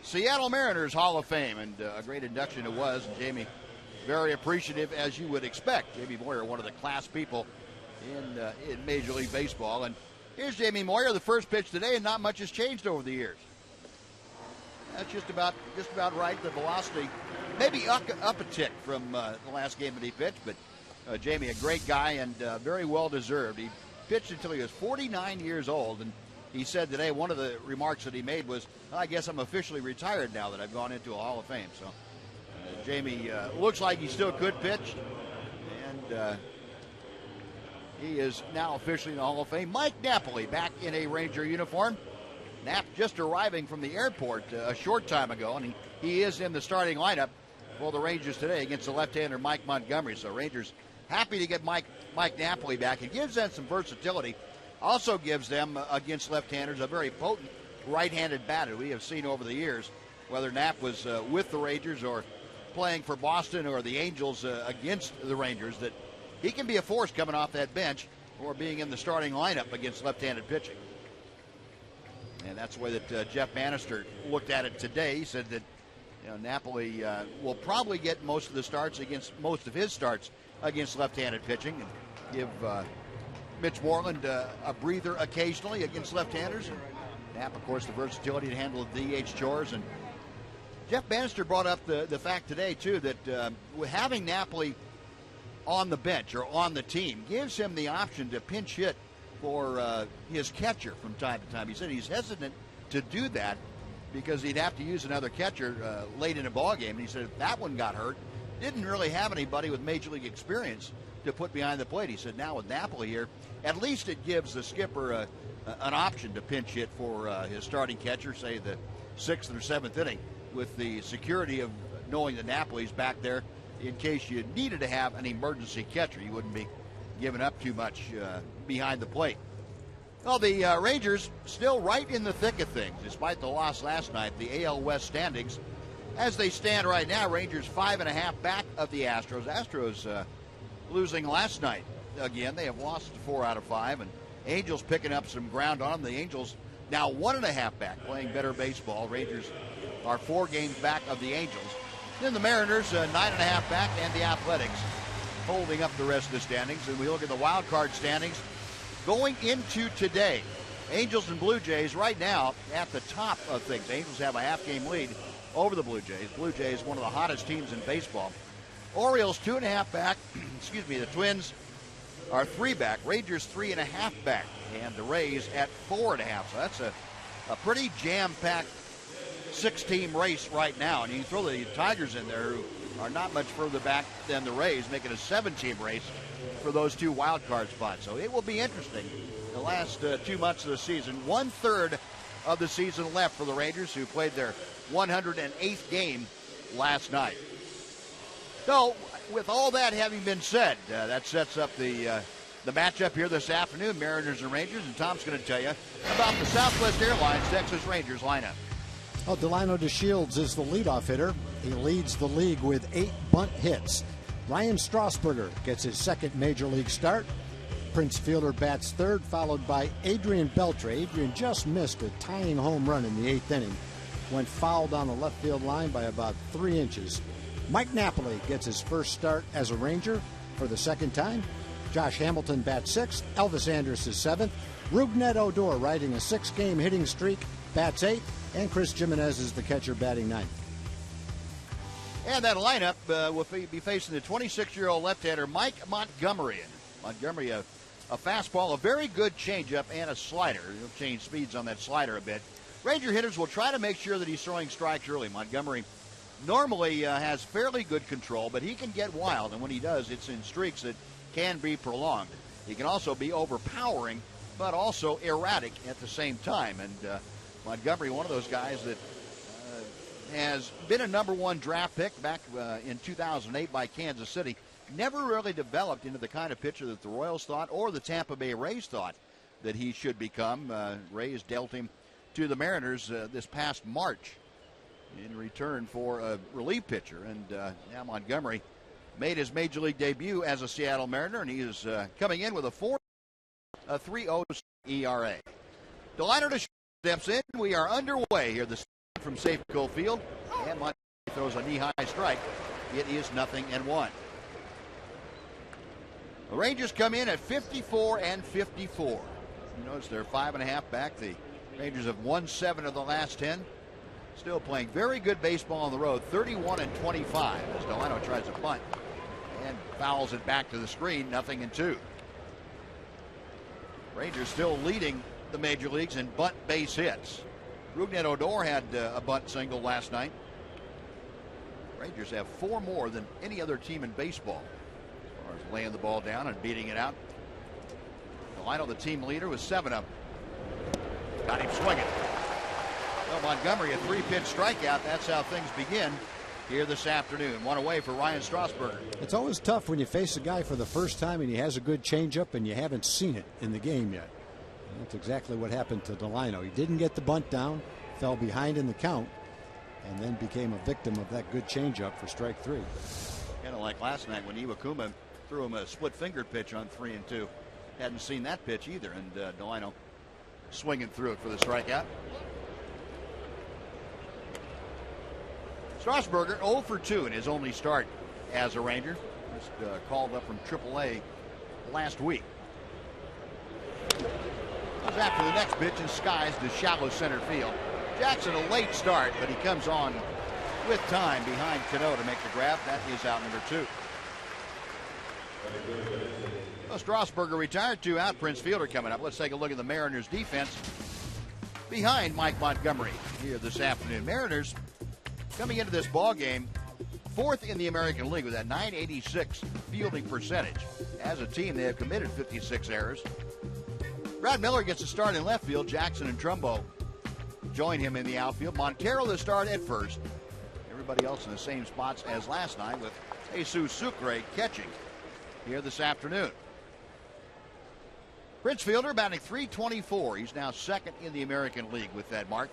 Seattle Mariners Hall of Fame, and a great induction it was. And Jamie, very appreciative, as you would expect. Jamie Moyer, one of the class people in Major League Baseball. And here's Jamie Moyer, the first pitch today, and not much has changed over the years. That's just about right. The velocity maybe up a tick from the last game that he pitched, but Jamie, a great guy and very well deserved. He pitched until he was 49 years old, and he said today one of the remarks that he made was, I guess I'm officially retired now that I've gone into a Hall of Fame. So Jamie looks like he still could pitch, and he is now officially in the Hall of Fame. Mike Napoli back in a Ranger uniform. Knapp just arriving from the airport a short time ago, and he is in the starting lineup for the Rangers today against the left-hander Mike Montgomery. So Rangers happy to get Mike Napoli back. It gives them some versatility. Also gives them, against left-handers, a very potent right-handed batter. We have seen over the years, whether Knapp was with the Rangers or playing for Boston or the Angels against the Rangers, that he can be a force coming off that bench or being in the starting lineup against left-handed pitching. And that's the way that Jeff Bannister looked at it today. He said that Napoli will probably get most of his starts against left-handed pitching, and give Mitch Moreland a breather occasionally against left-handers. And Knapp, of course, the versatility to handle the DH chores. And Jeff Bannister brought up the fact today, too, that having Napoli on the bench or on the team gives him the option to pinch hit for his catcher from time to time. He said he's hesitant to do that because he'd have to use another catcher late in a ball game. And he said if that one got hurt, didn't really have anybody with Major League experience to put behind the plate. He said now with Napoli here, at least it gives the skipper an option to pinch hit for his starting catcher, say the 6th or 7th inning, with the security of knowing that Napoli's back there in case you needed to have an emergency catcher. You wouldn't be giving up too much behind the plate. Well, the Rangers still right in the thick of things, despite the loss last night. The AL West standings, as they stand right now, Rangers 5.5 back of the Astros. Astros losing last night again. They have lost 4 out of 5, and Angels picking up some ground on them. The Angels now 1.5 back, playing better baseball. Rangers are 4 games back of the Angels. Then the Mariners 9.5 back, and the Athletics holding up the rest of the standings. And we look at the wild card standings going into today. Angels and Blue Jays right now at the top of things. Angels have a half-game lead over the Blue Jays. Blue Jays, one of the hottest teams in baseball. Orioles 2.5 back. Excuse me, the Twins are 3 back. Rangers 3.5 back. And the Rays at 4.5. So that's a pretty jam-packed 6-team race right now. And you can throw the Tigers in there, who are not much further back than the Rays, making a 7-team race for those 2 wild card spots. So it will be interesting. The last 2 months of the season, 1/3 of the season left for the Rangers, who played their 108th game last night. So with all that having been said, that sets up the matchup here this afternoon, Mariners and Rangers. And Tom's going to tell you about the Southwest Airlines Texas Rangers lineup. Oh, Delino DeShields is the leadoff hitter. He leads the league with 8 bunt hits. Ryan Strasburger gets his 2nd major league start. Prince Fielder bats 3rd, followed by Adrian Beltre. Adrian just missed a tying home run in the 8th inning. Went foul down the left field line by about 3 inches. Mike Napoli gets his first start as a Ranger for the 2nd time. Josh Hamilton bats 6th. Elvis Andrus is 7th. Rougned Odor riding a 6-game hitting streak, bats 8th. And Chris Jimenez is the catcher, batting 9th. And that lineup will be facing the 26-year-old left-hander Mike Montgomery. Montgomery, a fastball, a very good changeup, and a slider. He'll change speeds on that slider a bit. Ranger hitters will try to make sure that he's throwing strikes early. Montgomery normally has fairly good control, but he can get wild, and when he does, it's in streaks that can be prolonged. He can also be overpowering, but also erratic at the same time. And Montgomery, one of those guys that has been a #1 draft pick back in 2008 by Kansas City. Never really developed into the kind of pitcher that the Royals thought or the Tampa Bay Rays thought that he should become. Rays dealt him to the Mariners this past March in return for a relief pitcher. And now Montgomery made his major league debut as a Seattle Mariner, and he is coming in with a 4.30 ERA. Delino steps in. We are underway here this from Safeco Field, and Montgomery throws a knee-high strike. It is 0-1. The Rangers come in at 54-54. You notice they're 5.5 back. The Rangers have won 7 of the last 10. Still playing very good baseball on the road, 31-25 as Delano tries to bunt and fouls it back to the screen, 0-2. Rangers still leading the major leagues in bunt base hits. Rougned Odor had a bunt single last night. Rangers have 4 more than any other team in baseball as far as laying the ball down and beating it out. Delano, the team leader, with 7 of them. Got him swinging. Well, Montgomery, a 3-pitch strikeout. That's how things begin here this afternoon. One away for Ryan Strasburger. It's always tough when you face a guy for the first time and he has a good changeup and you haven't seen it in the game yet. And that's exactly what happened to Delano. He didn't get the bunt down, fell behind in the count, and then became a victim of that good changeup for strike 3. Kind of like last night when Iwakuma threw him a split-fingered pitch on 3-2. Hadn't seen that pitch either, and Delano swinging through it for the strikeout. Strasburger 0 for 2 in his only start as a Ranger. Just called up from AAA last week. Goes after the next pitch and skies to shallow center field. Jackson a late start, but he comes on with time behind Cano to make the grab. That is out number 2. Well, Strasburger retired, 2 out. Prince Fielder coming up. Let's take a look at the Mariners defense behind Mike Montgomery here this afternoon. Mariners coming into this ball game 4th in the American League with that .986 fielding percentage. As a team, they have committed 56 errors. Brad Miller gets a start in left field. Jackson and Trumbo join him in the outfield. Montero the start at first. Everybody else in the same spots as last night, with Jesus Sucre catching here this afternoon. Prince Fielder batting .324. He's now 2nd in the American League with that mark.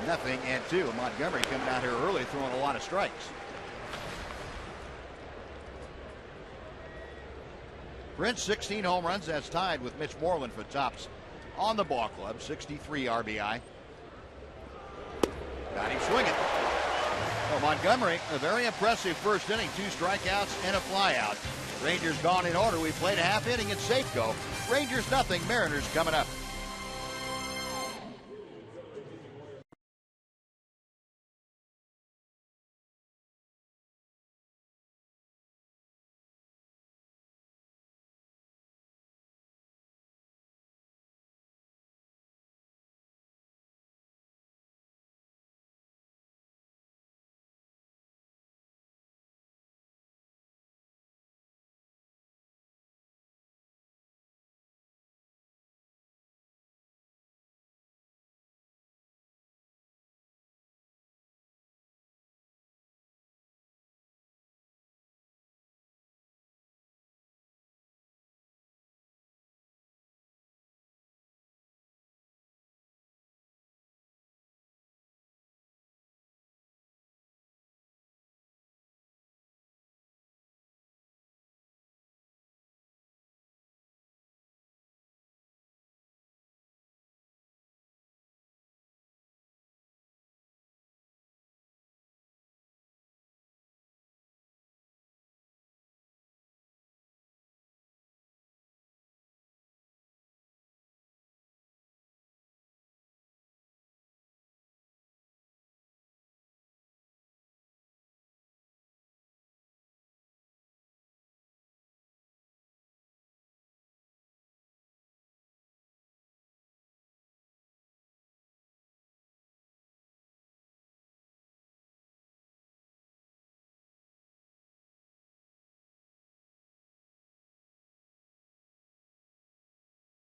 0-2. Montgomery coming out here early, throwing a lot of strikes. Prince 16 home runs. That's tied with Mitch Moreland for tops on the ball club. 63 RBI. Got him swinging. Well, Montgomery, a very impressive first inning. 2 strikeouts and a flyout. Rangers gone in order. We played a half inning at Safeco. Rangers 0, Mariners coming up.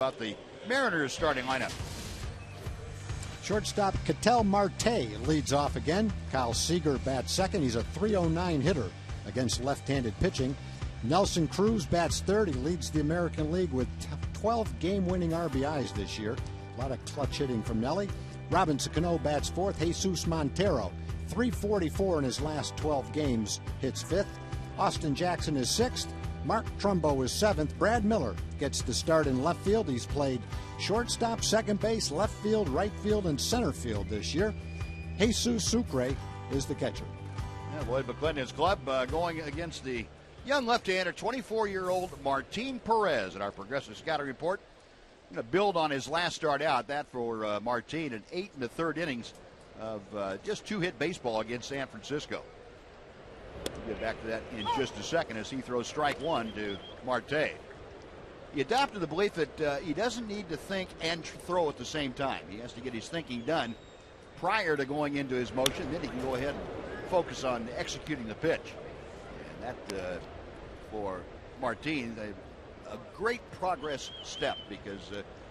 About the Mariners starting lineup. Shortstop Ketel Marte leads off again. Kyle Seager bats second. He's a .309 hitter against left-handed pitching. Nelson Cruz bats third. He leads the American League with 12 game-winning RBIs this year. A lot of clutch hitting from Nelly. Robinson Cano bats fourth. Jesus Montero, .344 in his last 12 games, hits fifth. Austin Jackson is sixth. Mark Trumbo is 7th. Brad Miller gets the start in left field. He's played shortstop, second base, left field, right field, and center field this year. Jesus Sucre is the catcher. Yeah, Lloyd McClendon's club going against the young left-hander, 24-year-old Martin Perez. In our progressive scouting report, going to build on his last start out. That for Martin, an 8 1/3 innings of just 2-hit baseball against San Francisco. We'll get back to that in just a second as he throws strike one to Marte. He adopted the belief that he doesn't need to think and throw at the same time. He has to get his thinking done prior to going into his motion. Then he can go ahead and focus on executing the pitch. And that, for Martin, a great progress step, because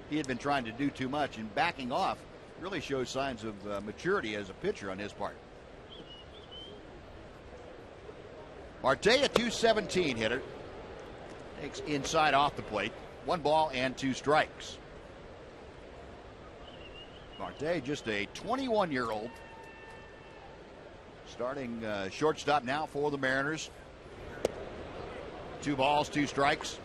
he had been trying to do too much, and backing off really shows signs of maturity as a pitcher on his part. Marte, a .217 hitter, takes inside off the plate. 1 ball and 2 strikes. Marte, just a 21-year-old, starting shortstop now for the Mariners. 2 balls, 2 strikes.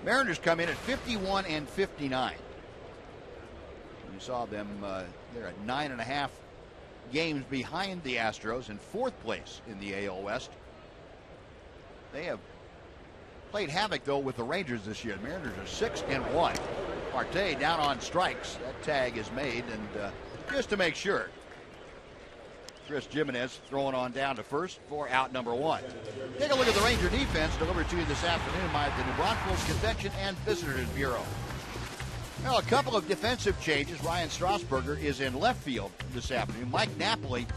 Mariners come in at 51 and 59. You saw them, they're at 9.5 games behind the Astros in 4th place in the AL West. They have played havoc, though, with the Rangers this year. The Mariners are 6 and 1. Marte down on strikes. That tag is made, and just to make sure, Chris Jimenez throwing on down to first for out number 1. Take a look at the Ranger defense delivered to you this afternoon by the New Braunfels Convention and Visitors Bureau. Well, a couple of defensive changes. Ryan Strasburger is in left field this afternoon. Mike Napoli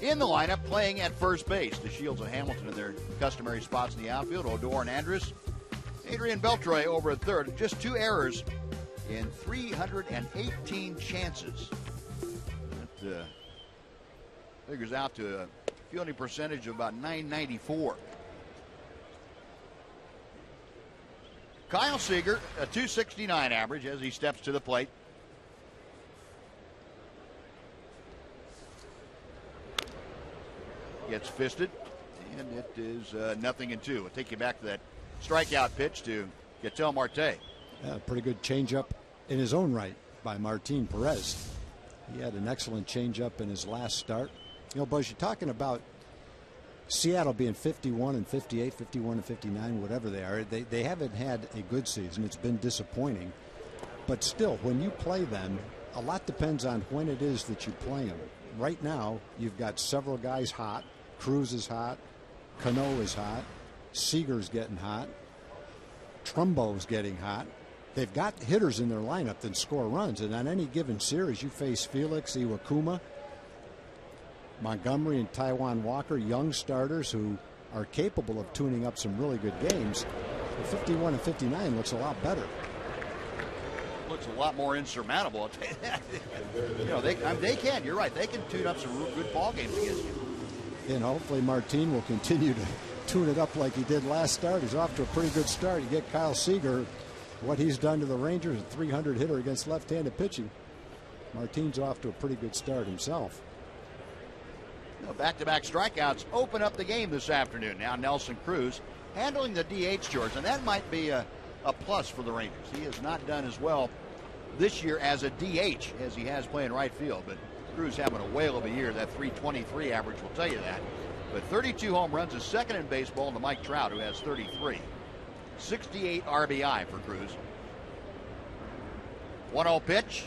in the lineup playing at first base. The Shields and Hamilton in their customary spots in the outfield. Odor and Andrus. Adrian Beltre over at third. Just 2 errors in 318 chances. That figures out to a fielding percentage of about .994. Kyle Seager, a .269 average as he steps to the plate. Gets fisted, and it is 0-2. We'll take you back to that strikeout pitch to Ketel Marte. Yeah, pretty good changeup in his own right by Martin Perez. He had an excellent changeup in his last start. You know, Buzz, you're talking about Seattle being 51 and 58, 51 and 59, whatever they are. They haven't had a good season. It's been disappointing. But still, when you play them, a lot depends on when it is that you play them. Right now, you've got several guys hot. Cruz is hot. Cano is hot. Seager's getting hot. Trumbo's getting hot. They've got hitters in their lineup that score runs. And on any given series, you face Felix, Iwakuma, Montgomery, and Taijuan Walker, young starters who are capable of tuning up some really good games. 51 and 59 looks a lot better. Looks a lot more insurmountable. I'll tell you that. You know, they can. You're right. They can tune up some real good ball games against you. And hopefully Martin will continue to tune it up like he did last start. He's off to a pretty good start. You get Kyle Seager, what he's done to the Rangers, a 300 hitter against left-handed pitching. Martin's off to a pretty good start himself. Back-to-back strikeouts open up the game this afternoon. Now Nelson Cruz handling the DH, George, and that might be a plus for the Rangers. He has not done as well this year as a DH as he has playing right field, but Cruz having a whale of a year. That .323 average will tell you that. But 32 home runs is second in baseball to Mike Trout, who has 33. 68 RBI for Cruz. 1-0 pitch.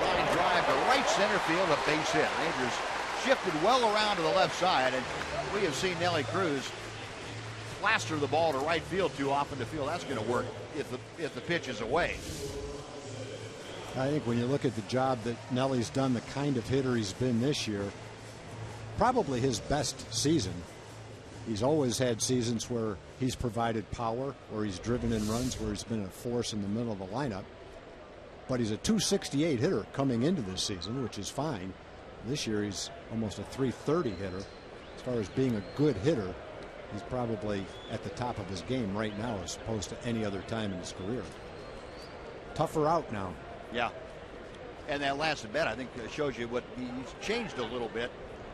Line drive to right center field, a base hit. Rangers shifted well around to the left side, and we have seen Nelly Cruz plaster the ball to right field too often to feel that's going to work if the pitch is away. I think when you look at the job that Nelly's done, the kind of hitter he's been this year, probably his best season. He's always had seasons where he's provided power, where he's driven in runs, where he's been a force in the middle of the lineup. But he's a .268 hitter coming into this season, which is fine. This year he's almost a .330 hitter. As far as being a good hitter, he's probably at the top of his game right now as opposed to any other time in his career. Tougher out now. Yeah. And that last at bat, I think, shows you what he's changed a little bit,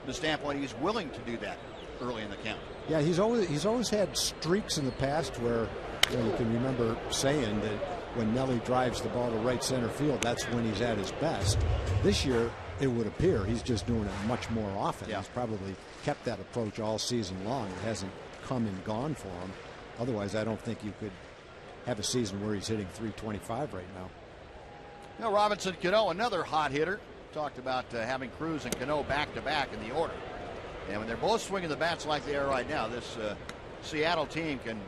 the standpoint he's willing to do that. early in the count. Yeah, he's always had streaks in the past where you can remember saying that when Nelly drives the ball to right center field, that's when he's at his best. This year, it would appear he's just doing it much more often. Yeah. He's probably kept that approach all season long. It hasn't come and gone for him. Otherwise, I don't think you could have a season where he's hitting .325 right now. Now, Robinson Cano, another hot hitter. Talked about having Cruz and Cano back-to-back in the order. And when they're both swinging the bats like they are right now, this Seattle team can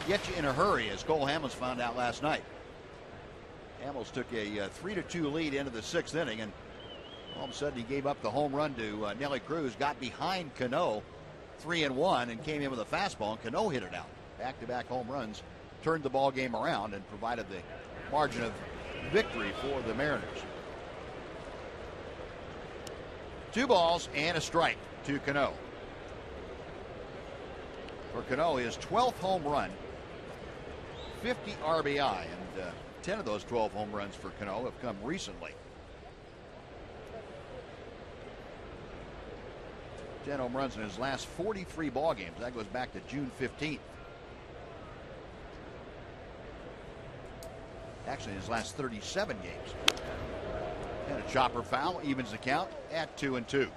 get you in a hurry, as Cole Hamels found out last night. Hamels took a 3-2 lead into the 6th inning, and all of a sudden he gave up the home run to Nelly Cruz, got behind Cano 3-1, and came in with a fastball, and Cano hit it out. Back-to-back home runs turned the ball game around and provided the margin of victory for the Mariners. 2 balls and a strike to Cano. For Cano, his 12th home run, 50 RBI, and 10 of those 12 home runs for Cano have come recently. 10 home runs in his last 43 ball games. That goes back to June 15th. Actually, in his last 37 games. And a chopper foul evens the count at 2-2.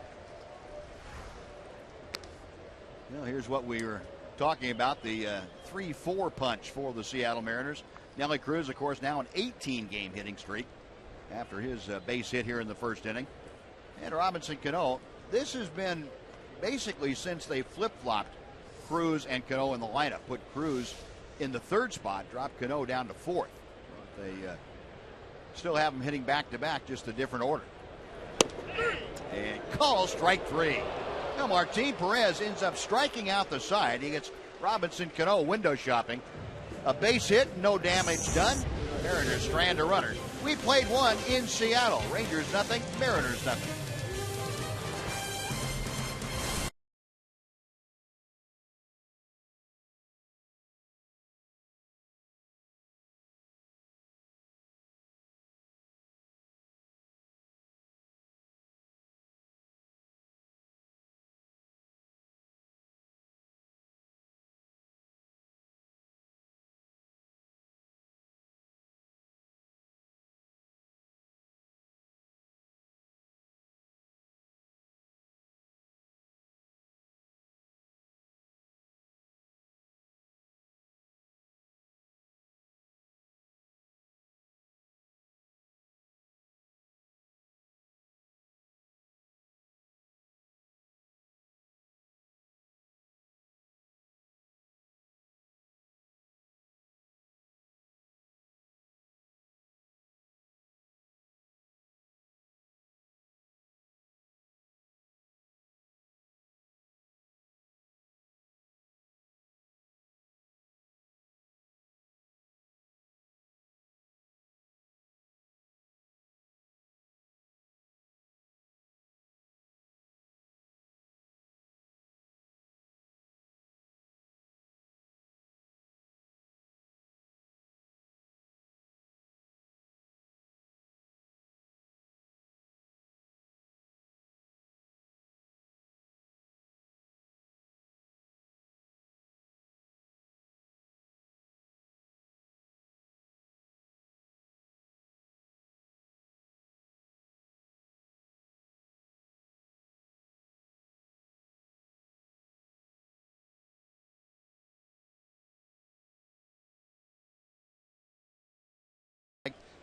Well, here's what we were talking about, the 3-4 punch for the Seattle Mariners. Nelly Cruz, of course, now an 18-game hitting streak after his base hit here in the 1st inning. And Robinson Cano, this has been basically since they flip-flopped Cruz and Cano in the lineup. Put Cruz in the 3rd spot, dropped Cano down to 4th. They still have him hitting back-to-back, just a different order. And call strike 3. Now Martin Perez ends up striking out the side. He gets Robinson Cano window shopping. A base hit, no damage done. Mariners strand a runner. We played one in Seattle. Rangers nothing, Mariners nothing.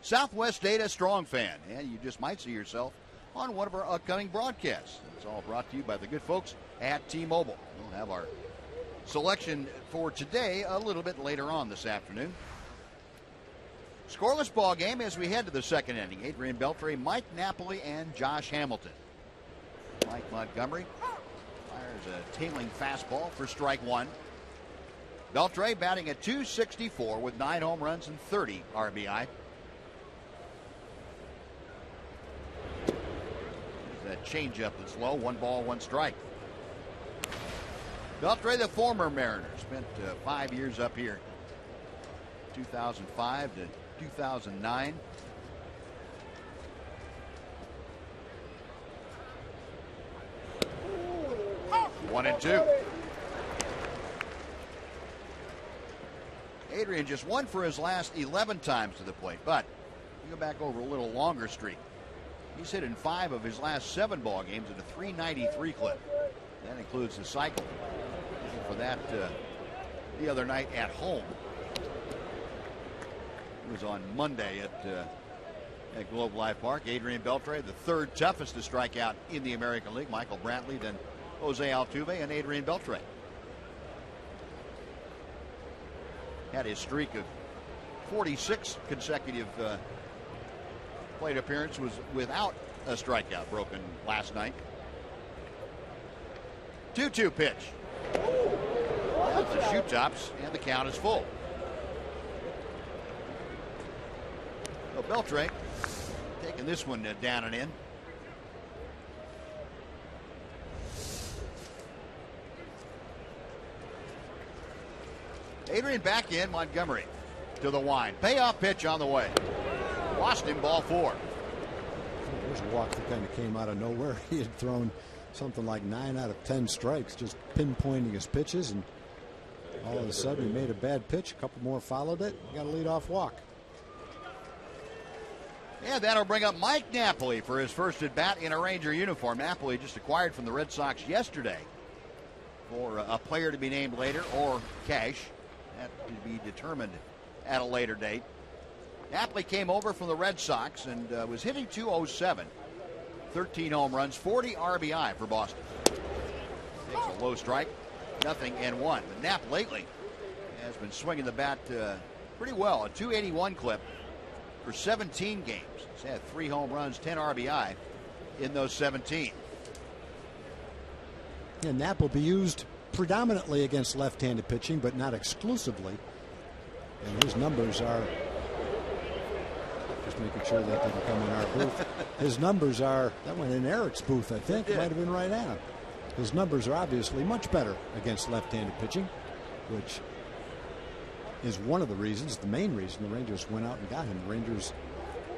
Southwest Data Strong Fan, and you just might see yourself on one of our upcoming broadcasts. It's all brought to you by the good folks at T-Mobile. We'll have our selection for today a little bit later on this afternoon. Scoreless ball game as we head to the 2nd inning. Adrian Beltre, Mike Napoli, and Josh Hamilton. Mike Montgomery fires a tailing fastball for strike 1. Beltre batting at .264 with 9 home runs and 30 RBI. That changeup that's low, 1 ball, 1 strike. Beltre, the former Mariner, spent 5 years up here, 2005 to 2009. 1-2. Adrian just 1 for his last 11 times to the plate, but you go back over a little longer streak. He's hit in 5 of his last 7 ball games at a 393 clip. That includes the cycle. For that the other night at home. It was on Monday at Globe Life Park. Adrian Beltre, the 3rd toughest to strike out in the American League. Michael Brantley, then Jose Altuve, and Adrian Beltre. Had his streak of 46 consecutive plate appearance was without a strikeout broken last night. 2-2 pitch. That's the shoot tops, and the count is full. So Beltre taking this one down and in. Adrian back in. Montgomery to the wind. Payoff pitch on the way. Lost him, ball 4. There's a walk that kind of came out of nowhere. He had thrown something like 9 out of 10 strikes, just pinpointing his pitches, and all of a sudden he made a bad pitch. A couple more followed it. Got a leadoff walk. Yeah, that'll bring up Mike Napoli for his first at bat in a Ranger uniform. Napoli just acquired from the Red Sox yesterday for a player to be named later or cash. That to be determined at a later date. Napoli came over from the Red Sox and was hitting .207. 13 home runs, 40 RBI for Boston. Takes a low strike, 0-1. But Nap lately has been swinging the bat pretty well. A .281 clip for 17 games. He's had 3 home runs, 10 RBI in those 17. Yeah, Nap will be used predominantly against left-handed pitching, but not exclusively. And his numbers are, just making sure that didn't come in our booth. His numbers are, that went in Eric's booth, I think. It might have been right at. His numbers are obviously much better against left-handed pitching, which is one of the reasons, the main reason the Rangers went out and got him. The Rangers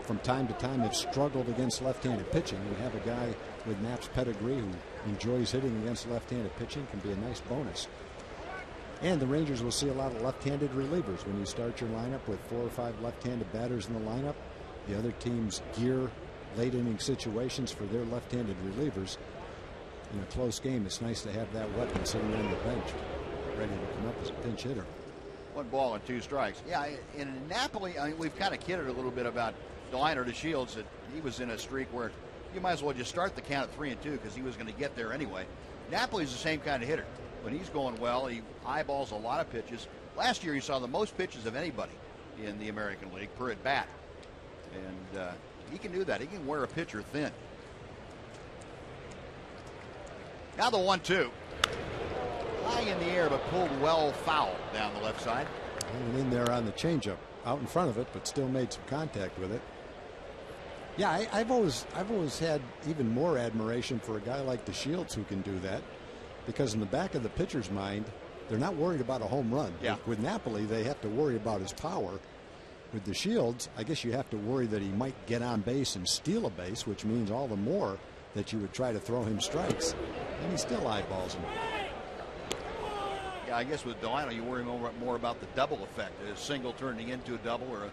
from time to time have struggled against left-handed pitching. We have a guy with Nap's pedigree who enjoys hitting against left-handed pitching, can be a nice bonus. And the Rangers will see a lot of left-handed relievers. When you start your lineup with 4 or 5 left-handed batters in the lineup, the other teams gear late inning situations for their left-handed relievers. In a close game, it's nice to have that weapon sitting on the bench, ready to come up as a pinch hitter. 1 ball and 2 strikes. Yeah, in Napoli, I mean, we've kind of kidded a little bit about Delino DeShields, that he was in a streak where you might as well just start the count at 3-2 because he was going to get there anyway. Napoli's the same kind of hitter. When he's going well, he eyeballs a lot of pitches. Last year, he saw the most pitches of anybody in the American League per at bat. And he can do that. He can wear a pitcher thin. Now the 1-2. High in the air, but pulled well foul down the left side. And in there on the changeup, out in front of it, but still made some contact with it. Yeah, I've always had even more admiration for a guy like DeShields who can do that, because in the back of the pitcher's mind, they're not worried about a home run. Yeah. With Napoli, they have to worry about his power. With DeShields, I guess you have to worry that he might get on base and steal a base, which means all the more that you would try to throw him strikes, and he still eyeballs him. Yeah, I guess with Delino, you worry more about the double effect, a single turning into a double or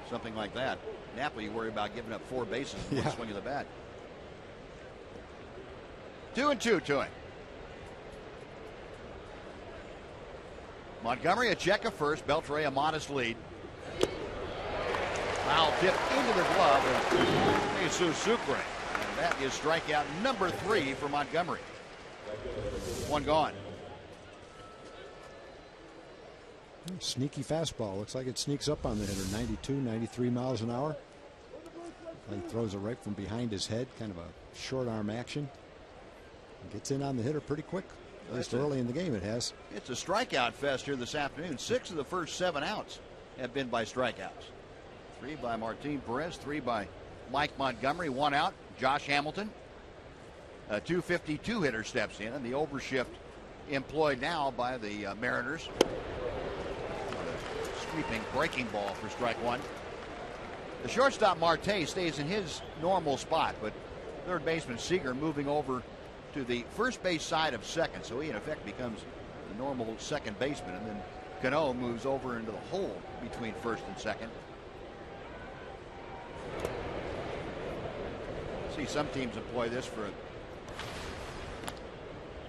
something like that. Napoli, you worry about giving up 4 bases in one swing of the bat. 2-2 to him. Montgomery a check of first. Beltre a modest lead. Foul tip into the glove of Jesus Sucre. And that is strikeout number 3 for Montgomery. 1 gone. Sneaky fastball. Looks like it sneaks up on the hitter. 92, 93 miles an hour. He throws it right from behind his head. Kind of a short arm action. Gets in on the hitter pretty quick. At least early in the game it has. It's a strikeout fest here this afternoon. 6 of the first 7 outs have been by strikeouts. 3 by Martin Perez, 3 by Mike Montgomery, 1 out. Josh Hamilton. A .252 hitter steps in, and the overshift employed now by the Mariners. Sweeping breaking ball for strike 1. The shortstop Marte stays in his normal spot, but third baseman Seager moving over to the first base side of second, so he in effect becomes the normal second baseman, and then Cano moves over into the hole between first and second. See, some teams employ this for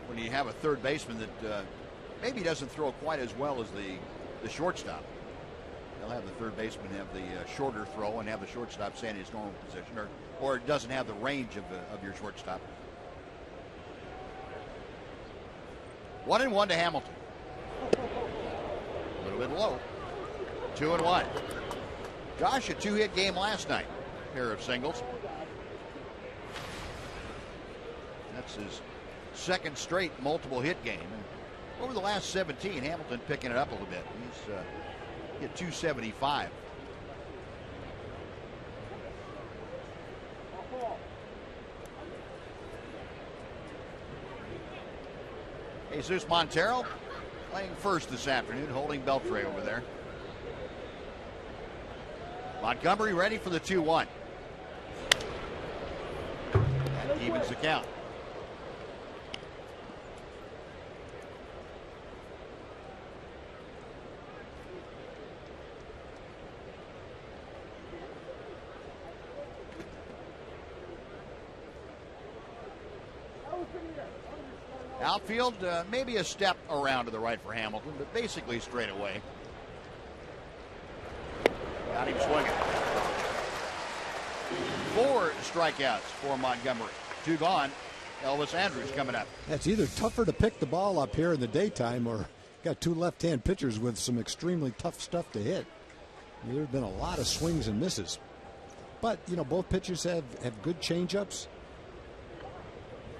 when you have a third baseman that maybe doesn't throw quite as well as the shortstop. They'll have the third baseman have the shorter throw and have the shortstop stay in his normal position, or it doesn't have the range of your shortstop. 1-1 to Hamilton. A little bit low. 2-1. Josh, a 2-hit game last night. Pair of singles. That's his second straight multiple hit game. And over the last 17, Hamilton picking it up a little bit. He's hit 275. Jesus Montero playing first this afternoon, holding Beltre over there. Montgomery ready for the 2-1. That evens the count. Outfield, maybe a step around to the right for Hamilton, but basically straight away. Got him swinging. 4 strikeouts for Montgomery. 2 gone. Elvis Andrus coming up. It's either tougher to pick the ball up here in the daytime, or got 2 left-hand pitchers with some extremely tough stuff to hit. There have been a lot of swings and misses. But, you know, both pitchers have good change-ups.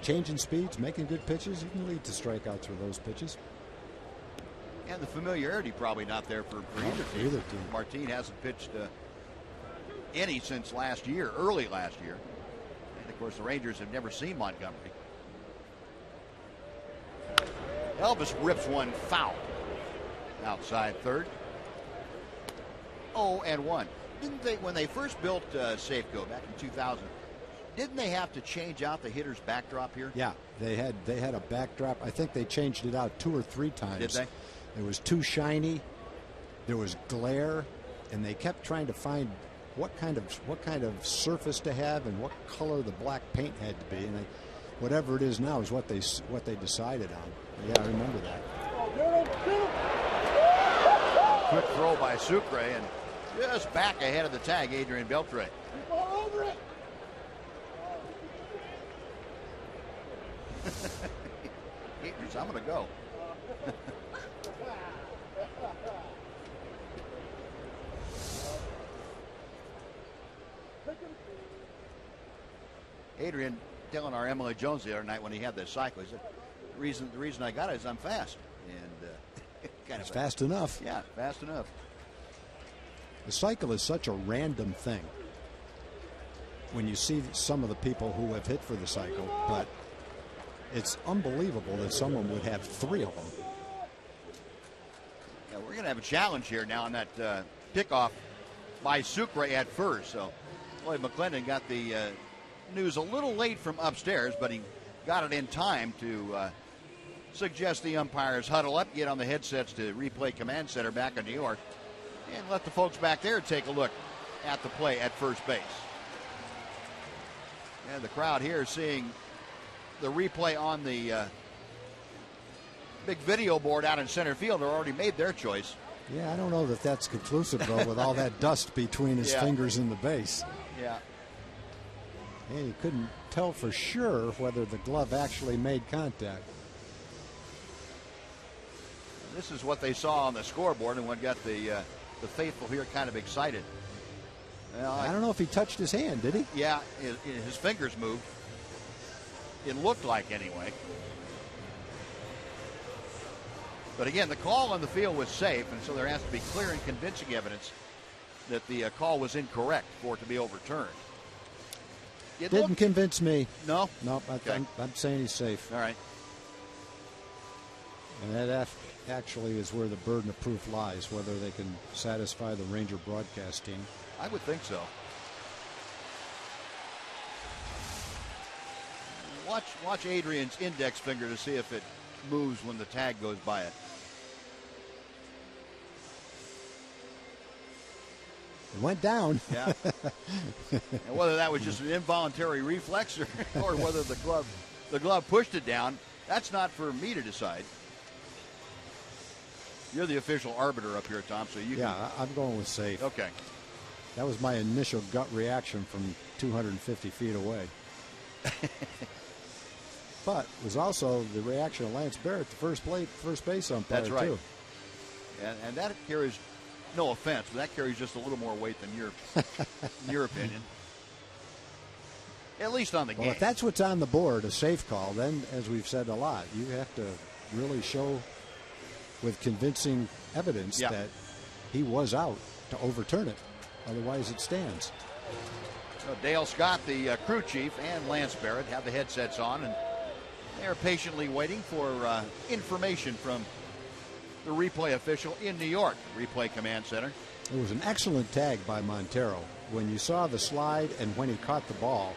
Changing speeds, making good pitches. You can lead to strikeouts with those pitches. And the familiarity probably not there for either team. Martin hasn't pitched any since last year, early last year. And of course the Rangers have never seen Montgomery. Elvis rips one foul. Outside third. 0-1. Didn't they, when they first built Safeco back in 2000, didn't they have to change out the hitter's backdrop here? Yeah, they had a backdrop. I think they changed it out 2 or 3 times. Did they? It was too shiny. There was glare, and they kept trying to find what kind of surface to have and what color the black paint had to be. And whatever it is now is what they decided on. Yeah, I remember that. Quick throw by Sucre, and just back ahead of the tag, Adrian Beltre. I'm going to go. Adrian telling our Emily Jones the other night when he had this cycle, he said, the reason I got it is I'm fast. And it's fast enough. Yeah, fast enough. The cycle is such a random thing when you see some of the people who have hit for the cycle, but it's unbelievable that someone would have 3 of them. Yeah, we're going to have a challenge here now on that pickoff by Sucre at first. So Lloyd McClendon got the news a little late from upstairs, but he got it in time to suggest the umpires huddle up, get on the headsets to replay command center back in New York, and let the folks back there take a look at the play at first base. And the crowd here seeing the replay on the big video board out in center field have already made their choice. Yeah, I don't know that that's conclusive, though, with all that dust between his fingers and the base. Yeah. And he couldn't tell for sure whether the glove actually made contact. This is what they saw on the scoreboard and what got the faithful here kind of excited. Well, I don't know if he touched his hand, did he? Yeah, his fingers moved. It looked like anyway. But again, the call on the field was safe, and so there has to be clear and convincing evidence that the call was incorrect for it to be overturned. Didn't convince me. No? No, Okay. I'm saying he's safe. All right. And that actually is where the burden of proof lies, whether they can satisfy the Ranger broadcast team. I would think so. Watch Adrian's index finger to see if it moves when the tag goes by it. It went down. Yeah. And whether that was just an involuntary reflex or whether the glove pushed it down, that's not for me to decide. You're the official arbiter up here, Tom, so you can... I'm going with safe. Okay. That was my initial gut reaction from 250 feet away. But it was also the reaction of Lance Barrett, the first base umpire, that's right. too. And that carries, no offense, but that carries just a little more weight than your opinion. At least on the game. Well, if that's what's on the board, a safe call, then, as we've said a lot, you have to really show with convincing evidence that he was out to overturn it. Otherwise, it stands. So Dale Scott, the crew chief, and Lance Barrett have the headsets on, and they are patiently waiting for information from the replay official in New York, Replay Command Center. It was an excellent tag by Montero. When you saw the slide and when he caught the ball,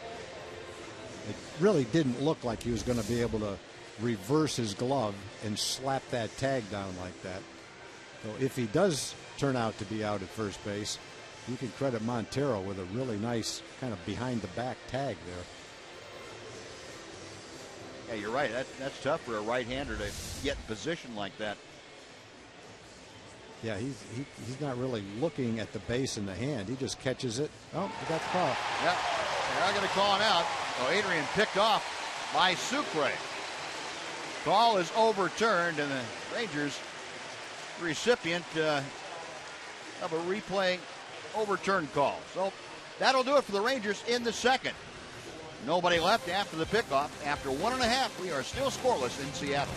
it really didn't look like he was going to be able to reverse his glove and slap that tag down like that. So if he does turn out to be out at first base, you can credit Montero with a really nice kind of behind-the-back tag there. Yeah, you're right. That's tough for a right-hander to get in position like that. Yeah, he's not really looking at the base in the hand. He just catches it. Oh, he got the call. Yeah, they're not going to call him out. So Adrian picked off by Sucre. Call is overturned, and the Rangers recipient of a replay overturned call. So that'll do it for the Rangers in the second. Nobody left after the pickoff. After 1.5, we are still scoreless in Seattle.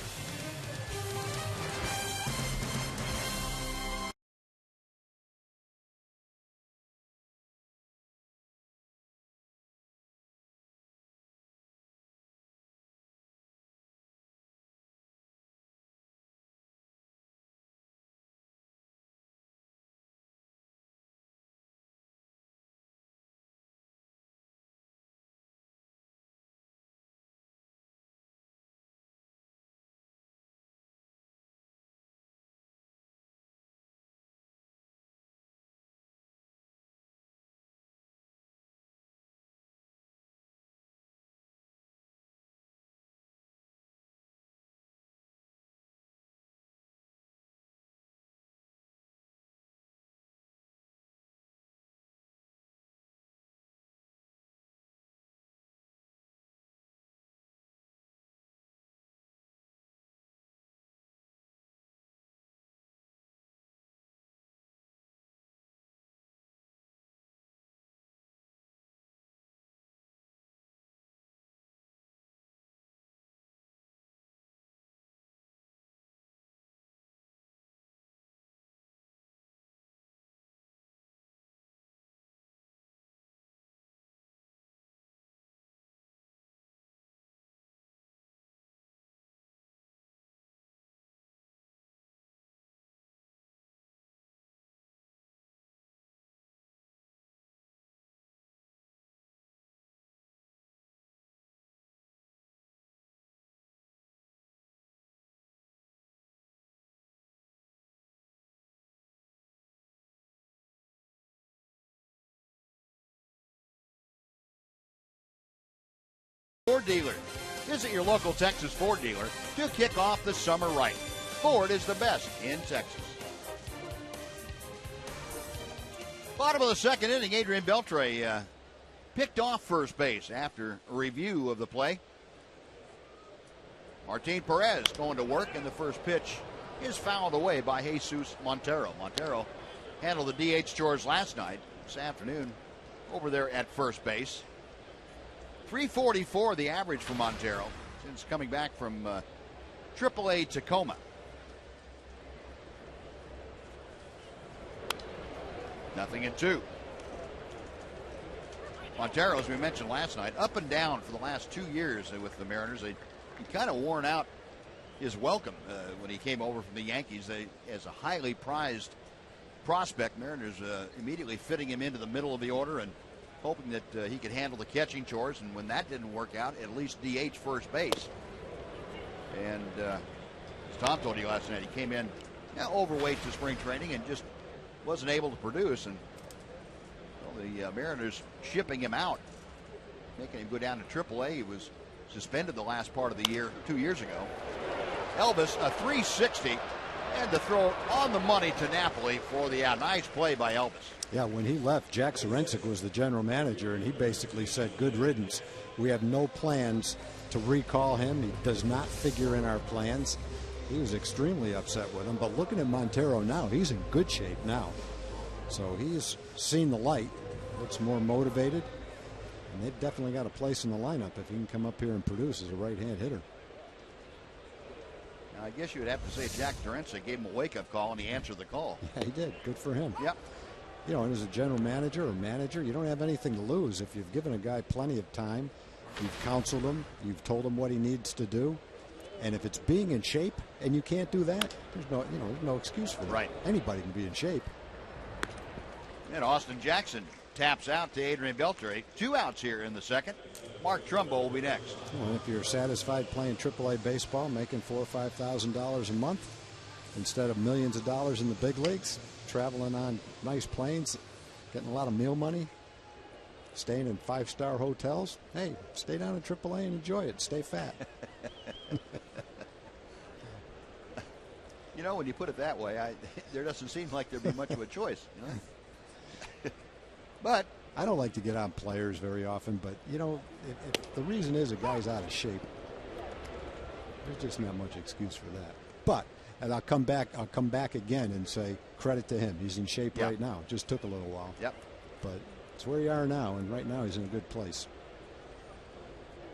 Ford dealer. Visit your local Texas Ford dealer to kick off the summer right. Ford is the best in Texas. Bottom of the second inning, Adrian Beltre picked off first base after a review of the play. Martin Perez going to work, and the first pitch is fouled away by Jesus Montero. Montero handled the DH chores last night, this afternoon, over there at first base. 344 the average for Montero since coming back from AAA Tacoma. Nothing in two. Montero, as we mentioned last night, up and down for the last 2 years with the Mariners. He kind of worn out his welcome when he came over from the Yankees as a highly prized prospect. Mariners immediately fitting him into the middle of the order, and hoping that he could handle the catching chores, and when that didn't work out, at least DH first base. And as Tom told you last night, he came in overweight to spring training and just wasn't able to produce. And the Mariners shipping him out, making him go down to AAA. He was suspended the last part of the year 2 years ago. Elvis, a 360, and to throw on the money to Napoli for the out. Nice play by Elvis. Yeah, when he left, Jack Zarincic was the general manager, and he basically said, good riddance. We have no plans to recall him. He does not figure in our plans. He was extremely upset with him. But looking at Montero now, he's in good shape now. So he's seen the light, looks more motivated, and they've definitely got a place in the lineup if he can come up here and produce as a right-hand hitter. Now, I guess you would have to say Jack Zarincic gave him a wake-up call, and he answered the call. Yeah, he did. Good for him. Yep. You know, and as a general manager or manager, you don't have anything to lose. If you've given a guy plenty of time, you've counseled him, you've told him what he needs to do, and if it's being in shape and you can't do that, there's no excuse for that. Right. Anybody can be in shape. And Austin Jackson taps out to Adrian Beltre. 2 outs here in the second. Mark Trumbo will be next. Well, if you're satisfied playing AAA baseball, making $4,000 or $5,000 a month instead of millions of dollars in the big leagues, traveling on nice planes, getting a lot of meal money, staying in 5-star hotels, hey, stay down in AAA and enjoy it. Stay fat. You know, when you put it that way, there doesn't seem like there'd be much of a choice. You know? But I don't like to get on players very often, but you know, if the reason is a guy's out of shape, there's just not much excuse for that. But, and I'll come back again and say credit to him. He's in shape right now. It just took a little while. Yep. But it's where you are now, and right now he's in a good place.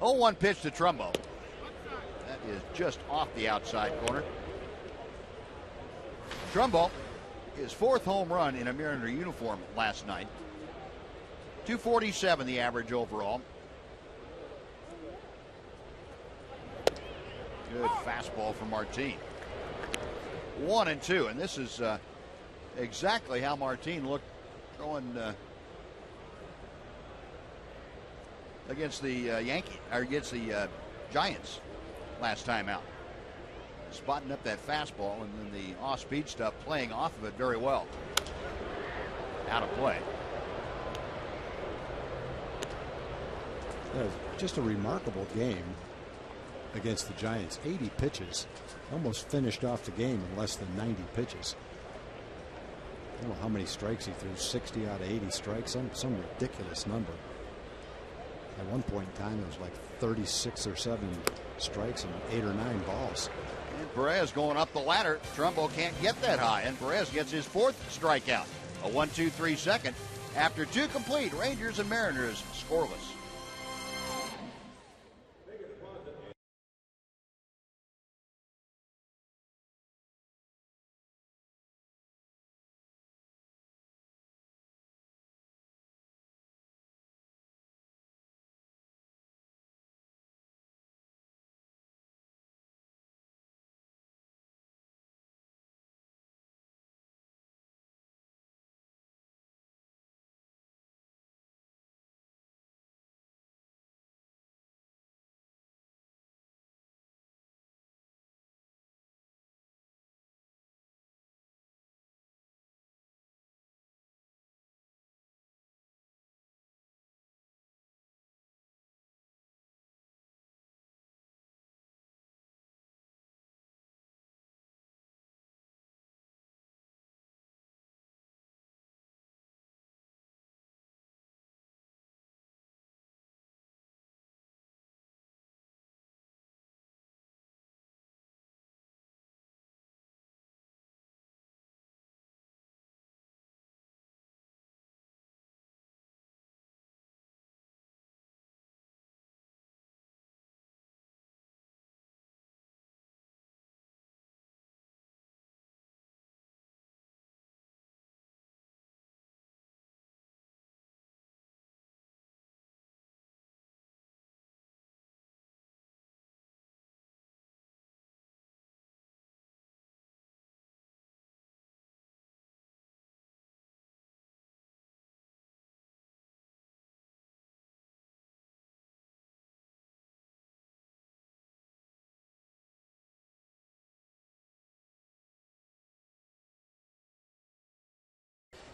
0-1 pitch to Trumbo. That is just off the outside corner. Trumbo, his 4th home run in a Mariner uniform last night. 247 the average overall. Good fastball from Martin. 1-2, and this is exactly how Martin looked throwing against the Yankees, or against the Giants last time out. Spotting up that fastball, and then the off-speed stuff playing off of it very well. Out of play. Yeah, just a remarkable game against the Giants. 80 pitches. Almost finished off the game in less than 90 pitches. I don't know how many strikes he threw. 60 out of 80 strikes. Some ridiculous number. At one point in time, it was like 36 or 7 strikes and 8 or 9 balls. And Perez going up the ladder. Trumbo can't get that high, and Perez gets his 4th strikeout. A 1-2-3 second. After 2 complete, Rangers and Mariners scoreless.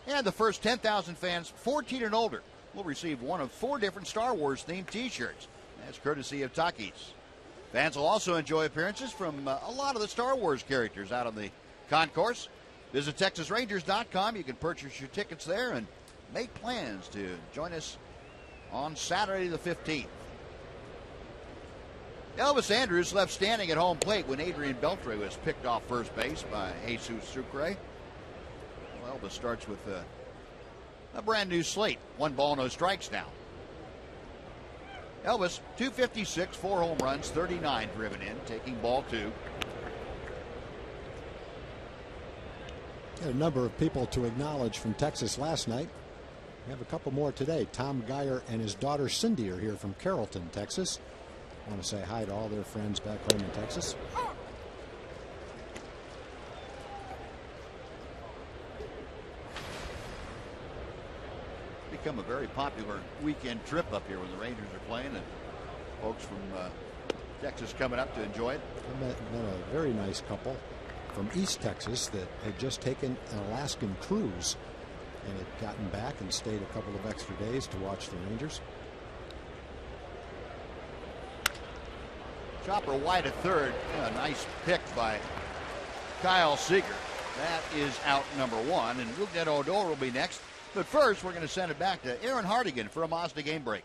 And the first 10,000 fans 14 and older will receive one of 4 different Star Wars themed t-shirts. That's courtesy of Takis. Fans will also enjoy appearances from a lot of the Star Wars characters out on the concourse. Visit TexasRangers.com. You can purchase your tickets there and make plans to join us on Saturday the 15th. Elvis Andrus left standing at home plate when Adrian Beltre was picked off first base by Jesus Sucre. Well, Elvis starts with a brand new slate. 1 ball, no strikes now. Elvis, 256, 4 home runs, 39 driven in, taking ball 2. A number of people to acknowledge from Texas last night. We have a couple more today. Tom Geyer and his daughter Cindy are here from Carrollton, Texas. I want to say hi to all their friends back home in Texas. Become a very popular weekend trip up here when the Rangers are playing, and folks from Texas coming up to enjoy it. I met a very nice couple from East Texas that had just taken an Alaskan cruise and had gotten back and stayed a couple of extra days to watch the Rangers. Chopper wide at third. A nice pick by Kyle Seager. That is out number 1, and Rougned Odor will be next. But first, we're going to send it back to Aaron Hardigan for a Mazda game break.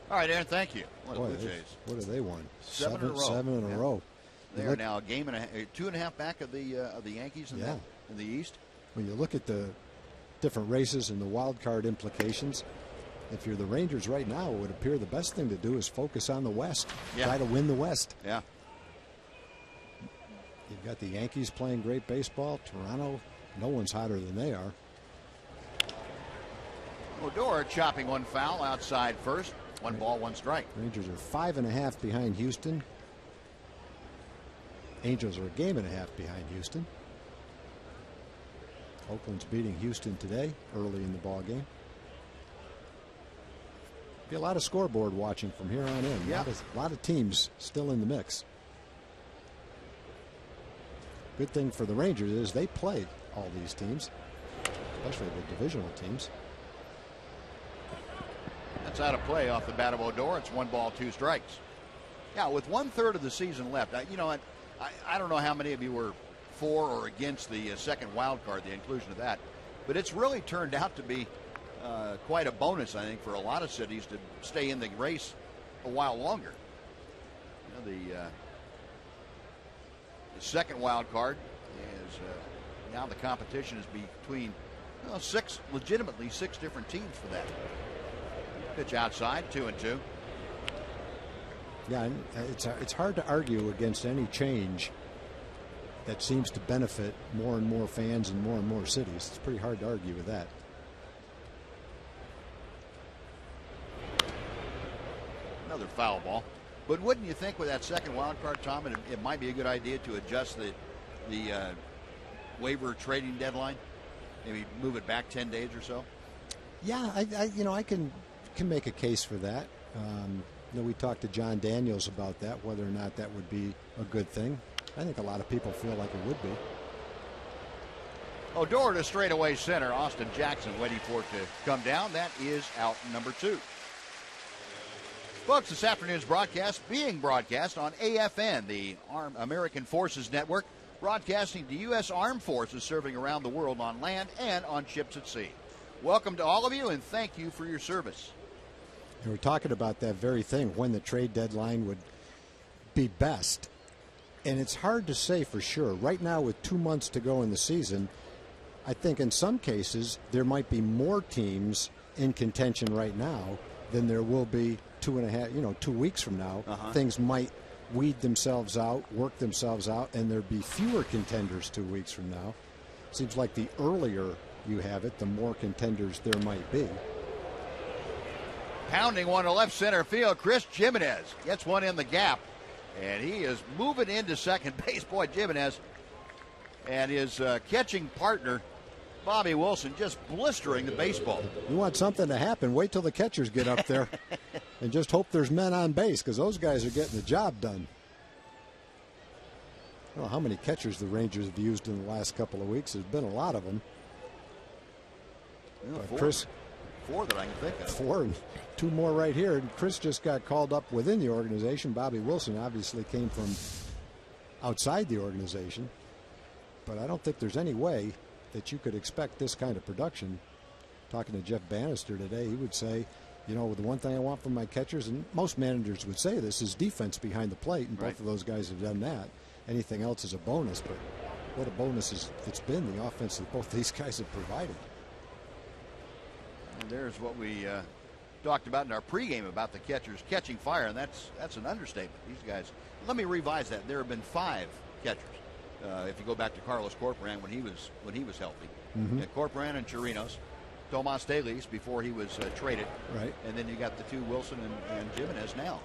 All right, Aaron, thank you. What have they won? 7 in a row. 7 in a row. They are now a game and 2.5 back of the Yankees in the East. When you look at the different races and the wild card implications, if you're the Rangers right now, it would appear the best thing to do is focus on the West. Yeah. Try to win the West. Yeah. You've got the Yankees playing great baseball. Toronto, no one's hotter than they are. Odor chopping 1 foul outside first. 1 ball, 1 strike. Rangers are 5.5 behind Houston. Angels are a game and a half behind Houston. Oakland's beating Houston today, early in the ball game. Be a lot of scoreboard watching from here on in. Yeah. A lot of teams still in the mix. Good thing for the Rangers is they played all these teams, especially the divisional teams. That's out of play off the bat of Odor. It's 1 ball, 2 strikes. Yeah, with 1/3 of the season left, I don't know how many of you were for or against the second wild card, the inclusion of that, but it's really turned out to be quite a bonus, I think, for a lot of cities to stay in the race a while longer. You know, the second wild card is now the competition is between 6 different teams for that. Pitch outside, 2-2. Yeah, it's hard to argue against any change that seems to benefit more and more fans in more and more cities. It's pretty hard to argue with that. Another foul ball. But wouldn't you think with that second wild card, Tom, it might be a good idea to adjust the waiver trading deadline? Maybe move it back 10 days or so? Yeah, I can make a case for that. We talked to John Daniels about that, whether or not that would be a good thing. I think a lot of people feel like it would be. Odor to straightaway center. Austin Jackson waiting for it to come down. That is out number 2. Folks, this afternoon's broadcast being broadcast on AFN, the American Forces Network, broadcasting to U.S. Armed Forces serving around the world on land and on ships at sea. Welcome to all of you, and thank you for your service. And we're talking about that very thing, when the trade deadline would be best. And it's hard to say for sure. Right now, with 2 months to go in the season, I think in some cases there might be more teams in contention right now than there will be 2 weeks from now. Things might weed themselves out, work themselves out, and there'd be fewer contenders 2 weeks from now. Seems like the earlier you have it, the more contenders there might be. Pounding one to left center field, Chris Jimenez gets one in the gap, and he is moving into second base. Boy, Jimenez and his catching partner Bobby Wilson just blistering the baseball. You want something to happen, wait till the catchers get up there and just hope there's men on base, because those guys are getting the job done. I don't know how many catchers the Rangers have used in the last couple of weeks. There's been a lot of them. Four. Chris, four that I can think of. Four, and two more right here. And Chris just got called up within the organization. Bobby Wilson obviously came from outside the organization. But I don't think there's any way that you could expect this kind of production. Talking to Jeff Bannister today, he would say, you know, the one thing I want from my catchers, and most managers would say this, is defense behind the plate, and both of those guys have done that. Anything else is a bonus, but what a bonus it's been, the offense that both these guys have provided. And there's what we talked about in our pregame about the catchers catching fire, and that's an understatement. These guys, let me revise that. There have been 5 catchers. If you go back to Carlos Corcoran when he was healthy, Corcoran and Chirinos, Tomas Delis before he was traded, right, and then you got the 2 Wilson and Jimenez now,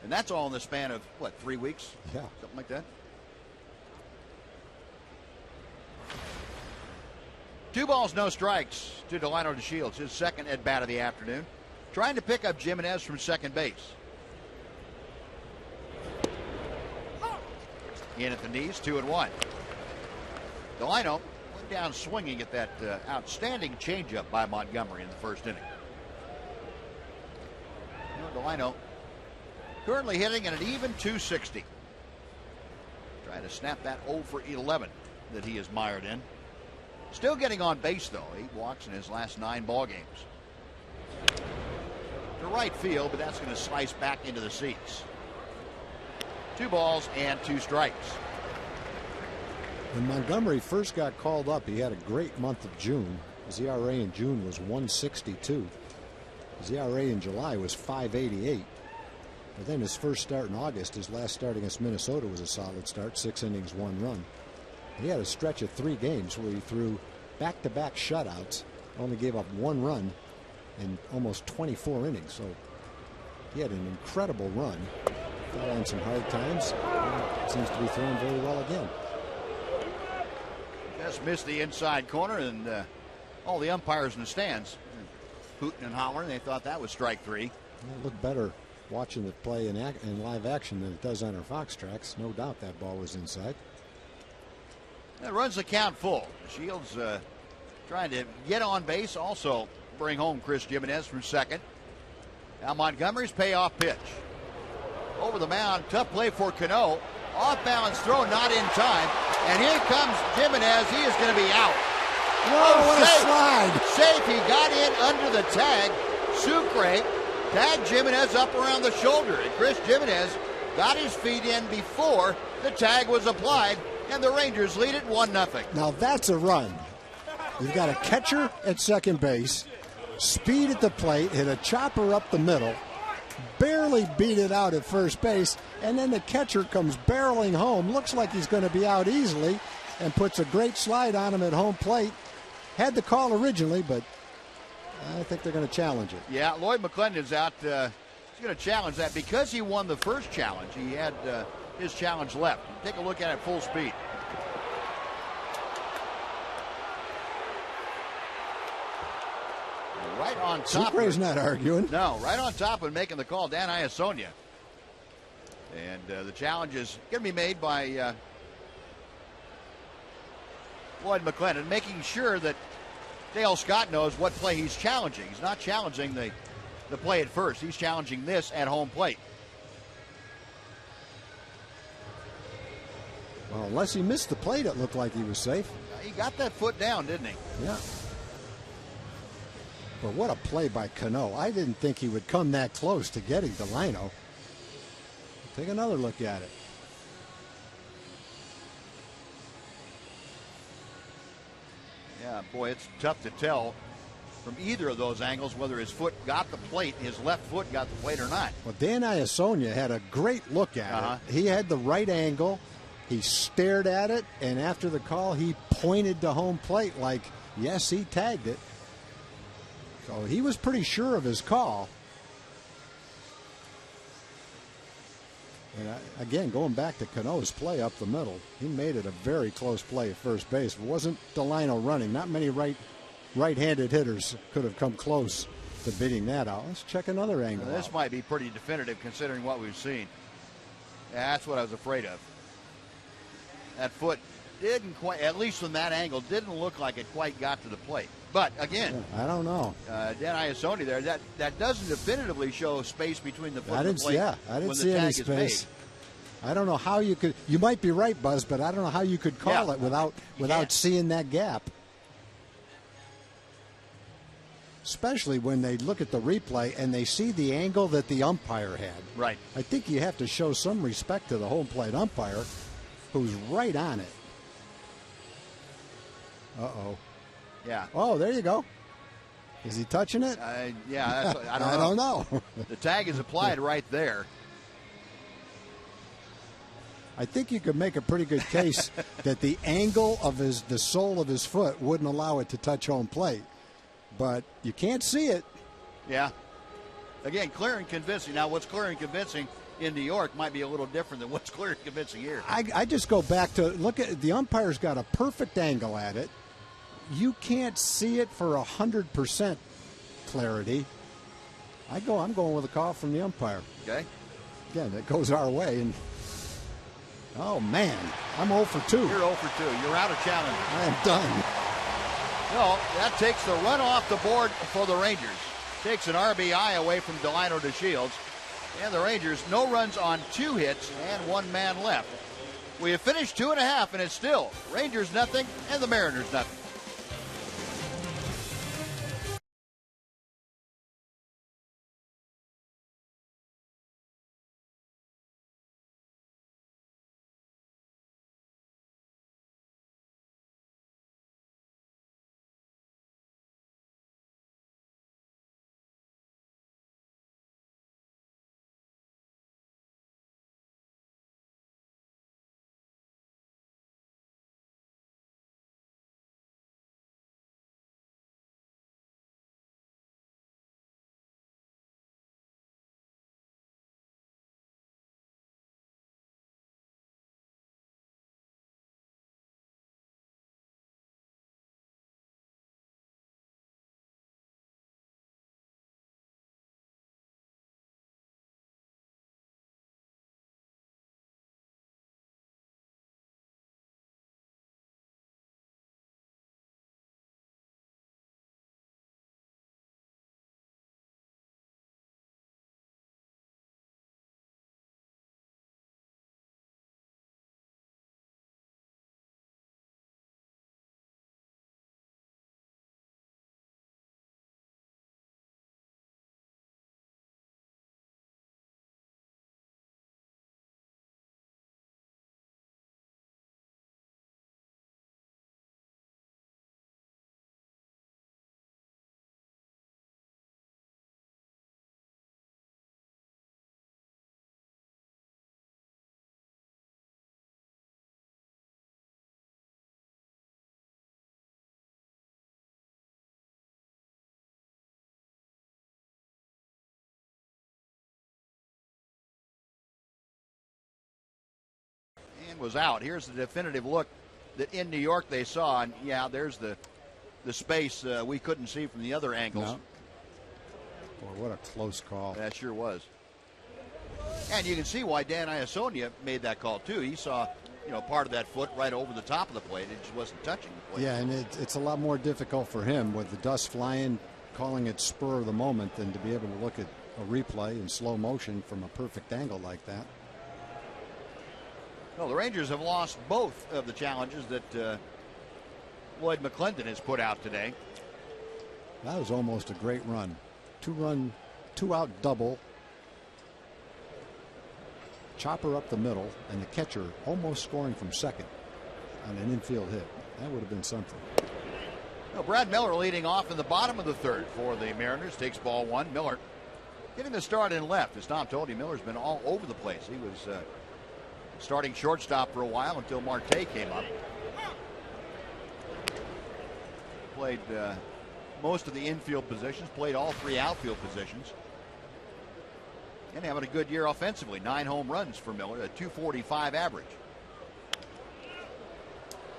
and that's all in the span of what, 3 weeks? Yeah, something like that. 2 balls, no strikes to Delino DeShields, his second at bat of the afternoon, trying to pick up Jimenez from second base. In at the knees, 2-1. Delino went down swinging at that outstanding changeup by Montgomery in the first inning. Delino currently hitting at an even 260. Trying to snap that 0 for 11 that he is mired in. Still getting on base, though. 8 walks in his last 9 ball games. To right field, but that's going to slice back into the seats. 2 balls and 2 strikes. When Montgomery first got called up, he had a great month of June. His ERA in June was 1.62. His ERA in July was 5.88. But then his first start in August, his last start against Minnesota, was a solid start, 6 innings, 1 run. He had a stretch of 3 games where he threw back-to-back shutouts, only gave up 1 run in almost 24 innings. So he had an incredible run. Fell on some hard times. Seems to be throwing very well again. Just missed the inside corner, and all the umpires in the stands hooting and hollering. They thought that was strike 3. It looked better watching it play in live action than it does on our Fox tracks. No doubt that ball was inside. That runs the count full. Shields trying to get on base, also bring home Chris Jimenez from second. Now Montgomery's payoff pitch. Over the mound, tough play for Cano. Off balance throw, not in time. And here comes Jimenez. He is going to be out. Whoa, what safe. A slide. Safe. He got in under the tag. Sucre tagged Jimenez up around the shoulder. And Chris Jimenez got his feet in before the tag was applied. And the Rangers lead it 1-0. Now that's a run. You've got a catcher at second base, speed at the plate, hit a chopper up the middle, barely beat it out at first base, and then the catcher comes barreling home, looks like he's going to be out easily, and puts a great slide on him at home plate. Had the call originally, but I think they're going to challenge it. Yeah, Lloyd McClendon's out. He's going to challenge that because he won the first challenge. He had his challenge left. Take a look at it full speed. Right on top. Sucre's not arguing. No, right on top and making the call, Dan Iasonia. And the challenge is going to be made by Lloyd McClendon, making sure that Dale Scott knows what play he's challenging. He's not challenging the play at first. He's challenging this at home plate. Well, unless he missed the plate, it looked like he was safe. He got that foot down, didn't he? Yeah. But what a play by Cano. I didn't think he would come that close to getting Delino. Take another look at it. Yeah, boy, it's tough to tell from either of those angles whether his foot got the plate, his left foot got the plate or not. Well, Dan Iasonia had a great look at it. He had the right angle. He stared at it, and after the call, he pointed to home plate like, yes, he tagged it. So he was pretty sure of his call. And again, going back to Cano's play up the middle, he made it a very close play at first base. It wasn't Delino running. Not many right-handed hitters could have come close to beating that out. Let's check another angle. This might be pretty definitive considering what we've seen. That's what I was afraid of. That foot didn't quite, at least from that angle, didn't look like it quite got to the plate. But again, I don't know. Dan Iasone there, that doesn't definitively show space between the foot and the plate. I didn't see any space. I don't know how you could. You might be right, Buzz, but I don't know how you could call it without seeing that gap. Especially when they look at the replay and they see the angle that the umpire had. Right. I think you have to show some respect to the home plate umpire, who's right on it. Uh-oh. Yeah. Oh, there you go. Is he touching it? Yeah, that's, I don't know. The tag is applied right there. I think you could make a pretty good case that the angle of the sole of his foot wouldn't allow it to touch home plate. But you can't see it. Yeah. Again, clear and convincing. Now, what's clear and convincing in New York might be a little different than what's clear and convincing here. I just go back to look at the umpire's got a perfect angle at it. You can't see it for 100% clarity. I'm going with a call from the umpire. Okay. Again, that goes our way. And oh man, I'm 0 for 2. You're 0 for 2. You're out of challenge. I am done. No, that takes the run off the board for the Rangers. Takes an RBI away from Delino DeShields. And the Rangers, no runs on 2 hits and 1 man left. We have finished 2.5, and it's still Rangers nothing and the Mariners nothing. Was out. Here's the definitive look that in New York they saw, and yeah, there's the space we couldn't see from the other angles. No. Boy, what a close call. That sure was. And you can see why Dan Iasone made that call too. He saw, part of that foot right over the top of the plate. It just wasn't touching the plate. Yeah, and it's a lot more difficult for him with the dust flying, calling it spur of the moment, than to be able to look at a replay in slow motion from a perfect angle like that. Well, the Rangers have lost both of the challenges that Lloyd McClendon has put out today. That was almost a great run. 2-out double. Chopper up the middle, and the catcher almost scoring from second on an infield hit. That would have been something. Well, Brad Miller leading off in the bottom of the third for the Mariners. Takes ball 1. Miller getting the start in left. As Tom told you, Miller's been all over the place. He was starting shortstop for a while until Marte came up. Played most of the infield positions, played all 3 outfield positions. And having a good year offensively. 9 home runs for Miller, a .245 average.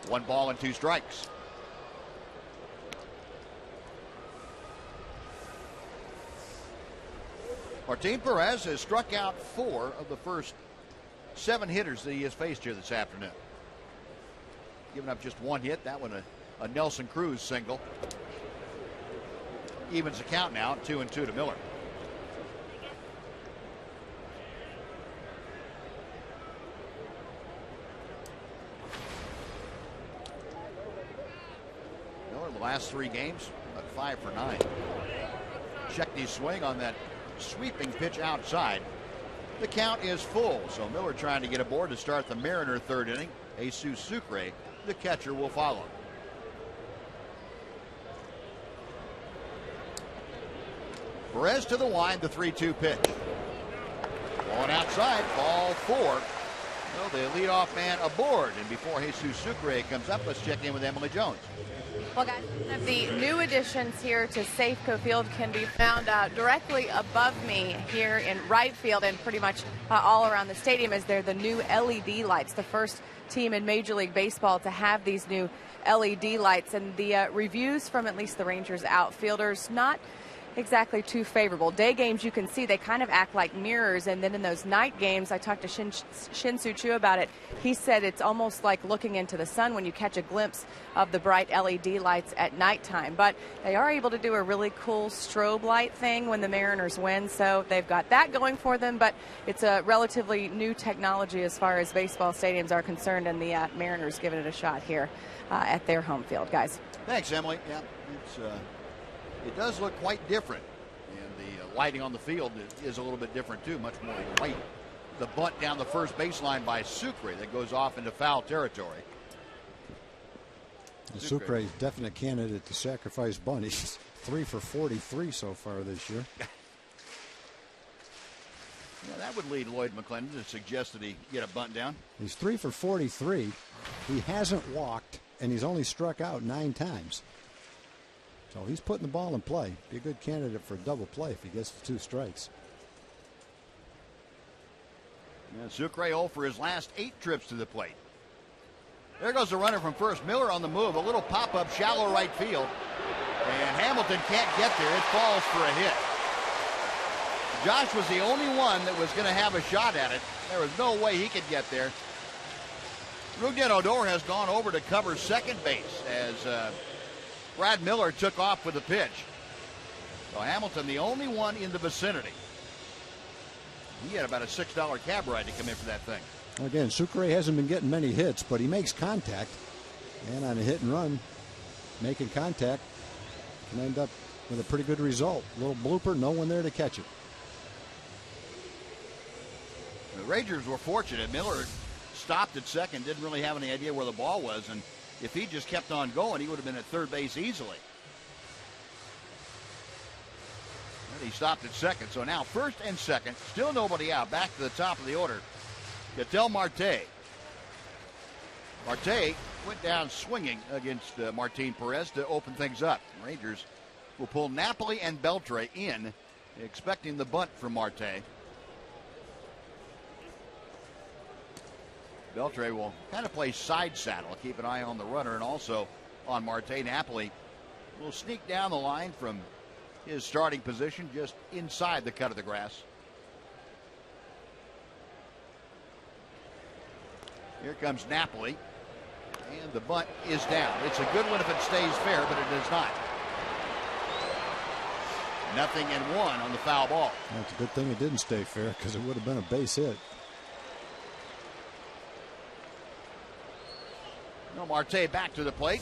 1 ball and 2 strikes. Martin Perez has struck out 4 of the first 7 hitters that he has faced here this afternoon. Giving up just 1 hit. That one a Nelson Cruz single. Evens the count now, 2-2 to Miller. Miller, the last 3 games, 5 for 9. Check the swing on that sweeping pitch outside. The count is full, so Miller trying to get aboard to start the Mariner 3rd inning. Jesus Sucre, the catcher, will follow. Perez to the wind, the 3-2 pitch. Going outside, ball 4. Well, the leadoff man aboard, and before Jesus Sucre comes up, let's check in with Emily Jones. Well, guys, one of the new additions here to Safeco Field can be found directly above me here in right field, and pretty much all around the stadium is there the new LED lights. The first team in Major League Baseball to have these new LED lights, and the reviews from at least the Rangers outfielders not exactly too favorable. Day games, you can see they kind of act like mirrors, and then in those night games, I talked to Shin-Soo Choo about it. He said it's almost like looking into the sun when you catch a glimpse of the bright LED lights at nighttime. But they are able to do a really cool strobe light thing when the Mariners win, so they've got that going for them, but it's a relatively new technology as far as baseball stadiums are concerned, and the Mariners giving it a shot here at their home field. Guys. Thanks, Emily. Yeah, it does look quite different, and the lighting on the field is a little bit different too, much more white. The bunt down the first baseline by Sucre that goes off into foul territory. Sucre is definite candidate to sacrifice bunt. He's 3 for 43 so far this year. Yeah, that would lead Lloyd McClendon to suggest that he get a bunt down. He's 3 for 43. He hasn't walked, and he's only struck out 9 times. So he's putting the ball in play. Be a good candidate for a double play if he gets the 2 strikes. Yeah, Sucre 0 for his last 8 trips to the plate. There goes the runner from first. Miller on the move. A little pop-up, shallow right field. And Hamilton can't get there. It falls for a hit. Josh was the only one that was going to have a shot at it. There was no way he could get there. Rougned Odor has gone over to cover second base as Brad Miller took off with the pitch. So Hamilton, the only one in the vicinity. He had about a $6 cab ride to come in for that thing. Again, Sucre hasn't been getting many hits, but he makes contact. And on a hit and run, making contact can end up with a pretty good result. A little blooper, no one there to catch it. The Rangers were fortunate. Miller stopped at second, didn't really have any idea where the ball was, and if he just kept on going, he would have been at third base easily. And he stopped at second, so now first and second, still nobody out. Back to the top of the order. Ketel Marte. Marte went down swinging against Martin Perez to open things up. Rangers will pull Napoli and Beltre in, expecting the bunt from Marte. Beltre will kind of play side saddle, keep an eye on the runner and also on Marte. Napoli will sneak down the line from his starting position just inside the cut of the grass. Here comes Napoli, and the bunt is down. It's a good one if it stays fair, but it does not. 0-1 on the foul ball. That's a good thing it didn't stay fair, because it would have been a base hit. No, Marte back to the plate.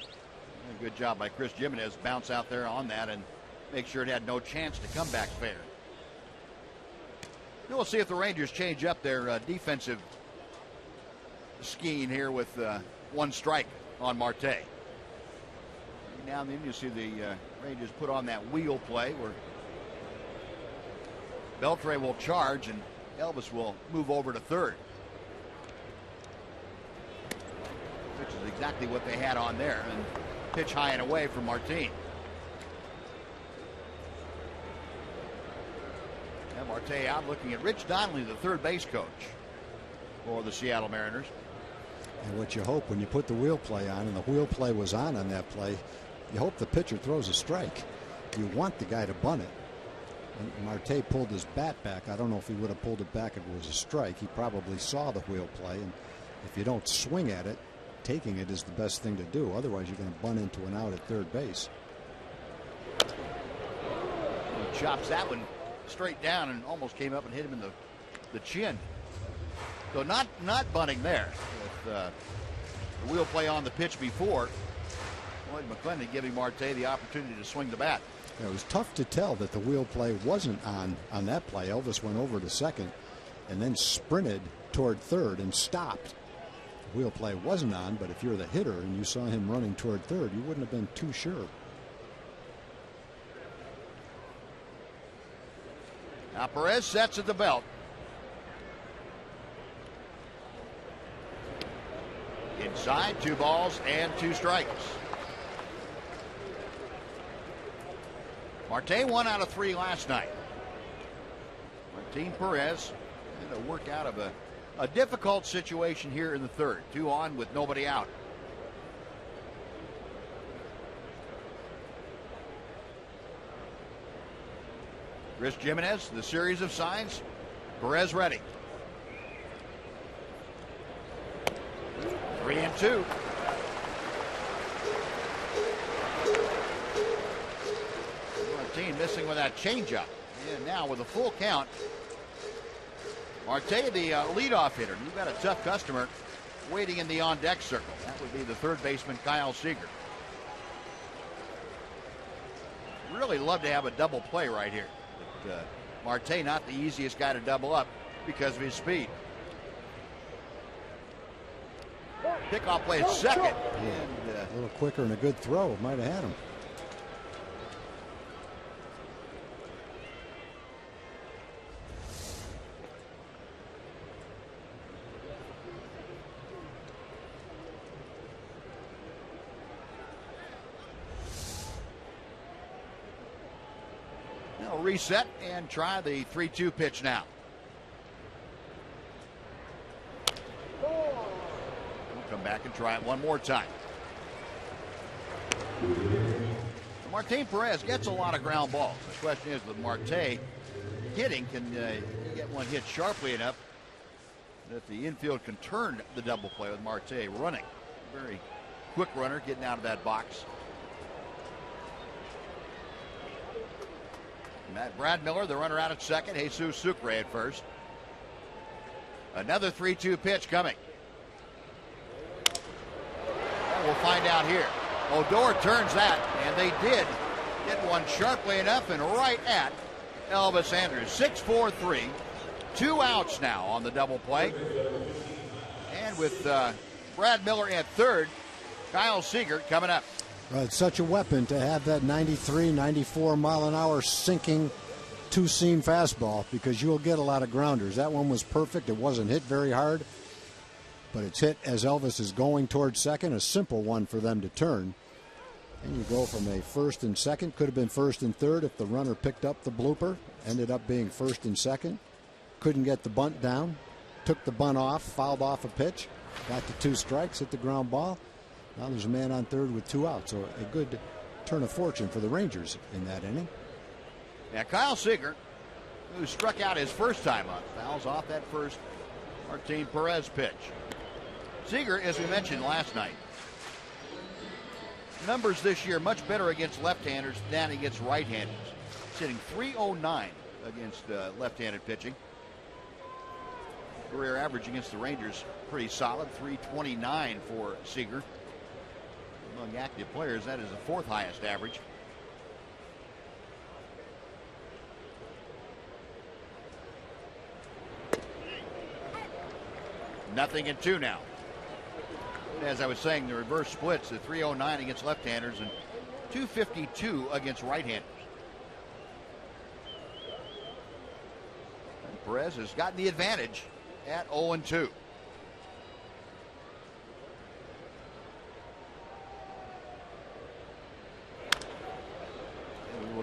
A good job by Chris Jimenez. Bounce out there on that and make sure it had no chance to come back fair. We'll see if the Rangers change up their defensive scheme here with 1 strike on Marte. Now and then you see the Rangers put on that wheel play where Beltre will charge and Elvis will move over to third, which is exactly what they had on there. And Pitch high and away from Marte. And Marte out looking at Rich Donnelly, the third base coach for the Seattle Mariners. And what you hope when you put the wheel play on, and the wheel play was on that play, you hope the pitcher throws a strike. You want the guy to bunt it. And Marte pulled his bat back. I don't know if he would have pulled it back if it was a strike. He probably saw the wheel play, and if you don't swing at it, taking it is the best thing to do. Otherwise, you're going to bunt into an out at third base. He chops that one straight down and almost came up and hit him in the chin. So not bunting there. With the wheel play on the pitch before, Lloyd McClendon giving Marte the opportunity to swing the bat. It was tough to tell that the wheel play wasn't on that play. Elvis went over to second and then sprinted toward third and stopped. The wheel play wasn't on, but if you're the hitter and you saw him running toward third, you wouldn't have been too sure. Now Perez sets at the belt. Inside, 2 balls and 2 strikes. Marte 1 out of 3 last night. Martin Perez had to work out of a difficult situation here in the third. 2 on with nobody out. Chris Jimenez, the series of signs. Perez ready. 3-2. Martin missing with that changeup. And now with a full count, Marte, the leadoff hitter. You've got a tough customer waiting in the on-deck circle. That would be the third baseman, Kyle Seager. Really love to have a double play right here. But Marte not the easiest guy to double up because of his speed. Pickoff play at second. And, a little quicker and a good throw might have had him. Now reset and try the 3-2 pitch now. Come back and try it one more time. Martin Perez gets a lot of ground balls. The question is with Marte hitting, can you get one hit sharply enough that the infield can turn the double play with Marte running. Very quick runner getting out of that box. Brad Miller, the runner out at second. Jesus Sucre at first. Another 3-2 pitch coming. We'll find out here. Odor turns that, and they did get one sharply enough and right at Elvis Andrus. 6-4-3. 2 outs now on the double play. And with Brad Miller at third, Kyle Seager coming up. Well, it's such a weapon to have that 93, 94 mile an hour sinking 2-seam fastball, because you'll get a lot of grounders. That one was perfect. It wasn't hit very hard, but it's hit as Elvis is going towards second. A simple one for them to turn. And you go from a first and second, could have been first and third if the runner picked up the blooper. Ended up being first and second. Couldn't get the bunt down. Took the bunt off, fouled off a pitch. Got to 2 strikes, hit the ground ball. Now there's a man on third with 2 outs. So a good turn of fortune for the Rangers in that inning. Yeah, Kyle Seager, who struck out his first time up, fouls off that first Martin Perez pitch. Seager, as we mentioned last night, numbers this year much better against left-handers than against right-handers. He's hitting .309 against left-handed pitching. Career average against the Rangers pretty solid, .329 for Seager. Among active players, that is the 4th highest average. Nothing in 2 now. As I was saying, the reverse splits, the .309 against left-handers and .252 against right-handers. And Perez has gotten the advantage at 0-2.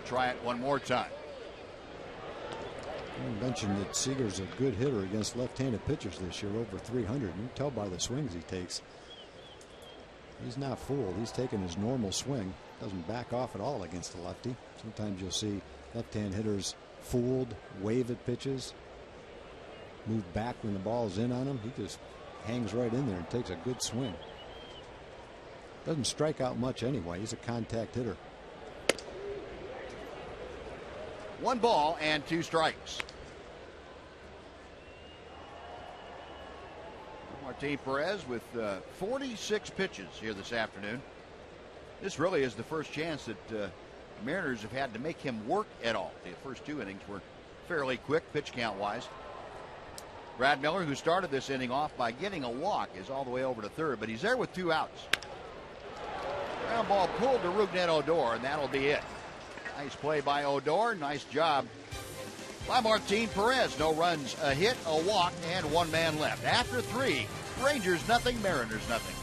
try it one more time. You mentioned that Seager's a good hitter against left-handed pitchers this year, over 300. You can tell by the swings he takes. He's not fooled. He's taking his normal swing. Doesn't back off at all against the lefty. Sometimes you'll see left-hand hitters fooled, wave at pitches, move back when the ball's in on him. He just hangs right in there and takes a good swing. Doesn't strike out much anyway. He's a contact hitter. 1 ball and 2 strikes. Martin Perez with 46 pitches here this afternoon. This really is the first chance that Mariners have had to make him work at all. The first 2 innings were fairly quick pitch count wise. Brad Miller, who started this inning off by getting a walk, is all the way over to third, but he's there with 2 outs. Ground ball pulled to Rougned Odor, and that'll be it. Nice play by Odor. Nice job by Martin Perez. No runs, a hit, a walk, and 1 man left. After 3, Rangers nothing, Mariners nothing.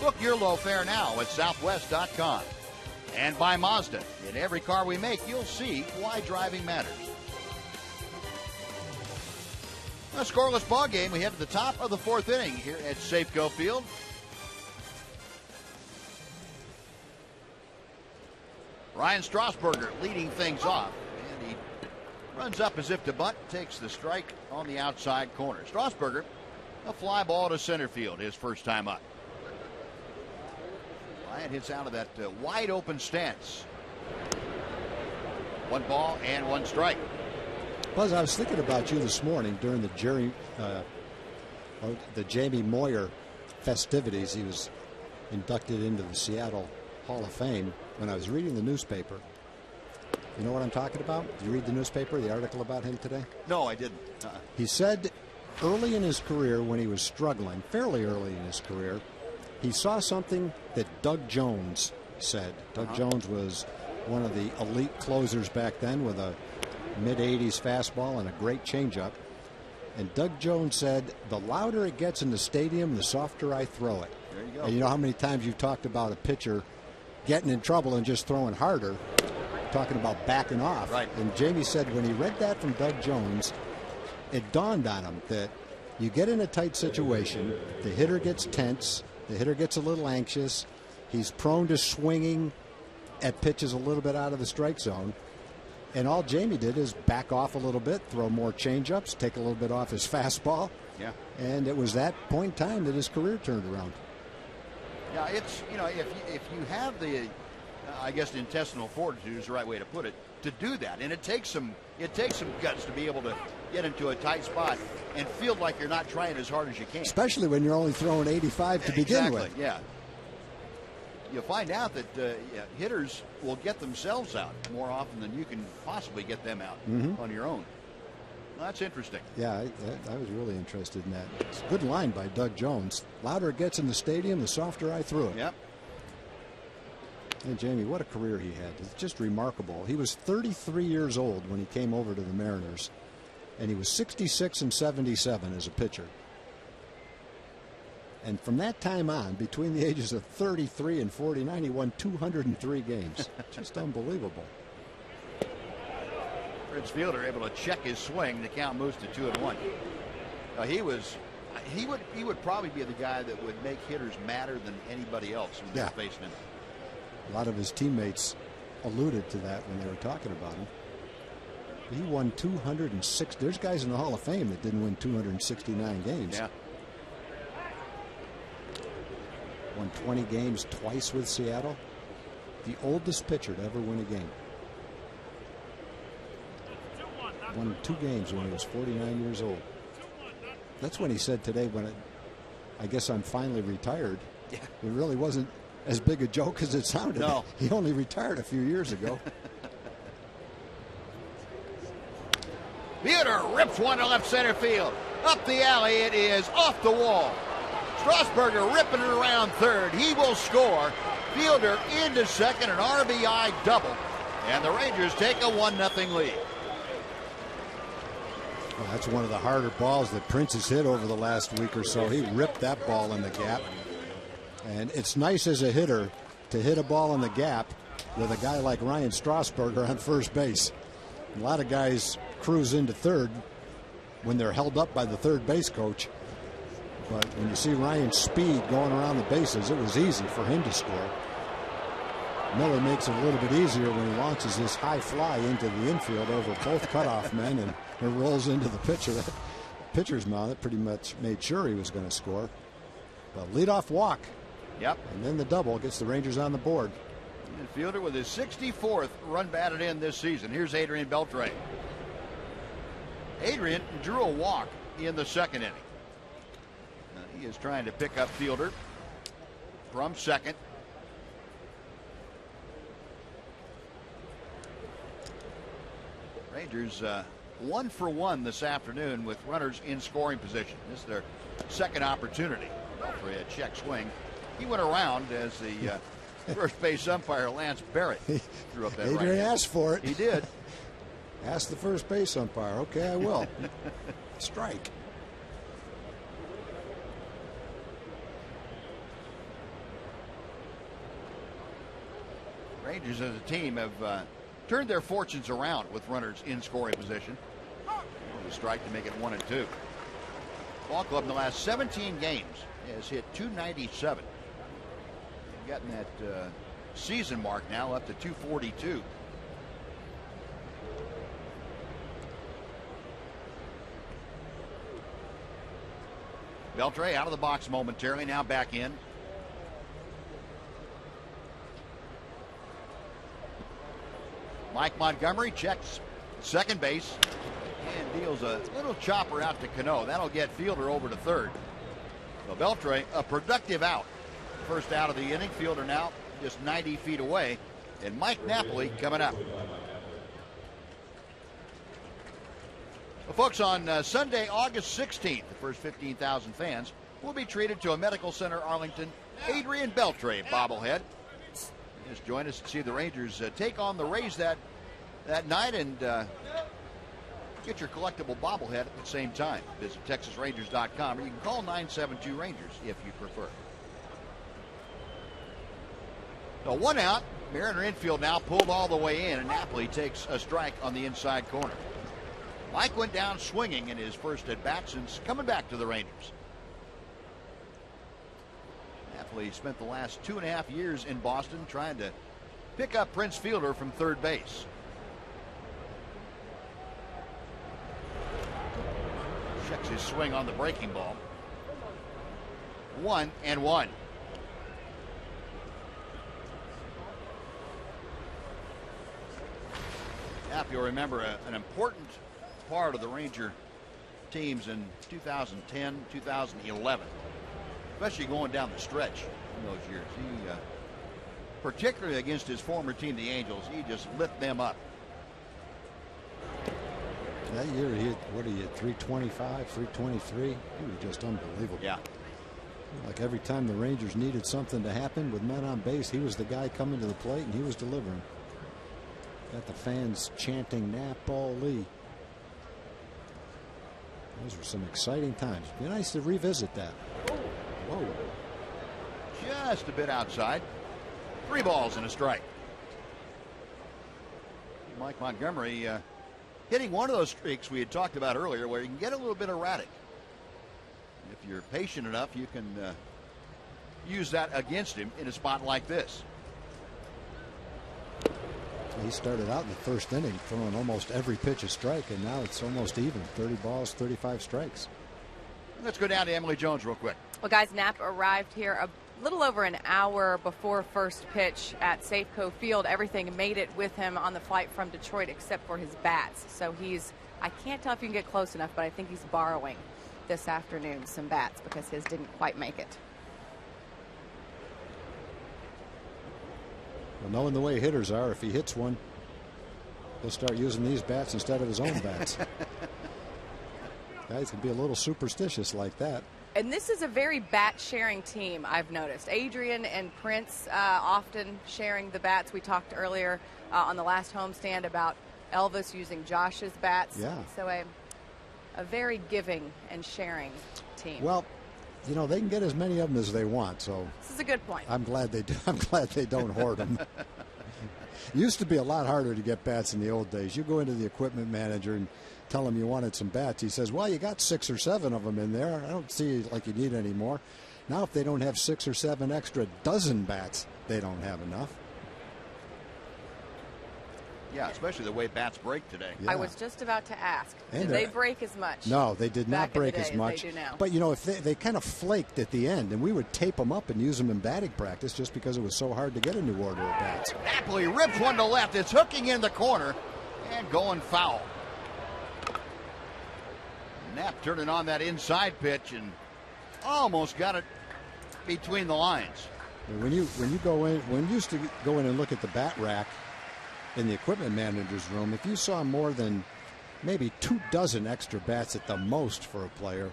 Book your low fare now at Southwest.com. And by Mazda. In every car we make, you'll see why driving matters. A scoreless ball game. We head to the top of the 4th inning here at Safeco Field. Ryan Strasburger leading things off. And he runs up as if to bunt, takes the strike on the outside corner. Strasburger, a fly ball to center field, his first time up. Ryan hits out of that wide open stance. 1 ball and 1 strike. Buzz, I was thinking about you this morning during the Jamie Moyer festivities. He was inducted into the Seattle Hall of Fame. When I was reading the newspaper, you know what I'm talking about? Did you read the newspaper, the article about him today? No, I didn't. He said early in his career, when he was struggling, fairly early in his career, he saw something that Doug Jones said. Doug Jones was one of the elite closers back then with a mid-80s fastball and a great changeup. And Doug Jones said, the louder it gets in the stadium, the softer I throw it. There you go. And you know how many times you've talked about a pitcher getting in trouble and just throwing harder, talking about backing off. Right. And Jamie said when he read that from Doug Jones, it dawned on him that you get in a tight situation, the hitter gets tense, the hitter gets a little anxious, he's prone to swinging at pitches a little bit out of the strike zone. And all Jamie did is back off a little bit, throw more changeups, take a little bit off his fastball. Yeah. And it was that point in time that his career turned around. Yeah, it's, you know, if you have the I guess intestinal fortitude is the right way to put it, to do that. And it takes some guts to be able to get into a tight spot and feel like you're not trying as hard as you can. Especially when you're only throwing 85 to begin with. Yeah. You'll find out that hitters will get themselves out more often than you can possibly get them out on your own. Well, that's interesting. Yeah, I was really interested in that. It's a good line by Doug Jones. Louder it gets in the stadium, the softer I threw it. Yep. And Jamie, what a career he had. It's just remarkable. He was 33 years old when he came over to the Mariners, and he was 66 and 77 as a pitcher. And from that time on, between the ages of 33 and 49, he won 203 games. Just unbelievable. Prince Fielder able to check his swing. The count moves to 2-1. He would probably be the guy that would make hitters madder than anybody else when they're facing him. A lot of his teammates alluded to that when they were talking about him. He won 206. There's guys in the Hall of Fame that didn't win 269 games. Yeah. Won 20 games twice with Seattle. The oldest pitcher to ever win a game. Won 2 games when he was 49 years old. That's when he said today, I guess I'm finally retired. Yeah. It really wasn't as big a joke as it sounded. No. He only retired a few years ago. Fielder rips one to left center field. Up the alley, it is off the wall. Strasburger ripping it around third. He will score. Fielder into second, an RBI double. And the Rangers take a 1-0 lead. Well, that's one of the harder balls that Prince has hit over the last week or so. He ripped that ball in the gap. And it's nice as a hitter to hit a ball in the gap with a guy like Ryan Strasburger on first base. A lot of guys cruise into third when they're held up by the third base coach. But when you see Ryan's speed going around the bases, it was easy for him to score. Miller makes it a little bit easier when he launches this high fly into the infield over both cutoff men, and it rolls into the pitcher. That pitcher's mound, that pretty much made sure he was going to score. But leadoff walk. Yep. And then the double gets the Rangers on the board. And Fielder with his 64th run batted in this season. Here's Adrian Beltre. Adrian drew a walk in the second inning. He is trying to pick up Fielder from second. Rangers 1 for 1 this afternoon with runners in scoring position. This is their second opportunity. Beltre a check swing. He went around as the first base umpire Lance Barrett threw up that right. Adrian asked for it. He did. Ask the first base umpire. Okay, I will. Strike. Rangers as a team have turned their fortunes around with runners in scoring position. A strike to make it 1-2. Ball club in the last 17 games has hit 297. They've gotten that season mark now up to 242. Beltre out of the box momentarily, now back in. Mike Montgomery checks second base and deals a little chopper out to Cano. That'll get Fielder over to third. So Beltre, a productive out. First out of the inning. Fielder now just 90 feet away. And Mike Napoli coming up. Well, folks, on Sunday, August 16th, the first 15,000 fans will be treated to a Medical Center Arlington Adrian Beltre bobblehead. Just join us to see the Rangers take on the Rays that night and get your collectible bobblehead at the same time. Visit TexasRangers.com, or you can call 972 Rangers if you prefer. So 1 out. Mariner infield now pulled all the way in, and Napoli takes a strike on the inside corner. Mike went down swinging in his first at bat since coming back to the Rangers. Napoli spent the last 2.5 years in Boston trying to pick up Prince Fielder from third base. Checks his swing on the breaking ball. 1-1. Knapp, you'll remember an important part of the Ranger teams in 2010, 2011, especially going down the stretch in those years. He, particularly against his former team, the Angels, he just lit them up. That year, he had 325, 323. He was just unbelievable. Yeah. Like every time the Rangers needed something to happen with men on base, he was the guy coming to the plate and he was delivering. Got the fans chanting Knapp all Lee. Those were some exciting times. Be nice to revisit that. Whoa. Just a bit outside. 3 balls and a strike. Mike Montgomery hitting one of those streaks we had talked about earlier where you can get a little bit erratic. If you're patient enough, you can use that against him in a spot like this. He started out in the first inning throwing almost every pitch a strike, and now it's almost even. 30 balls, 35 strikes. Let's go down to Emily Jones real quick. Well, guys, Knapp arrived here a little over an hour before first pitch at Safeco Field. Everything made it with him on the flight from Detroit except for his bats. So I can't tell if you can get close enough, but I think he's borrowing this afternoon some bats because his didn't quite make it. Well, knowing the way hitters are, if he hits one, he'll start using these bats instead of his own bats. Guys can be a little superstitious like that. And this is a very bat-sharing team, I've noticed. Adrian and Prince often sharing the bats. We talked earlier on the last homestand about Elvis using Josh's bats. Yeah. So a very giving and sharing team. Well, you know, they can get as many of them as they want, so this is a good point. I'm glad they do. I'm glad they don't hoard them. It used to be a lot harder to get bats in the old days. You go into the equipment manager and tell him you wanted some bats. He says, well, you got 6 or 7 of them in there. I don't see like you need any more. Now, if they don't have 6 or 7 extra dozen bats, they don't have enough. Yeah, especially the way bats break today. Yeah. I was just about to ask, did they break as much? No, they did not break as much. They do now. But, you know, if they kind of flaked at the end, and we would tape them up and use them in batting practice just because it was so hard to get a new order of bats. Napoli rips one to left. It's hooking in the corner and going foul. Knapp turning on that inside pitch and almost got it between the lines. When you used to go in and look at the bat rack in the equipment manager's room, if you saw more than maybe 24 extra bats at the most for a player,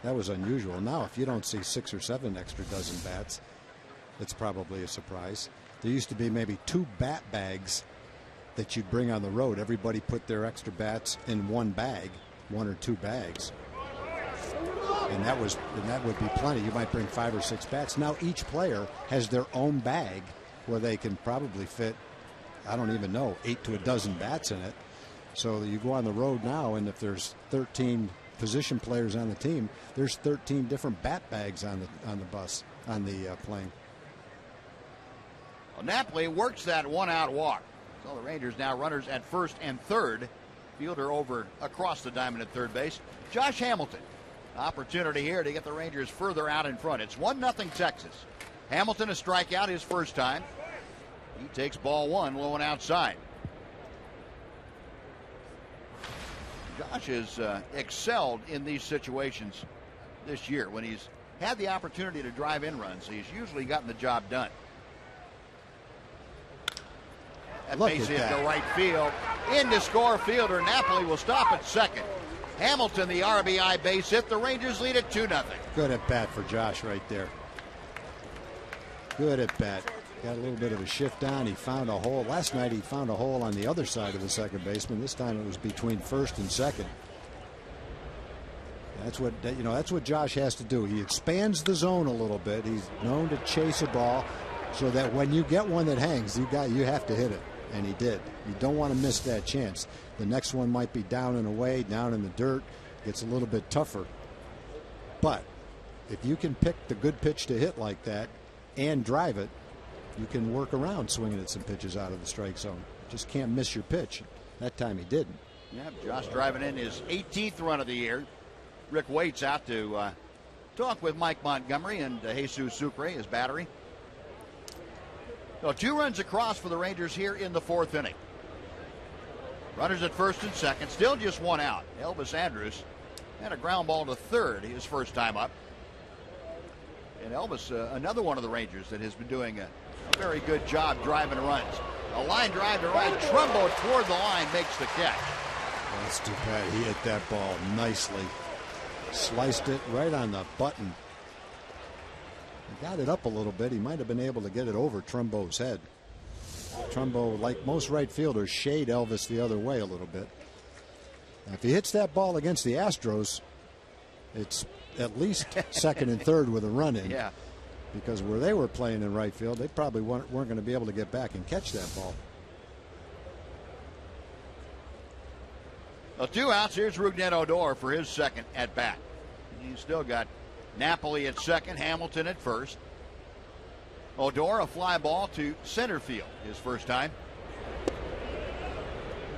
that was unusual. Now, if you don't see 6 or 7 extra dozen bats, it's probably a surprise. There used to be maybe 2 bat bags that you'd bring on the road. Everybody put their extra bats in one bag, 1 or 2 bags. And that would be plenty. You might bring 5 or 6 bats. Now each player has their own bag where they can probably fit, I don't even know, 8 to a dozen bats in it. So you go on the road now, and if there's 13 position players on the team, there's 13 different bat bags on the bus, on the plane. Well, Napoli works that 1-out walk. So the Rangers now runners at first and third. Fielder over across the diamond at third base. Josh Hamilton. Opportunity here to get the Rangers further out in front. It's 1-0 Texas. Hamilton a strikeout his first time. He takes ball 1 low and outside. Josh has excelled in these situations this year. When he's had the opportunity to drive in runs, he's usually gotten the job done. That base hit to right field. In to score, fielder Napoli will stop at second. Hamilton the RBI base hit. The Rangers lead at 2-0. Good at bat for Josh right there. Good at bat. Got a little bit of a shift on. He found a hole. Last night he found a hole on the other side of the second baseman. This time it was between first and second. That's what Josh has to do. He expands the zone a little bit. He's known to chase a ball so that when you get one that hangs, you have to hit it. And he did. You don't want to miss that chance. The next one might be down and away, down in the dirt. Gets a little bit tougher. But if you can pick the good pitch to hit like that and drive it, you can work around swinging at some pitches out of the strike zone. Just can't miss your pitch. That time he didn't. Yeah, Josh driving in his 18th run of the year. Rick waits out to talk with Mike Montgomery and Jesus Sucre, his battery. So 2 runs across for the Rangers here in the 4th inning. Runners at first and second, still just one out. Elvis Andrus had a ground ball to third his first time up. And Elvis, another one of the Rangers that has been doing a very good job driving runs. A line drive to right. Trumbo toward the line makes the catch. That's too bad. He hit that ball nicely. Sliced it right on the button. He got it up a little bit. He might have been able to get it over Trumbo's head. Trumbo, like most right fielders, shade Elvis the other way a little bit. Now, if he hits that ball against the Astros, it's at least second and third with a run in. Yeah. Because where they were playing in right field, they probably weren't going to be able to get back and catch that ball. Well, 2 outs. Here's Rougned Odor for his second at bat. He's still got Napoli at second, Hamilton at first. Odor, a fly ball to center field his first time.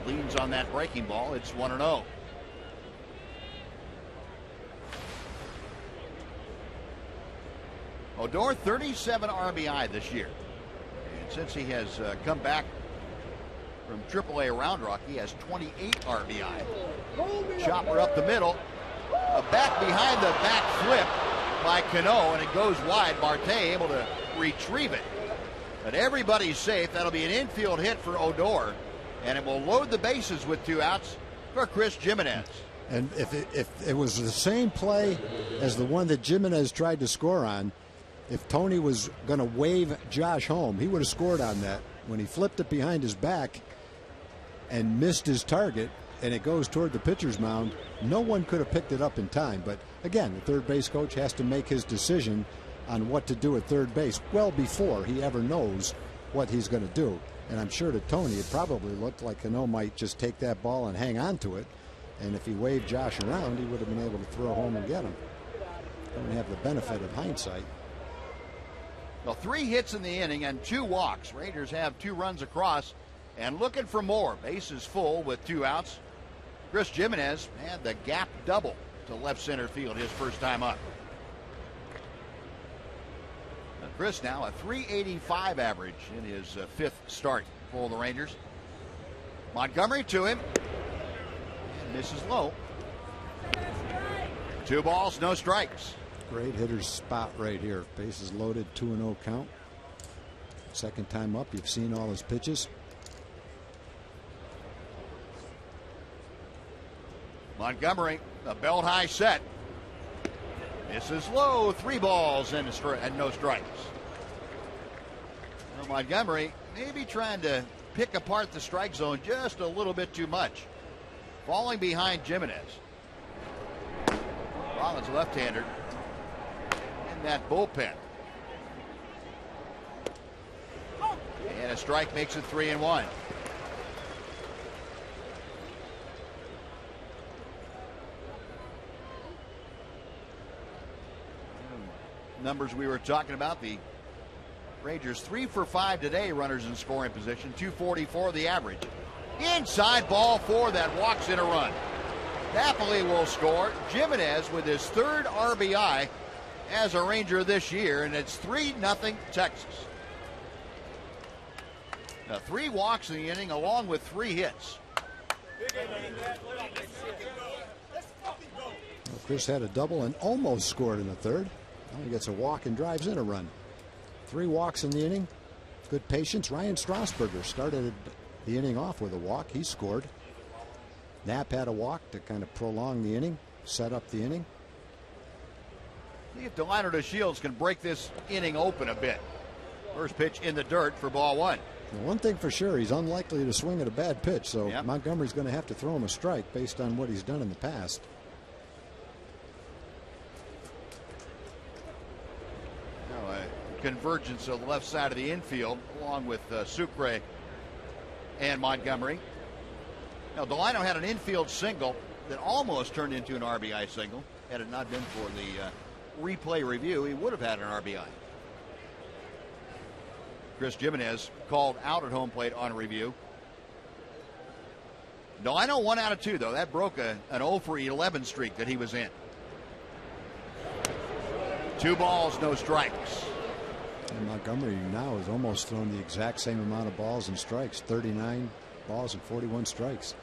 Leans on that breaking ball. It's 1-0. Odor, 37 RBI this year. And since he has come back from AAA Round Rock, he has 28 RBI. Chopper up the middle. A bat behind the back flip by Cano, and it goes wide. Marte able to retrieve it. But everybody's safe. That'll be an infield hit for Odor, and it will load the bases with 2 outs for Chris Jimenez. And if it was the same play as the one that Jimenez tried to score on, if Tony was going to wave Josh home, he would have scored on that. When he flipped it behind his back and missed his target, and it goes toward the pitcher's mound, no one could have picked it up in time. But again, the third base coach has to make his decision on what to do at third base well before he ever knows what he's going to do. And I'm sure to Tony, it probably looked like Cano might just take that ball and hang on to it. And if he waved Josh around, he would have been able to throw home and get him. Don't have the benefit of hindsight. Well, 3 hits in the inning and 2 walks. Rangers have 2 runs across and looking for more. Bases full with 2 outs. Chris Jimenez had the gap double to left center field his first time up. And Chris now a .385 average in his 5th start for the Rangers. Montgomery to him. And misses low. 2 balls, no strikes. Great hitter's spot right here. Bases loaded, 2-0 count. Second time up, you've seen all his pitches. Montgomery, a belt high set. Misses low, 3 balls and no strikes. Well, Montgomery maybe trying to pick apart the strike zone just a little bit too much. Falling behind Jimenez. Rollins left-hander in that bullpen. And a strike makes it 3-1. Numbers we were talking about, the Rangers 3 for 5 today, runners in scoring position, 244 the average. Inside ball 4 that walks in a run. Napoli will score. Jimenez with his 3rd RBI as a Ranger this year, and it's 3-0 Texas. Now 3 walks in the inning along with 3 hits. Well, Chris had a double and almost scored in the 3rd. Now he gets a walk and drives in a run. 3 walks in the inning. Good patience. Ryan Strasburger started the inning off with a walk. He scored. Knapp had a walk to kind of prolong the inning, set up the inning. See if Delino DeShields can break this inning open a bit. First pitch in the dirt for ball 1. Well, one thing for sure, he's unlikely to swing at a bad pitch, so yep. Montgomery's going to have to throw him a strike based on what he's done in the past. Convergence of the left side of the infield along with Sucre and Montgomery. Now Delino had an infield single that almost turned into an RBI single. Had it not been for the replay review, he would have had an RBI. Chris Jimenez called out at home plate on review. Delino 1 out of 2 though. That broke an 0 for 11 streak that he was in. 2 balls, no strikes. And Montgomery now has almost thrown the exact same amount of balls and strikes, 39 balls and 41 strikes.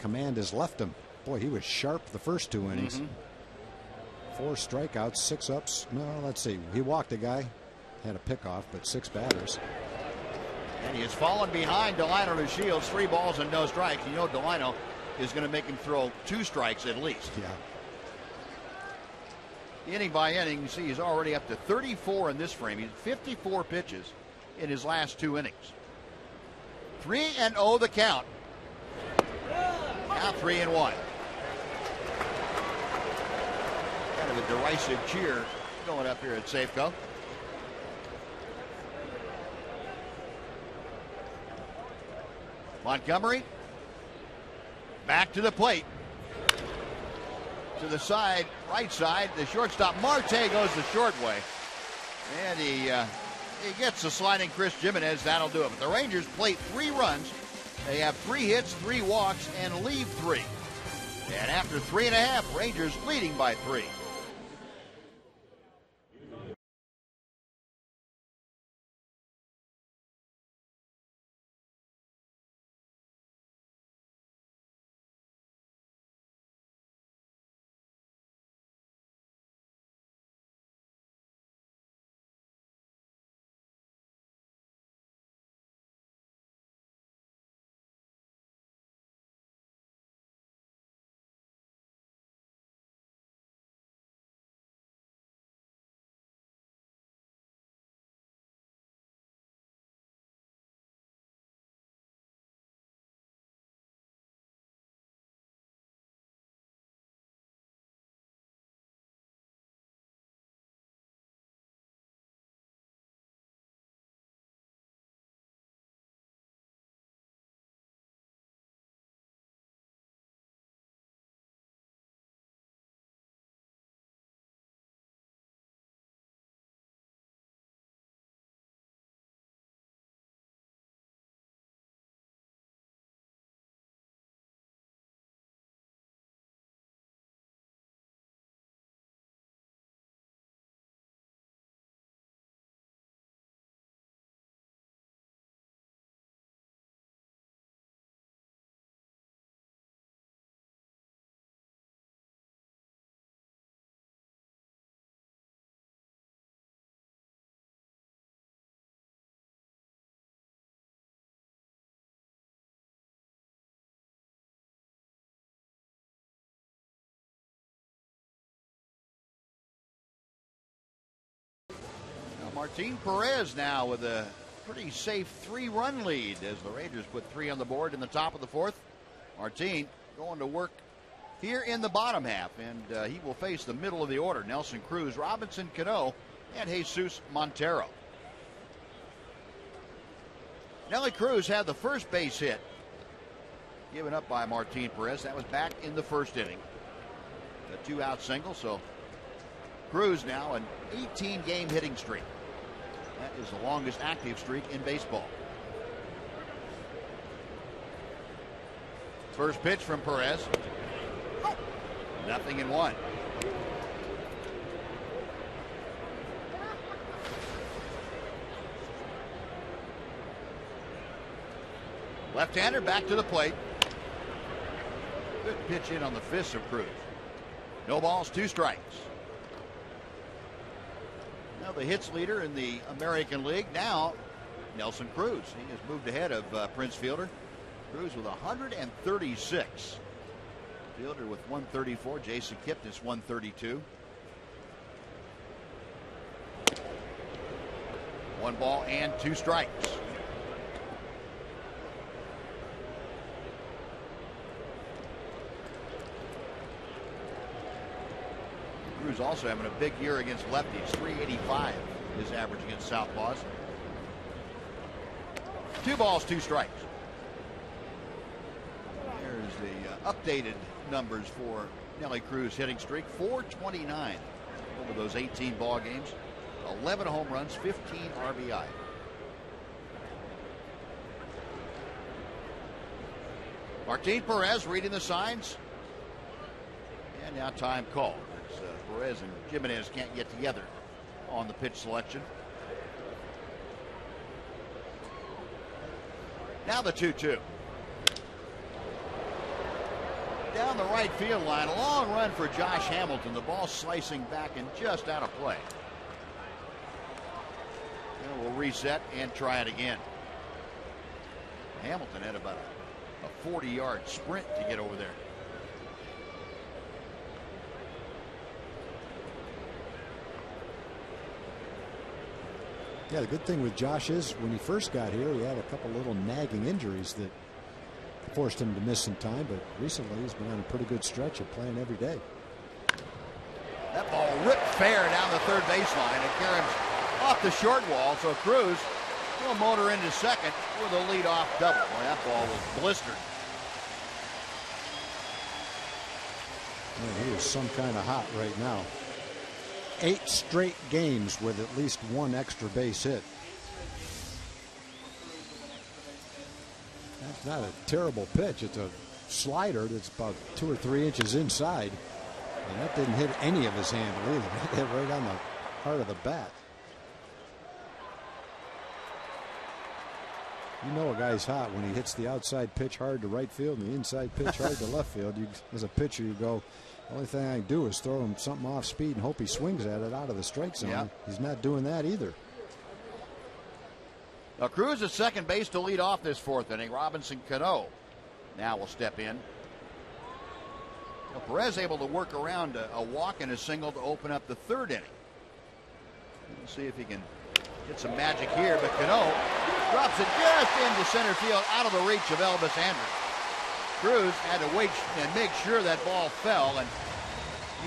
Command has left him. Boy, he was sharp the first 2 innings. 4 strikeouts, 6 ups. No, let's see. He walked a guy, had a pickoff, but 6 batters. And he has fallen behind Delino to Shields. 3 balls and no strikes. You know Delino is going to make him throw 2 strikes at least. Yeah. Inning by inning, you see he's already up to 34 in this frame. He's 54 pitches in his last 2 innings. 3-0 the count. Now 3-1. Kind of a derisive cheer going up here at Safeco. Montgomery back to the plate. To the side, right side, the shortstop Marte goes the short way. And he gets the sliding Chris Jimenez. That'll do it. But the Rangers plate 3 runs. They have 3 hits, 3 walks, and leave 3. And after 3.5, Rangers leading by 3. Martin Perez now with a pretty safe 3-run lead as the Rangers put 3 on the board in the top of the 4th. Martin going to work here in the bottom half, and he will face the middle of the order. Nelson Cruz, Robinson Cano, and Jesus Montero. Nelly Cruz had the first base hit given up by Martin Perez. That was back in the 1st inning. A 2-out single, so Cruz now an 18-game hitting streak. That is the longest active streak in baseball. First pitch from Perez. 0-1. Left-hander back to the plate. Good pitch in on the fist of Cruz. No balls, 2 strikes. Now the hits leader in the American League, now Nelson Cruz. He has moved ahead of Prince Fielder. Cruz with 136. Fielder with 134. Jason Kipnis 132. 1 ball and 2 strikes. Cruz also having a big year against lefties. 385 his average against southpaws. 2 balls, 2 strikes. There's the updated numbers for Nelly Cruz hitting streak. 429 over those 18 ball games. 11 home runs, 15 RBI. Martin Perez reading the signs. And now time called. Perez and Jimenez can't get together on the pitch selection. Now the 2-2. Down the right field line, a long run for Josh Hamilton. The ball slicing back and just out of play. And we'll reset and try it again. Hamilton had about a 40-yard sprint to get over there. Yeah, the good thing with Josh is when he first got here, he had a couple little nagging injuries that forced him to miss some time, but recently he's been on a pretty good stretch of playing every day. That ball ripped fair down the third baseline and Karam's off the short wall, so Cruz will motor into second with a leadoff double. Boy, that ball was blistered. Man, he is some kind of hot right now. 8 straight games with at least one extra base hit. That's not a terrible pitch. It's a slider that's about 2 or 3 inches inside. And that didn't hit any of his handle either. It hit right on the heart of the bat. You know a guy's hot when he hits the outside pitch hard to right field and the inside pitch hard to left field. You, as a pitcher, you go, the only thing I can do is throw him something off speed and hope he swings at it out of the strike zone. Yeah. He's not doing that either. Now Cruz at second base to lead off this 4th inning. Robinson Cano now will step in. Now Perez able to work around a walk and a single to open up the 3rd inning. We'll see if he can get some magic here, but Cano drops it just into center field out of the reach of Elvis Andrus. Cruz had to wait and make sure that ball fell, and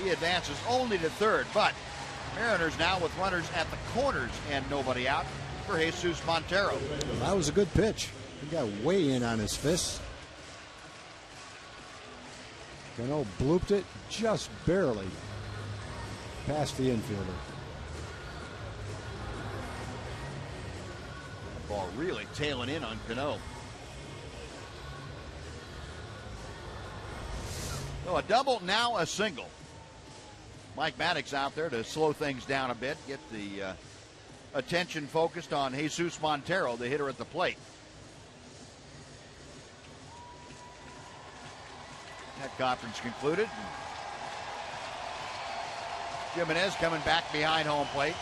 he advances only to 3rd. But Mariners now with runners at the corners and nobody out for Jesus Montero. That was a good pitch. He got way in on his fists. Cano blooped it just barely past the infielder. The ball really tailing in on Cano. So a double, now a single. Mike Maddox out there to slow things down a bit, get the attention focused on Jesus Montero, the hitter at the plate. That conference concluded. Jimenez coming back behind home plate,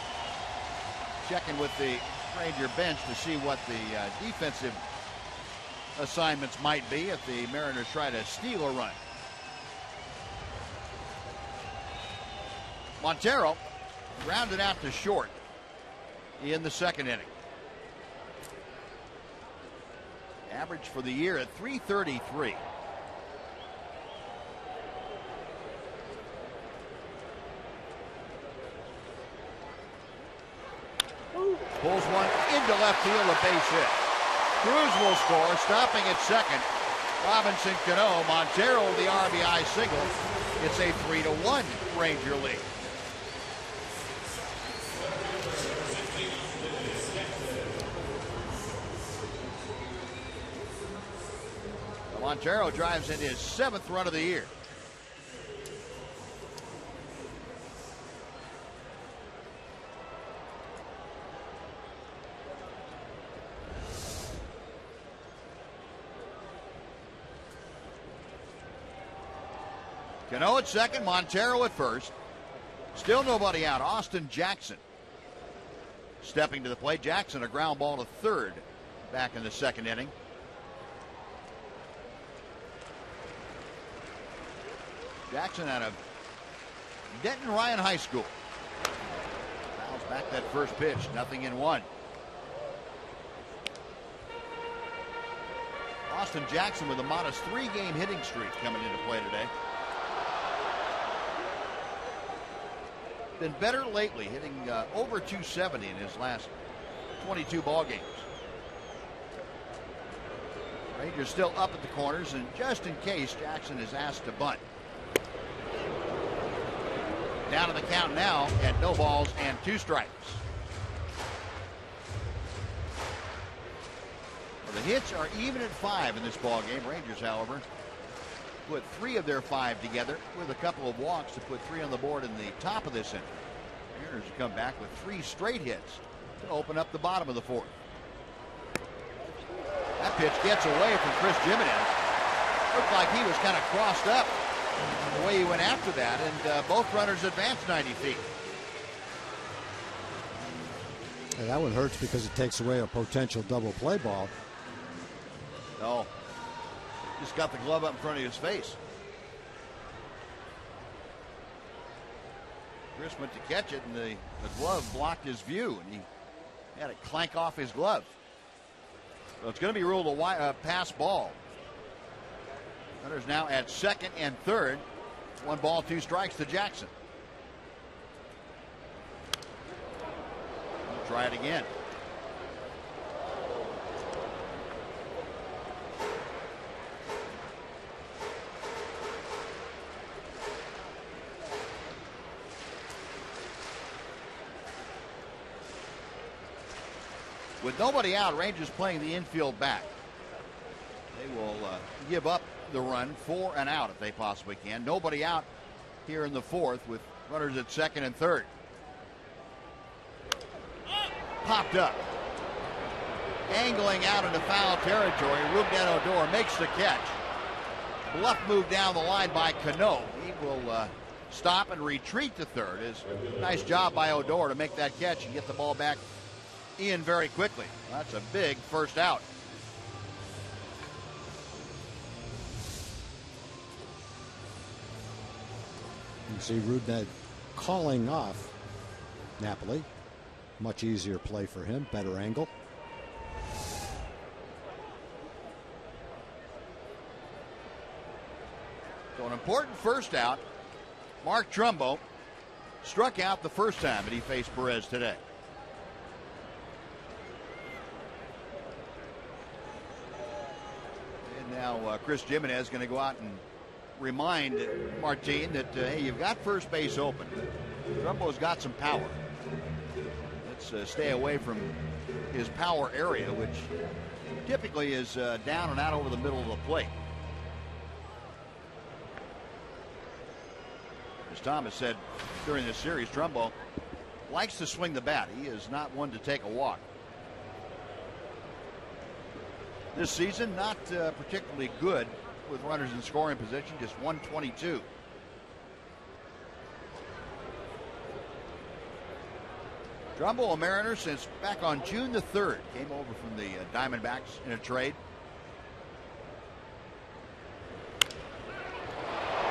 checking with the Ranger bench to see what the defensive assignments might be if the Mariners try to steal a run. Montero grounded out to short in the 2nd inning. Average for the year at .333. Pulls one into left field, a base hit. Cruz will score, stopping at second. Robinson Cano, Montero the RBI single. It's a 3-1 Ranger lead. Montero drives in his 7th run of the year. Cano at second, Montero at first. Still nobody out. Austin Jackson stepping to the plate. Jackson a ground ball to 3rd back in the 2nd inning. Jackson out of Denton Ryan High School. Fouls back that first pitch, 0-1. Austin Jackson with a modest 3-game hitting streak coming into play today. Been better lately, hitting over .270 in his last 22 ball games. Rangers still up at the corners, and just in case, Jackson is asked to bunt. Down to the count now at no balls and 2 strikes. Well, the hits are even at 5 in this ball game. Rangers, however, put 3 of their 5 together with a couple of walks to put 3 on the board in the top of this inning. Mariners come back with 3 straight hits to open up the bottom of the 4th. That pitch gets away from Chris Jimenez. Looked like he was kind of crossed up the way he went after that, and both runners advanced 90 feet. Yeah, that one hurts because it takes away a potential double play ball. No, just got the glove up in front of his face. Chris went to catch it, and the glove blocked his view, and he had it clank off his glove. So it's going to be ruled a pass ball. Runners now at second and third. 1 ball, 2 strikes to Jackson. We'll try it again. With nobody out, Rangers playing the infield back. They will give up the run for and out if they possibly can. Nobody out here in the fourth with runners at second and third. Popped up. Angling out into foul territory. Rougned Odor makes the catch. Bluff move down the line by Cano. He will stop and retreat to third. Nice job by Odor to make that catch and get the ball back in very quickly. That's a big first out. You see Rougned calling off Napoli. Much easier play for him, better angle. So an important first out. Mark Trumbo struck out the first time that he faced Perez today. And now Chris Jimenez is going to go out and remind Martin that, hey, you've got first base open. Trumbo's got some power. Let's stay away from his power area, which typically is down and out over the middle of the plate. As Thomas said during this series, Trumbo likes to swing the bat. He is not one to take a walk. This season, not particularly good with runners in scoring position, just 122. Trumbo, a Mariner since back on June the 3rd. Came over from the Diamondbacks in a trade.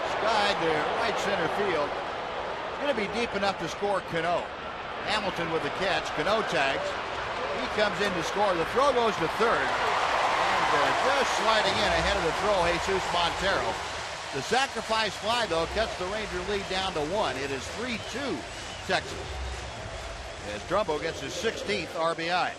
Skied to right center field. Going to be deep enough to score Cano. Hamilton with the catch. Cano tags. He comes in to score. The throw goes to third. Just sliding in ahead of the throw, Jesus Montero. The sacrifice fly, though, cuts the Ranger lead down to 1. It is 3-2 Texas, as Trumbo gets his 16th RBI.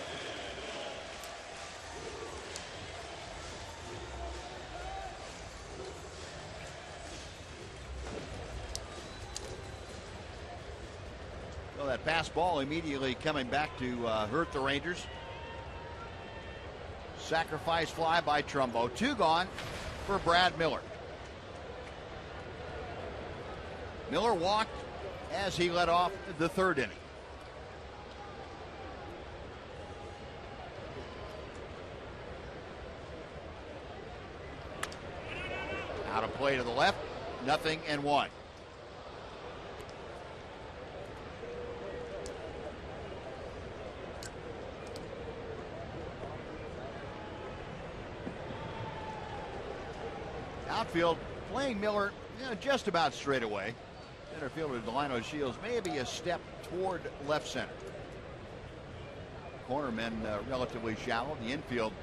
Well, that pass ball immediately coming back to hurt the Rangers. Sacrifice fly by Trumbo. 2 gone for Brad Miller. Miller walked as he led off the 3rd inning. Out of play to the left. 0-1. Outfield playing Miller just about straight away. Center fielder Delino Shields maybe a step toward left center. Cornermen relatively shallow. The infield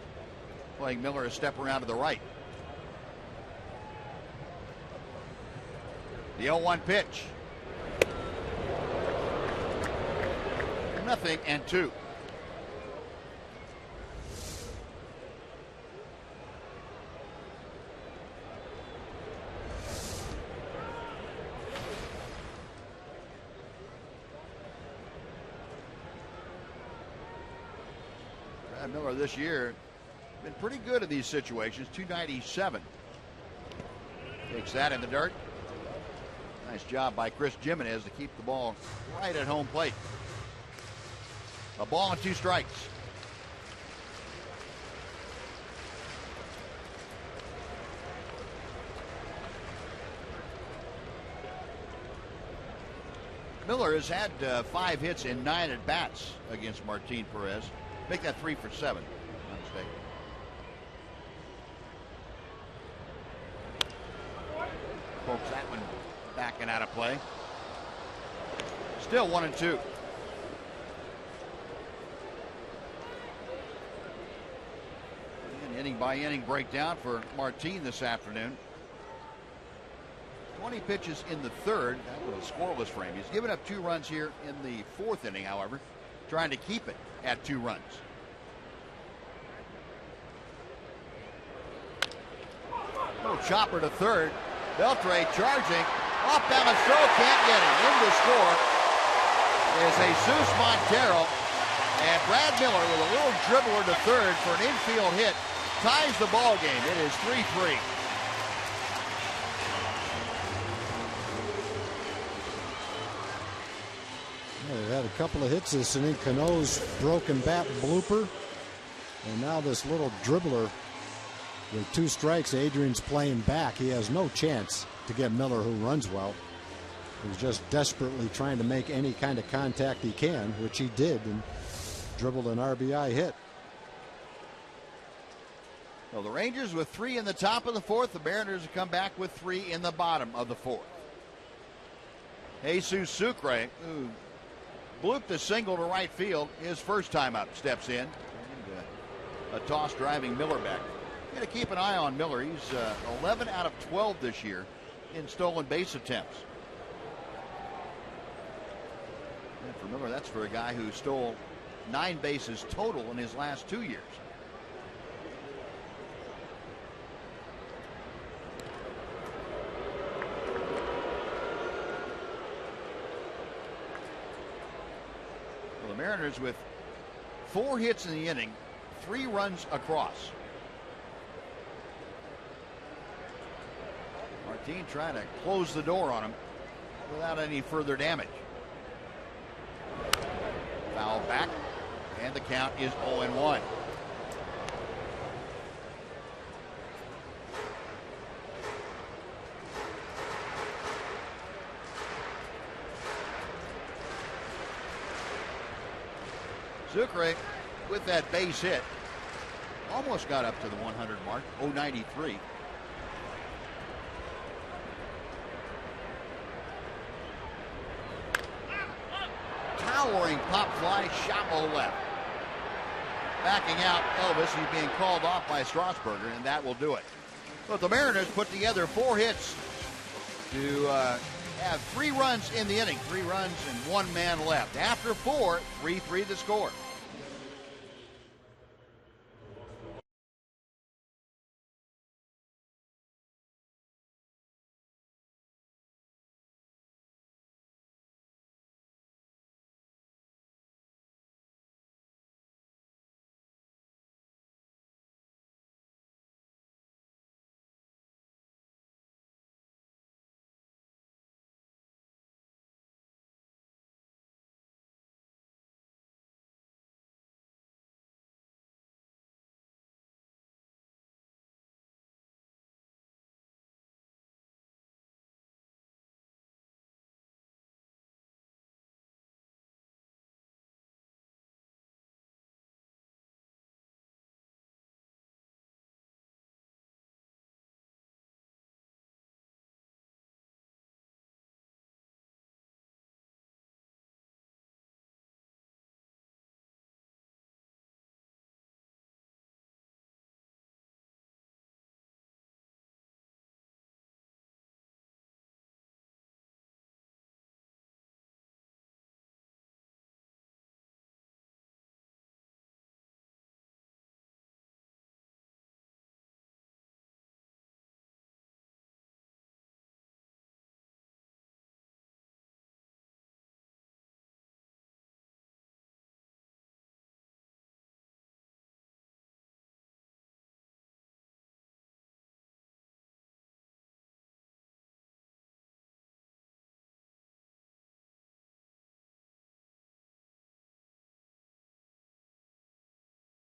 playing Miller a step around to the right. The 0-1 pitch. 0-2. Miller this year been pretty good in these situations. 297. Takes that in the dirt. Nice job by Chris Jimenez to keep the ball right at home plate. A ball and 2 strikes. Miller has had 5 hits in 9 at-bats against Martin Perez. Make that 3 for 7. No mistake. Pokes that one back and out of play. Still 1-2. An inning by inning breakdown for Martin this afternoon. 20 pitches in the third. That was a scoreless frame. He's given up 2 runs here in the 4th inning, however, trying to keep it at 2 runs. Little chopper to third. Beltre charging. Off balance throw. Can't get it. In to score is Jesus Montero. And Brad Miller with a little dribbler to third for an infield hit. Ties the ball game. It is 3-3. They've had a couple of hits this inning. Cano's broken bat blooper. And now this little dribbler with 2 strikes. Adrian's playing back. He has no chance to get Miller, who runs well. He's just desperately trying to make any kind of contact he can, which he did, and dribbled an RBI hit. Well, the Rangers with 3 in the top of the 4th. The Mariners have come back with 3 in the bottom of the 4th. Jesus Sucre, who blooped a single to right field his first time up, steps in. And a toss driving Miller back. You got to keep an eye on Miller. He's 11 out of 12 this year in stolen base attempts. And for Miller, that's for a guy who stole 9 bases total in his last 2 years. Well, the Mariners with 4 hits in the inning, 3 runs across. Martin trying to close the door on him without any further damage. Foul back, and the count is 0-1. Sucre with that base hit almost got up to the 100 mark. 093. Towering pop fly, shallow left. Backing out Elvis. He's being called off by Strasburger, and that will do it. But the Mariners put together 4 hits to have 3 runs in the inning. 3 runs and 1 man left. After 4, 3-3 the score.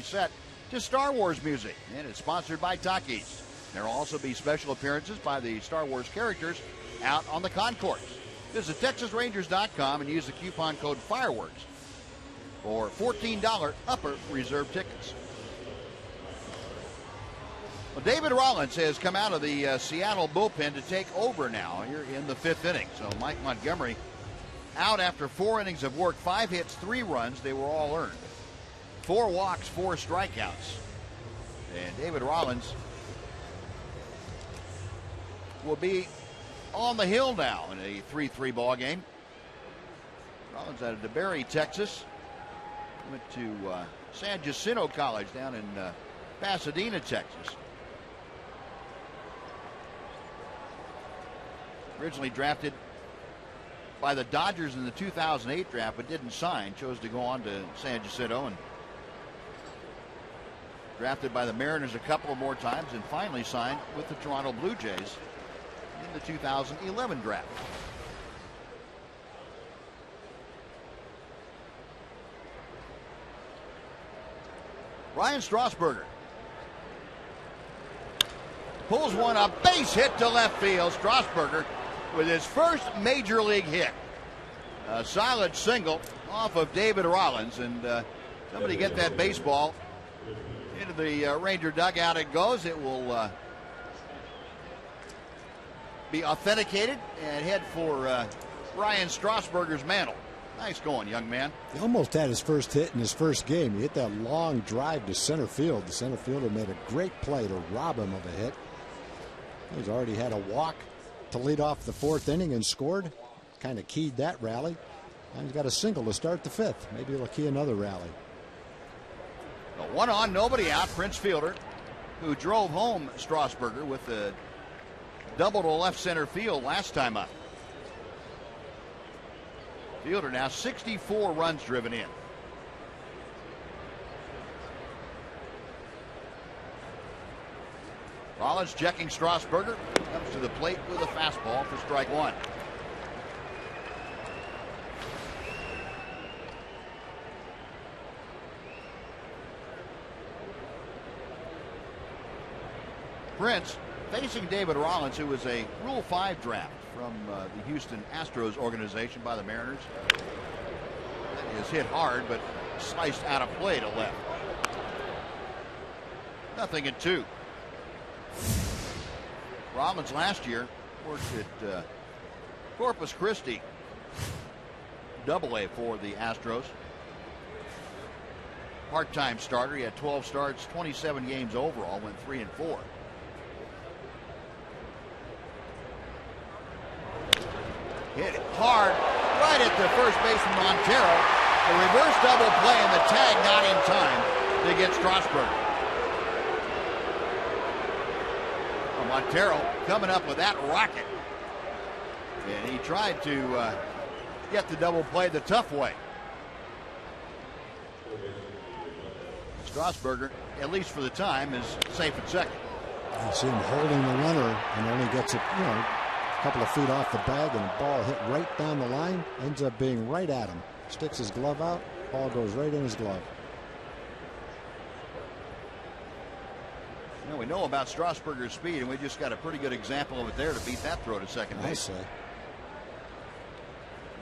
Set to Star Wars music, and it's sponsored by Takis. There will also be special appearances by the Star Wars characters out on the concourse. Visit TexasRangers.com and use the coupon code FIREWORKS for $14 upper reserve tickets. Well, David Rollins has come out of the Seattle bullpen to take over now here in the 5th inning. So Mike Montgomery out after 4 innings of work, 5 hits, 3 runs. They were all earned. 4 walks, 4 strikeouts. And David Rollins will be on the hill now in a 3-3 ball game. Rollins out of DeBerry, Texas. Went to San Jacinto College down in Pasadena, Texas. Originally drafted by the Dodgers in the 2008 draft, but didn't sign. Chose to go on to San Jacinto and drafted by the Mariners a couple of more times and finally signed with the Toronto Blue Jays in the 2011 draft. Ryan Strasburger pulls one, a base hit to left field. Strasburger with his first major league hit. A solid single off of David Rollins, and somebody get that baseball into the Ranger dugout. It goes. It will be authenticated and head for Ryan Strasburger's mantle. Nice going, young man. He almost had his first hit in his first game. He hit that long drive to center field. The center fielder made a great play to rob him of a hit. He's already had a walk to lead off the 4th inning and scored. Kind of keyed that rally. And he's got a single to start the 5th. Maybe he'll key another rally. A 1 on, nobody out. Prince Fielder, who drove home Strasburger with a double to left center field last time up. Fielder now 64 runs driven in. Rollins checking Strasburger. Comes to the plate with a fastball for strike 1. Prince facing David Rollins, who was a Rule 5 draft from the Houston Astros organization by the Mariners. That is hit hard, but sliced out of play to left. 0-2. Rollins last year worked at Corpus Christi, Double-A for the Astros. Part-time starter. He had 12 starts, 27 games overall, went 3-4. Hit it hard right at the first baseman Montero. The reverse double play and the tag not in time to get Strasburger. Well, Montero coming up with that rocket. And he tried to get the double play the tough way. Strasburger, at least for the time, is safe at second. You see him holding the runner and only gets it, a couple of feet off the bag, and the ball hit right down the line, ends up being right at him. Sticks his glove out, ball goes right in his glove. We know about Strasburger's speed, and we just got a pretty good example of it there to beat that throw to second base.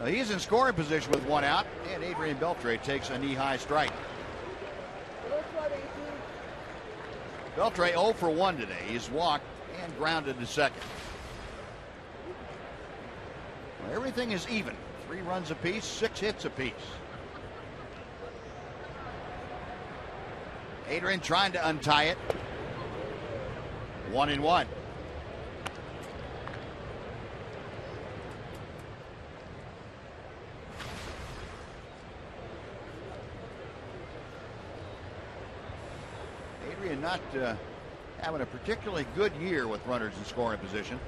Now he's in scoring position with 1 out, and Adrian Beltre takes a knee-high strike. Beltre 0 for 1 today. He's walked and grounded to second. Well, everything is even. 3 runs apiece, 6 hits apiece. Adrian trying to untie it. 1-1. Adrian not having a particularly good year with runners in scoring position.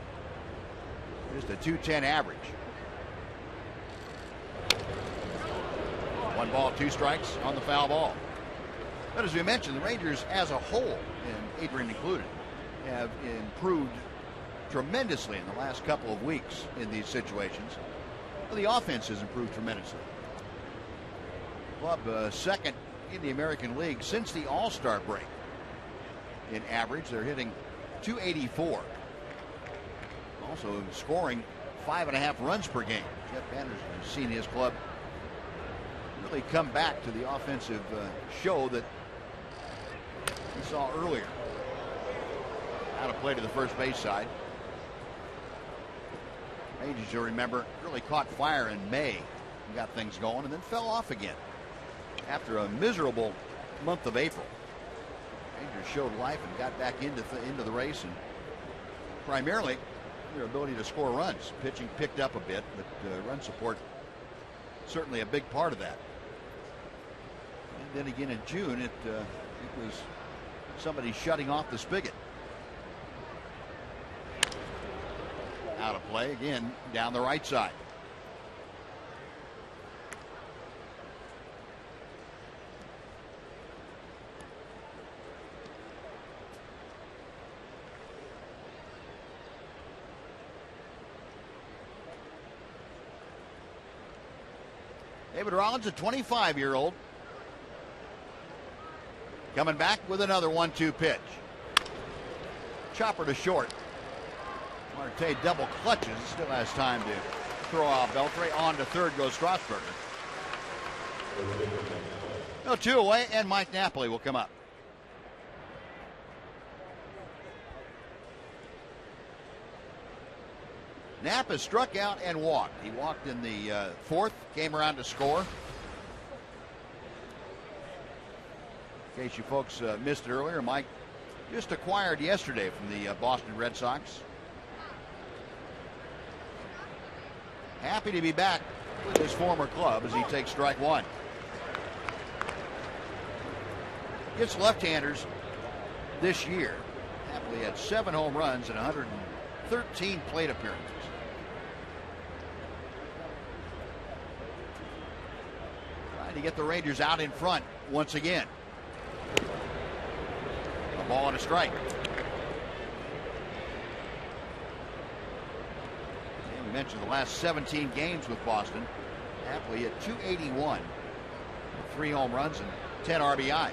Just a .210 average. 1 ball, 2 strikes on the foul ball. But as we mentioned, the Rangers as a whole, and Adrian included, have improved tremendously in the last couple of weeks in these situations. Well, the offense has improved tremendously. Club second in the American League since the All-Star break. In average, they're hitting .284. Also scoring 5.5 runs per game. Jeff Anderson has seen his club really come back to the offensive show that we saw earlier. Out of play to the first base side. Rangers, you'll remember, really caught fire in May and got things going, and then fell off again after a miserable month of April. Rangers showed life and got back into the race, and primarily their ability to score runs. Pitching picked up a bit, but run support certainly a big part of that. And then again in June, it was somebody shutting off the spigot. Out of play again down the right side. David Rollins, a 25-year-old, coming back with another 1-2 pitch. Chopper to short. Marte double clutches, still has time to throw out Beltre. On to third goes Strasburger. No, 2 away, and Mike Napoli will come up. Knapp has struck out and walked. He walked in the 4th, came around to score. In case you folks missed it earlier, Mike just acquired yesterday from the Boston Red Sox. Happy to be back with his former club as he takes strike 1. Against left-handers this year, Napoli had 7 home runs and 113 plate appearances. Trying to get the Rangers out in front once again. A ball and a strike. We mentioned the last 17 games with Boston. Napoli at .281, 3 home runs and 10 RBI.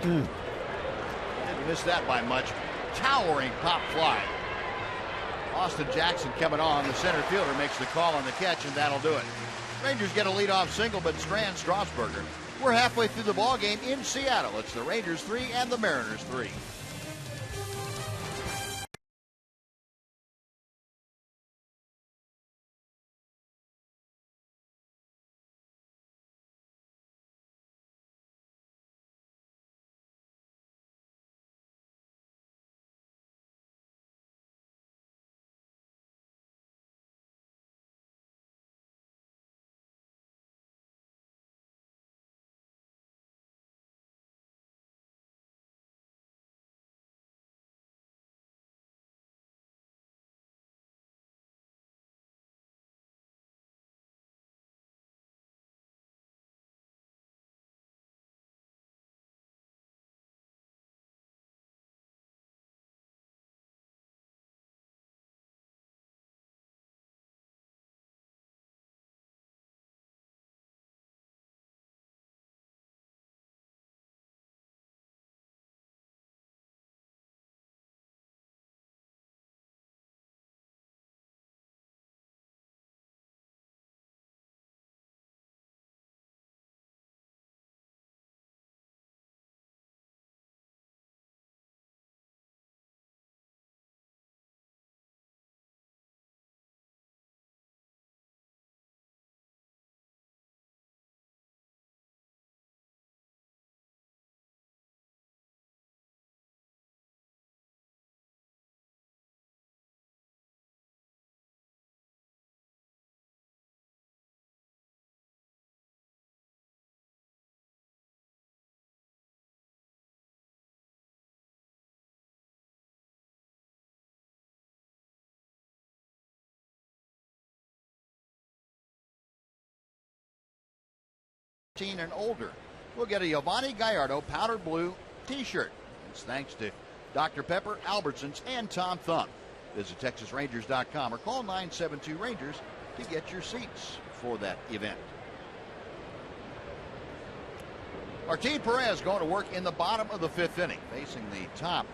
Didn't miss that by much. Towering pop fly. Austin Jackson coming on. The center fielder makes the call on the catch, and that'll do it. Rangers get a leadoff single, but strand Strasburger. We're halfway through the ball game in Seattle. It's the Rangers 3 and the Mariners 3. And older. We'll get a Giovanni Gallardo powder blue t-shirt. It's thanks to Dr. Pepper, Albertsons, and Tom Thumb. Visit TexasRangers.com or call 972-RANGERS to get your seats for that event. Martin Perez going to work in the bottom of the 5th inning, facing the top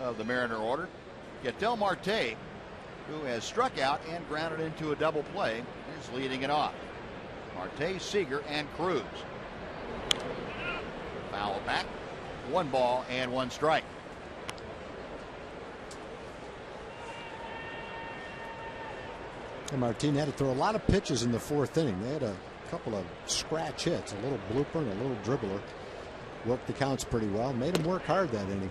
of the Mariner order. Ketel Marte, who has struck out and grounded into a double play, is leading it off. Marte, Seager, and Cruz. Foul back. 1 ball and 1 strike. And Martin had to throw a lot of pitches in the 4th inning. They had a couple of scratch hits, a little blooper and a little dribbler. Worked the counts pretty well. Made him work hard that inning.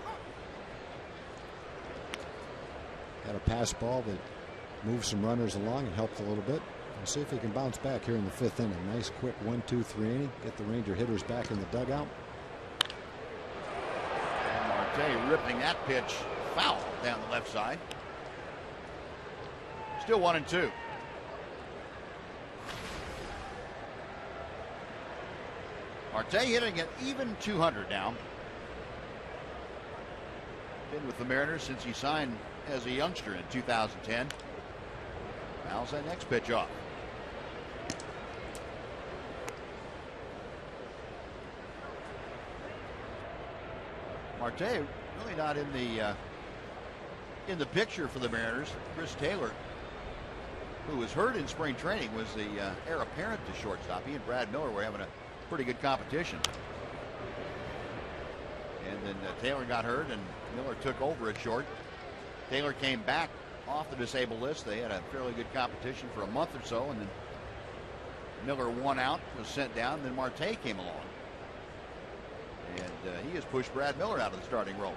Got a pass ball that moved some runners along and helped a little bit. We'll see if he can bounce back here in the 5th inning. Nice quick 1-2-3 inning. Get the Ranger hitters back in the dugout. Marte ripping that pitch foul down the left side. Still 1-2. Marte hitting at even 200 now. Been with the Mariners since he signed as a youngster in 2010. Fouls that next pitch off. Marte really not in the picture for the Mariners. Chris Taylor, who was hurt in spring training, was the heir apparent to shortstop. He and Brad Miller were having a pretty good competition. And then Taylor got hurt and Miller took over at short. Taylor came back off the disabled list. They had a fairly good competition for a month or so, and then Miller won out, was sent down, and then Marte came along. And he has pushed Brad Miller out of the starting role.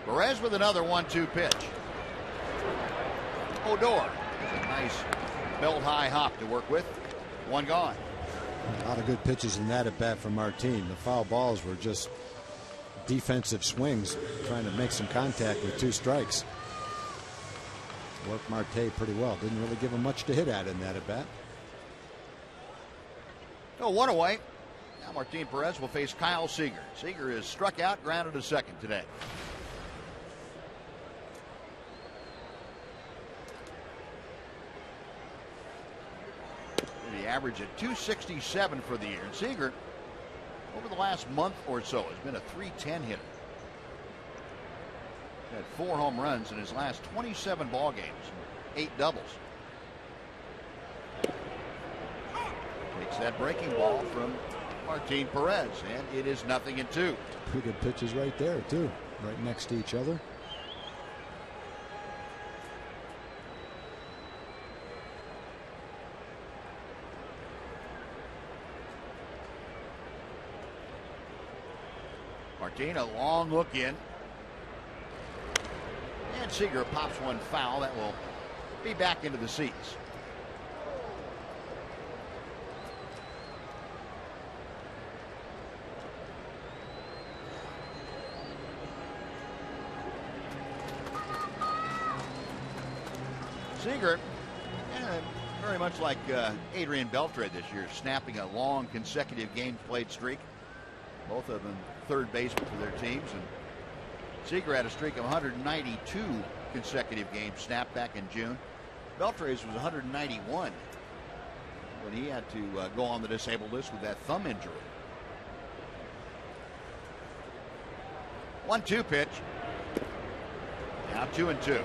Perez with another 1-2 pitch. Odor. A nice belt high hop to work with. 1 gone. A lot of good pitches in that at bat from Martin. The foul balls were just defensive swings, trying to make some contact with 2 strikes. Worked Marte pretty well. Didn't really give him much to hit at in that at bat. Oh, 1 away. Now Martin Perez will face Kyle Seager. Seager is struck out, grounded to second today. The average at 267 for the year. And Seager, over the last month or so, has been a .310 hitter. Had 4 home runs in his last 27 ball games, 8 doubles. Takes that breaking ball from Martin Perez, and it is 0-2. Pretty good pitches right there, too, right next to each other. Martin, a long look in. And Seager pops one foul. That will be back into the seats. Seager, very much like Adrian Beltre this year, snapping a long consecutive games played streak. Both of them third baseman for their teams. And Seager had a streak of 192 consecutive games snapped back in June. Beltre's was 191 when he had to go on the disabled list with that thumb injury. 1-2 pitch. Now 2-2.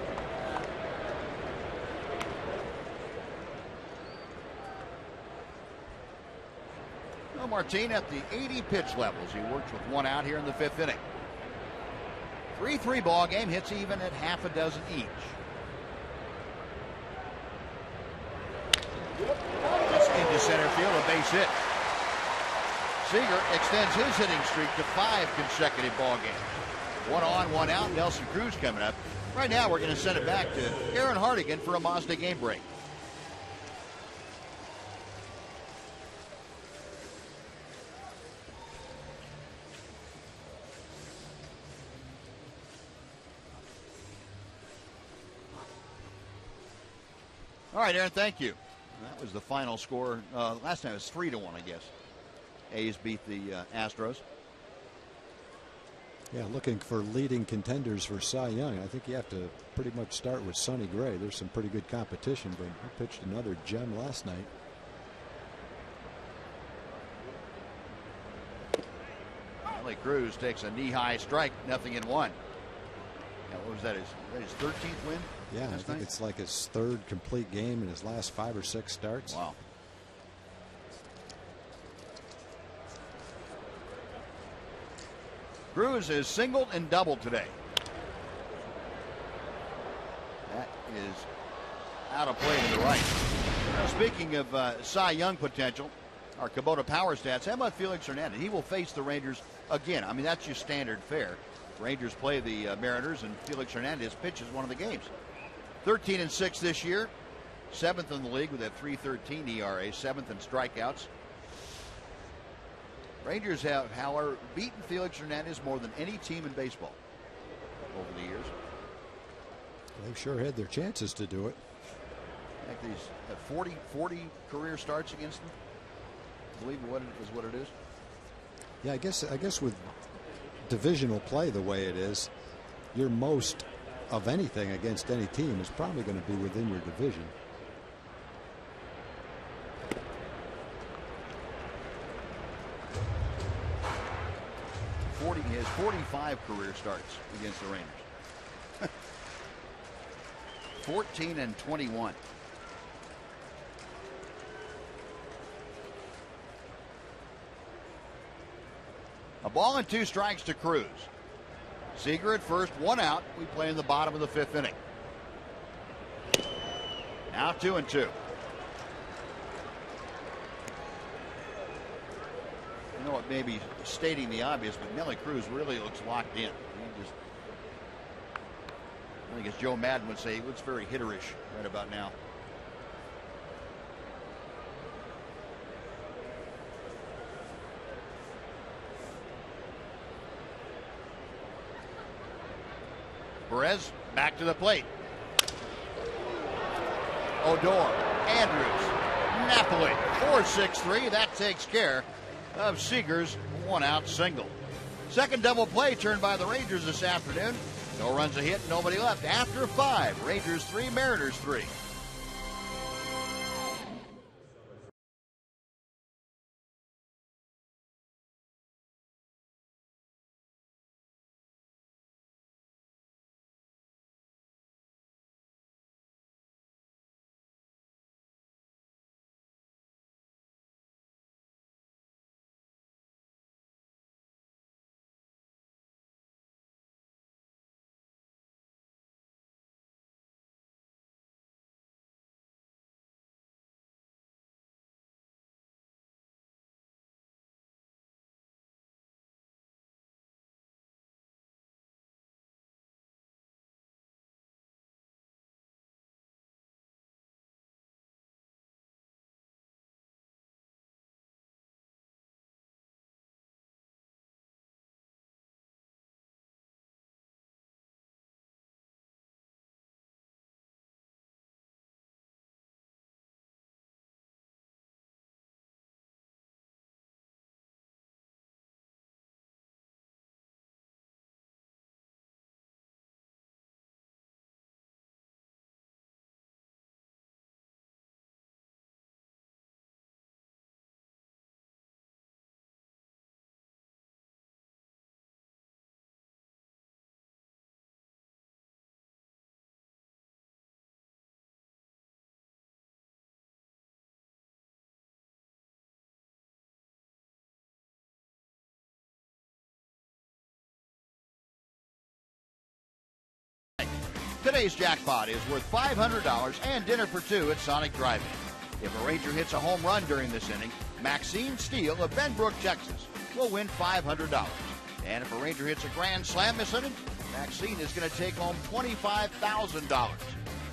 Martin at the 80 pitch levels. He works with 1 out here in the 5th inning. 3-3 ball game. Hits even at half a dozen each. Just into center field, a base hit. Seager extends his hitting streak to 5 consecutive ball games. 1 on, 1 out. Nelson Cruz coming up. Right now we're going to send it back to Aaron Hardigan for a Mazda game break. All right, Aaron, thank you. That was the final score. Last time it was 3-1, I guess. A's beat the Astros. Yeah, looking for leading contenders for Cy Young. I think you have to pretty much start with Sonny Gray. There's some pretty good competition, but he pitched another gem last night. Nelly Cruz takes a knee-high strike, 0-1. Now, what was that? His 13th win? Yeah, I think it's like his third complete game in his last 5 or 6 starts. Wow. Cruz is singled and doubled today. That is out of play to the right. Now, speaking of Cy Young potential, our Kubota Power Stats, how about Felix Hernandez? He will face the Rangers again. I mean, that's just standard fare. Rangers play the Mariners, and Felix Hernandez pitches one of the games. 13-6 this year, 7th in the league with a 3.13 ERA, 7th in strikeouts. Rangers have, however, beaten Felix Hernandez more than any team in baseball over the years. They've sure had their chances to do it. I think these have 40 career starts against them. I believe what it is. Yeah, I guess with divisional play the way it is, your most of anything against any team is probably going to be within your division. He has 45 career starts against the Rangers. 14-21. A ball and 2 strikes to Cruz. Seager at first, 1 out. We play in the bottom of the 5th inning. Now 2-2. I know it may be stating the obvious, but Nelly Cruz really looks locked in. I think as Joe Madden would say, he looks very hitterish right about now. Perez back to the plate. Odor, Andrews, Napoli, 4-6-3. That takes care of Seager's 1-out single. Second double play turned by the Rangers this afternoon. No runs a hit, nobody left. After 5, Rangers 3, Mariners 3. Today's jackpot is worth $500 and dinner for 2 at Sonic Drive-In. If a Ranger hits a home run during this inning, Maxine Steele of Benbrook, Texas, will win $500. And if a Ranger hits a grand slam this inning, Maxine is going to take home $25,000.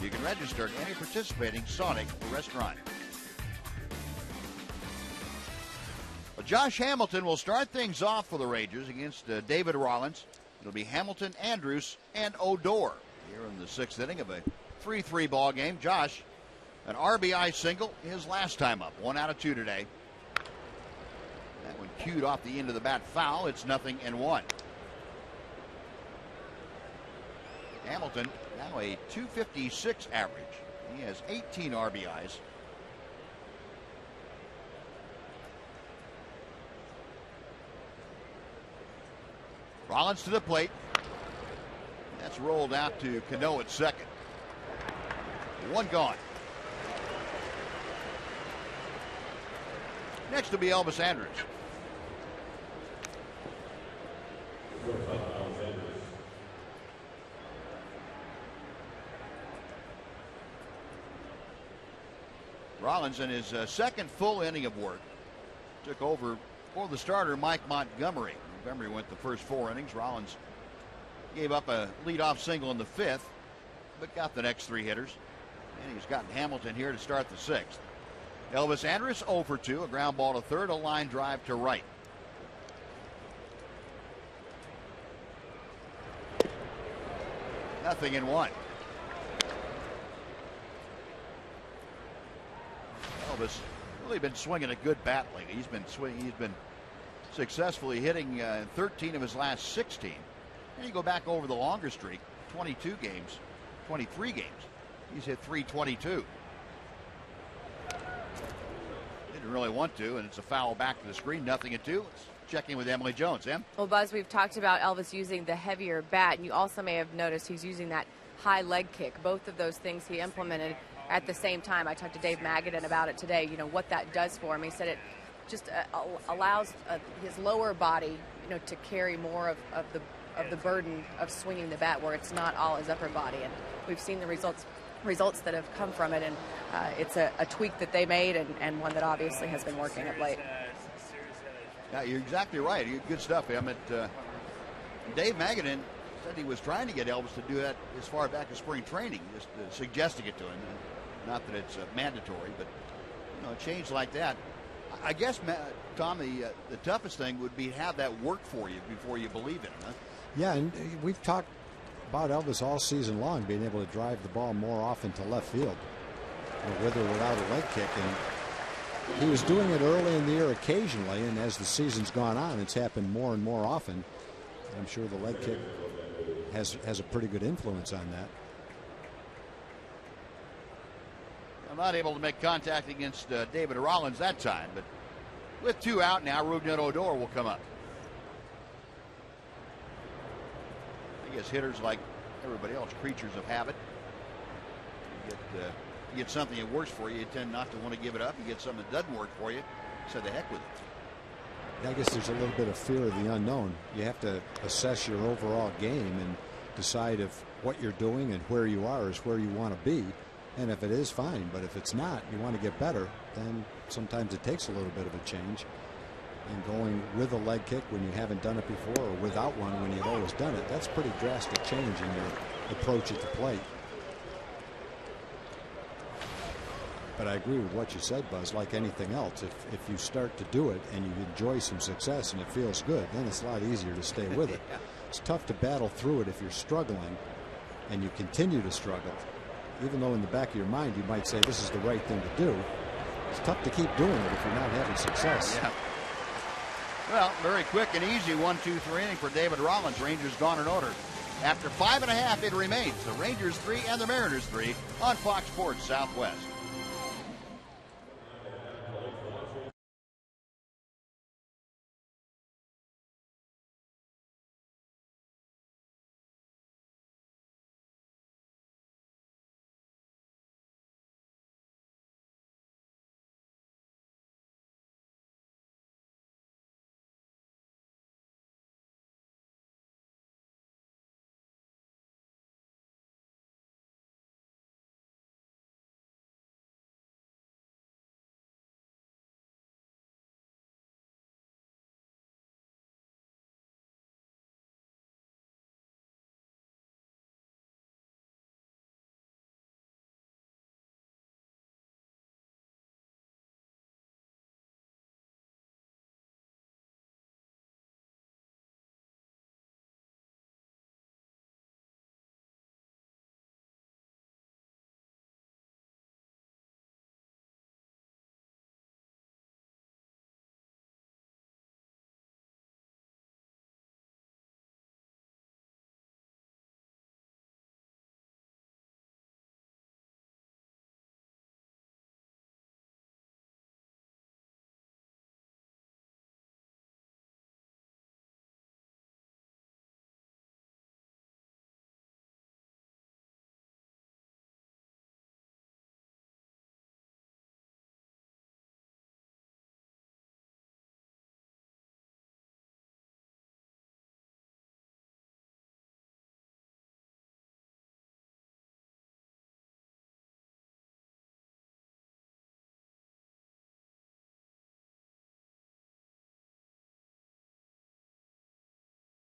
You can register at any participating Sonic restaurant. Well, Josh Hamilton will start things off for the Rangers against David Rollins. It'll be Hamilton, Andrews, and Odor. Here in the 6th inning of a 3-3 ball game. Josh, an RBI single his last time up. 1 out of 2 today. That one cued off the end of the bat foul. It's 0-1. Hamilton now a .256 average. He has 18 RBIs. Rollins to the plate. That's rolled out to Cano at second. One gone. Next will be Elvis Andrus. Rollins in his second full inning of work took over for the starter Mike Montgomery. Montgomery went the first 4 innings. Rollins gave up a leadoff single in the 5th, but got the next 3 hitters. And he's gotten Hamilton here to start the 6th. Elvis Andrus 0 for 2, a ground ball to third, a line drive to right. Nothing in 1. Elvis really been swinging a good bat lately. He's been successfully hitting 13 of his last 16. And you go back over the longer streak, 23 games. He's hit .322. Didn't really want to, and it's a foul back to the screen. Nothing at 2. Let's check in with Emily Jones. Em? Well, Buzz, we've talked about Elvis using the heavier bat, and you also may have noticed he's using that high leg kick. Both of those things he implemented at the same time. I talked to Dave Magadan about it today, you know, what that does for him. He said it just allows his lower body, you know, to carry more of the burden of swinging the bat, where it's not all his upper body. And we've seen the results that have come from it, and it's a tweak that they made, and one that obviously has been working of late. Yeah, you're exactly right. Good stuff, Emmett. Dave Magadan said he was trying to get Elvis to do that as far back as spring training, just suggesting it to him. Not that it's mandatory, but you know, a change like that. I guess, Tom, the toughest thing would be have that work for you before you believe it, huh? Yeah, and we've talked about Elvis all season long being able to drive the ball more often to left field, you know, with or without a leg kick. And he was doing it early in the year occasionally, and as the season's gone on, it's happened more and more often. I'm sure the leg kick has a pretty good influence on that. I'm not able to make contact against David Rollins that time, but with 2 out now, Rougned Odor will come up. I guess hitters, like everybody else, creatures of habit. You get something that works for you, you tend not to want to give it up. You get something that doesn't work for you, so the heck with it. I guess there's a little bit of fear of the unknown. You have to assess your overall game and decide if what you're doing and where you are is where you want to be. And if it is, fine. But if it's not, you want to get better, then sometimes it takes a little bit of a change. And going with a leg kick when you haven't done it before, or without one when you've always done it, that's a pretty drastic change in your approach at the plate. But I agree with what you said, Buzz. Like anything else, if you start to do it and you enjoy some success and it feels good, then it's a lot easier to stay with it. Yeah. It's tough to battle through it if you're struggling and you continue to struggle. Even though in the back of your mind you might say this is the right thing to do, it's tough to keep doing it if you're not having success. Yeah. Well, very quick and easy 1-2-3 inning for David Rollins. Rangers gone in order. After 5.5, it remains the Rangers 3 and the Mariners 3 on Fox Sports Southwest.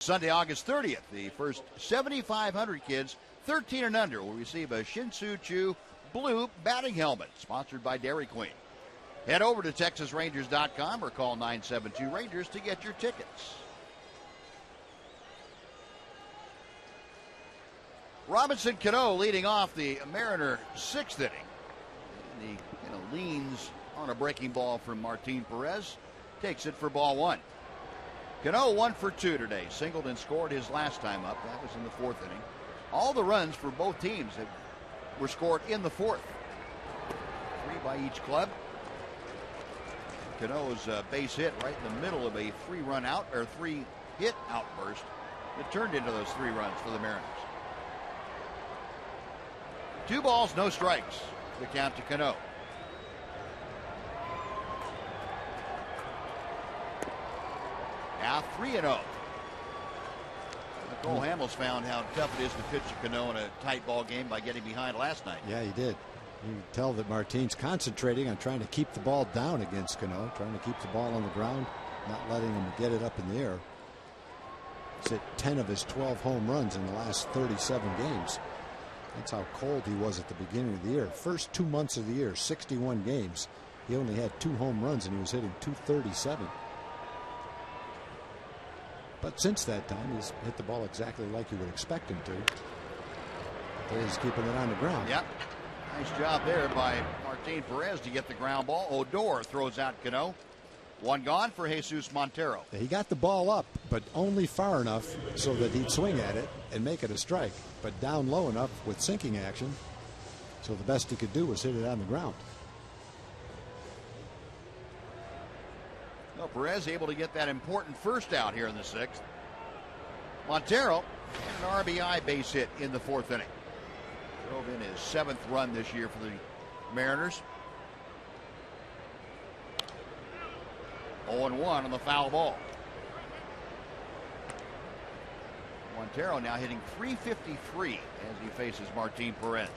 Sunday, August 30th, the first 7,500 kids 13 and under will receive a Shin-Soo Choo blue batting helmet, sponsored by Dairy Queen. Head over to TexasRangers.com or call 972-RANGERS to get your tickets. Robinson Cano leading off the Mariner sixth inning. And he leans on a breaking ball from Martin Perez. Takes it for ball one. Cano 1 for 2 today. Singled and scored his last time up. That was in the fourth inning. All the runs for both teams were scored in the fourth. 3 by each club. Cano's base hit right in the middle of a 3-hit outburst that turned into those 3 runs for the Mariners. 2 balls, no strikes. The count to Cano. Now 3-0. Cole Hamels found how tough it is to pitch Cano in a tight ball game by getting behind last night. Yeah, he did. You can tell that Martin's concentrating on trying to keep the ball down against Cano, trying to keep the ball on the ground, not letting him get it up in the air. He's hit 10 of his 12 home runs in the last 37 games. That's how cold he was at the beginning of the year. First 2 months of the year, 61 games. He only had 2 home runs and he was hitting .237. But since that time, he's hit the ball exactly like you would expect him to. But he's keeping it on the ground. Yep. Nice job there by Martin Perez to get the ground ball. Odor throws out Cano. 1 gone for Jesus Montero. He got the ball up, but only far enough so that he'd swing at it and make it a strike, but down low enough with sinking action, so the best he could do was hit it on the ground. Well, Perez able to get that important first out here in the 6th. Montero had an RBI base hit in the 4th inning. Drove in his 7th run this year for the Mariners. 0-1 on the foul ball. Montero now hitting .353 as he faces Martin Perez.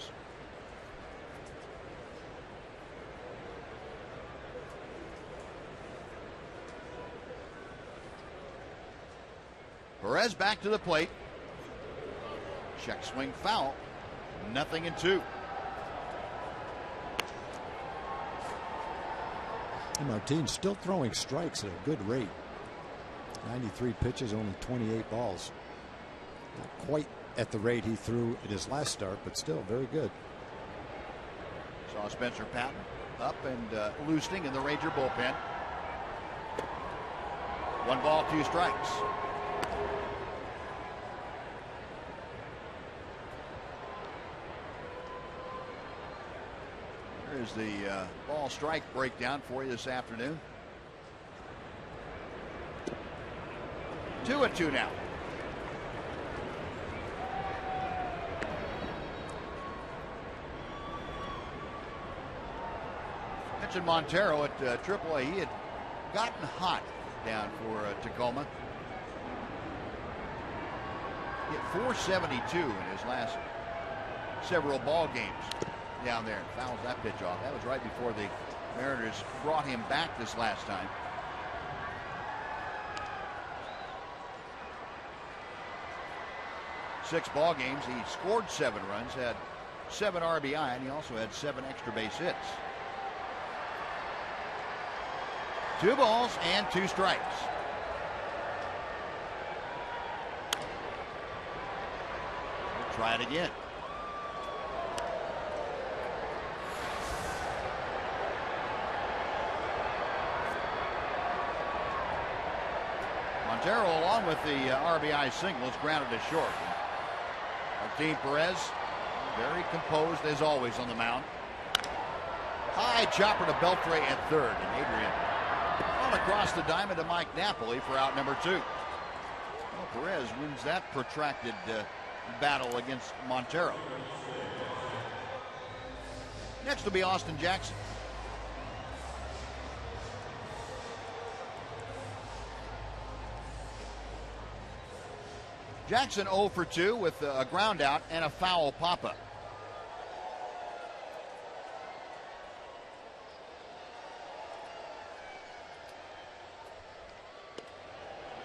Perez back to the plate. Check swing foul. 0-2. And Martin's still throwing strikes at a good rate. 93 pitches, only 28 balls. Not quite at the rate he threw at his last start, but still very good. Saw Spencer Patton up and loosening in the Ranger bullpen. 1 ball, 2 strikes. Here's the ball strike breakdown for you this afternoon. 2-2 now. Mentioned Montero at AAA. He had gotten hot down for Tacoma. Hit .472 in his last several ball games down there. Fouls that pitch off. That was right before the Mariners brought him back this last time. Six ball games. He scored 7 runs, had 7 RBI, and he also had 7 extra base hits. 2 balls and 2 strikes. We'll try it again. Montero, along with the RBI single, is grounded to short. Martin Perez, very composed as always on the mound. High chopper to Beltre at third, and Adrian on across the diamond to Mike Napoli for out number 2. Well, Perez wins that protracted battle against Montero. Next will be Austin Jackson. Jackson 0 for 2 with a ground out and a foul pop-up.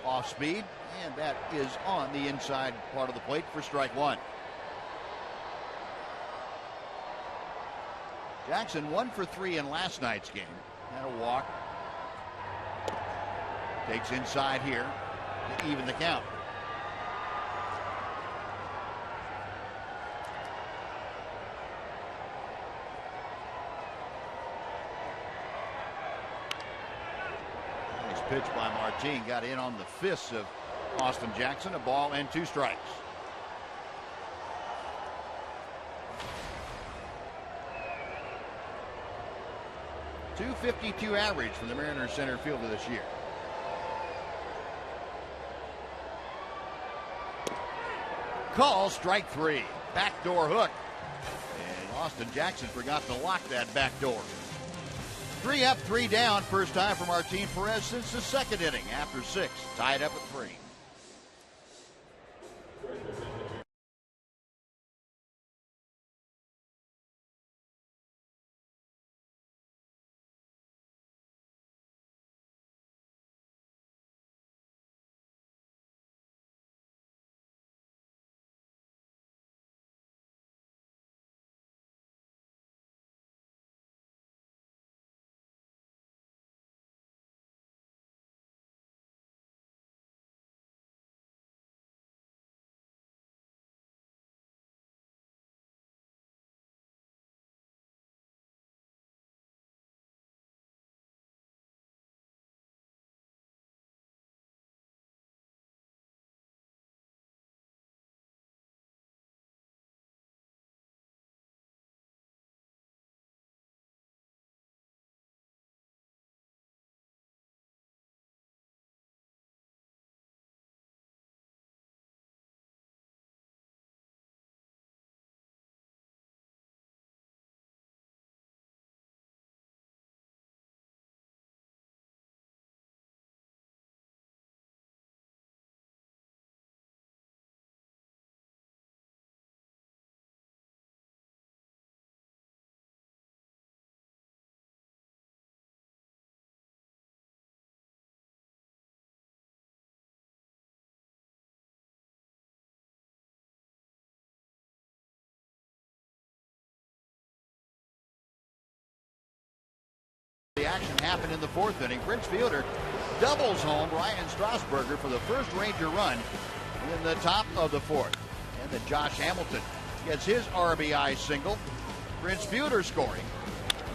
off speed, and that is on the inside part of the plate for strike one. Jackson 1 for 3 in last night's game. Had a walk. Takes inside here to even the count. Nice pitch by Martin. Got in on the fists of Austin Jackson. A ball and 2 strikes. .252 average from the Mariners center fielder this year. Call strike 3. Backdoor hook. And Austin Jackson forgot to lock that back door. 3 up, 3 down. First time for Martin Perez since the second inning after 6. Tied up at 3. The action happened in the 4th inning. Prince Fielder doubles home Ryan Strasburger for the first Ranger run in the top of the 4th. And then Josh Hamilton gets his RBI single. Prince Fielder scoring.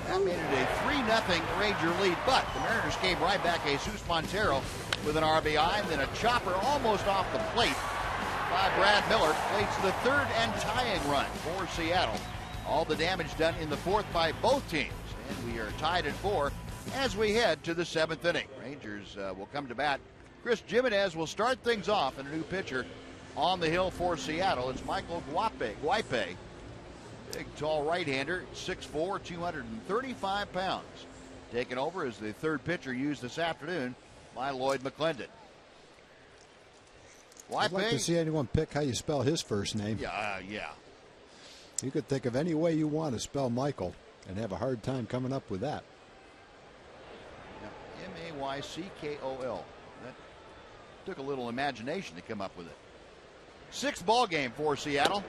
That made it a 3-0 Ranger lead, but the Mariners came right back. Jesus Montero with an RBI, and then a chopper almost off the plate by Brad Miller plates the 3rd and tying run for Seattle. All the damage done in the 4th by both teams. And we are tied at 4 as we head to the 7th inning. Rangers will come to bat. Chris Jimenez will start things off, and a new pitcher on the hill for Seattle. It's Michael Guipe. Big, tall right-hander, 6'4", 235 pounds. Taken over as the 3rd pitcher used this afternoon by Lloyd McClendon. I'd like to see anyone pick how you spell his first name. Yeah. You could think of any way you want to spell Michael and have a hard time coming up with that. Mayckol. That took a little imagination to come up with it. 6th ball game for Seattle.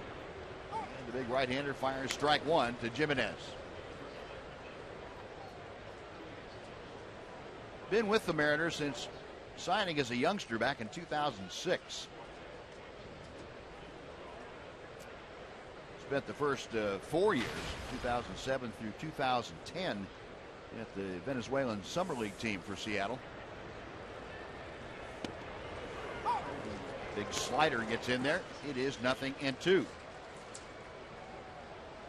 And the big right-hander fires strike 1 to Jimenez. Been with the Mariners since signing as a youngster back in 2006. Spent the first 4 years, 2007 through 2010, at the Venezuelan Summer League team for Seattle. Big slider gets in there. It is 0-2.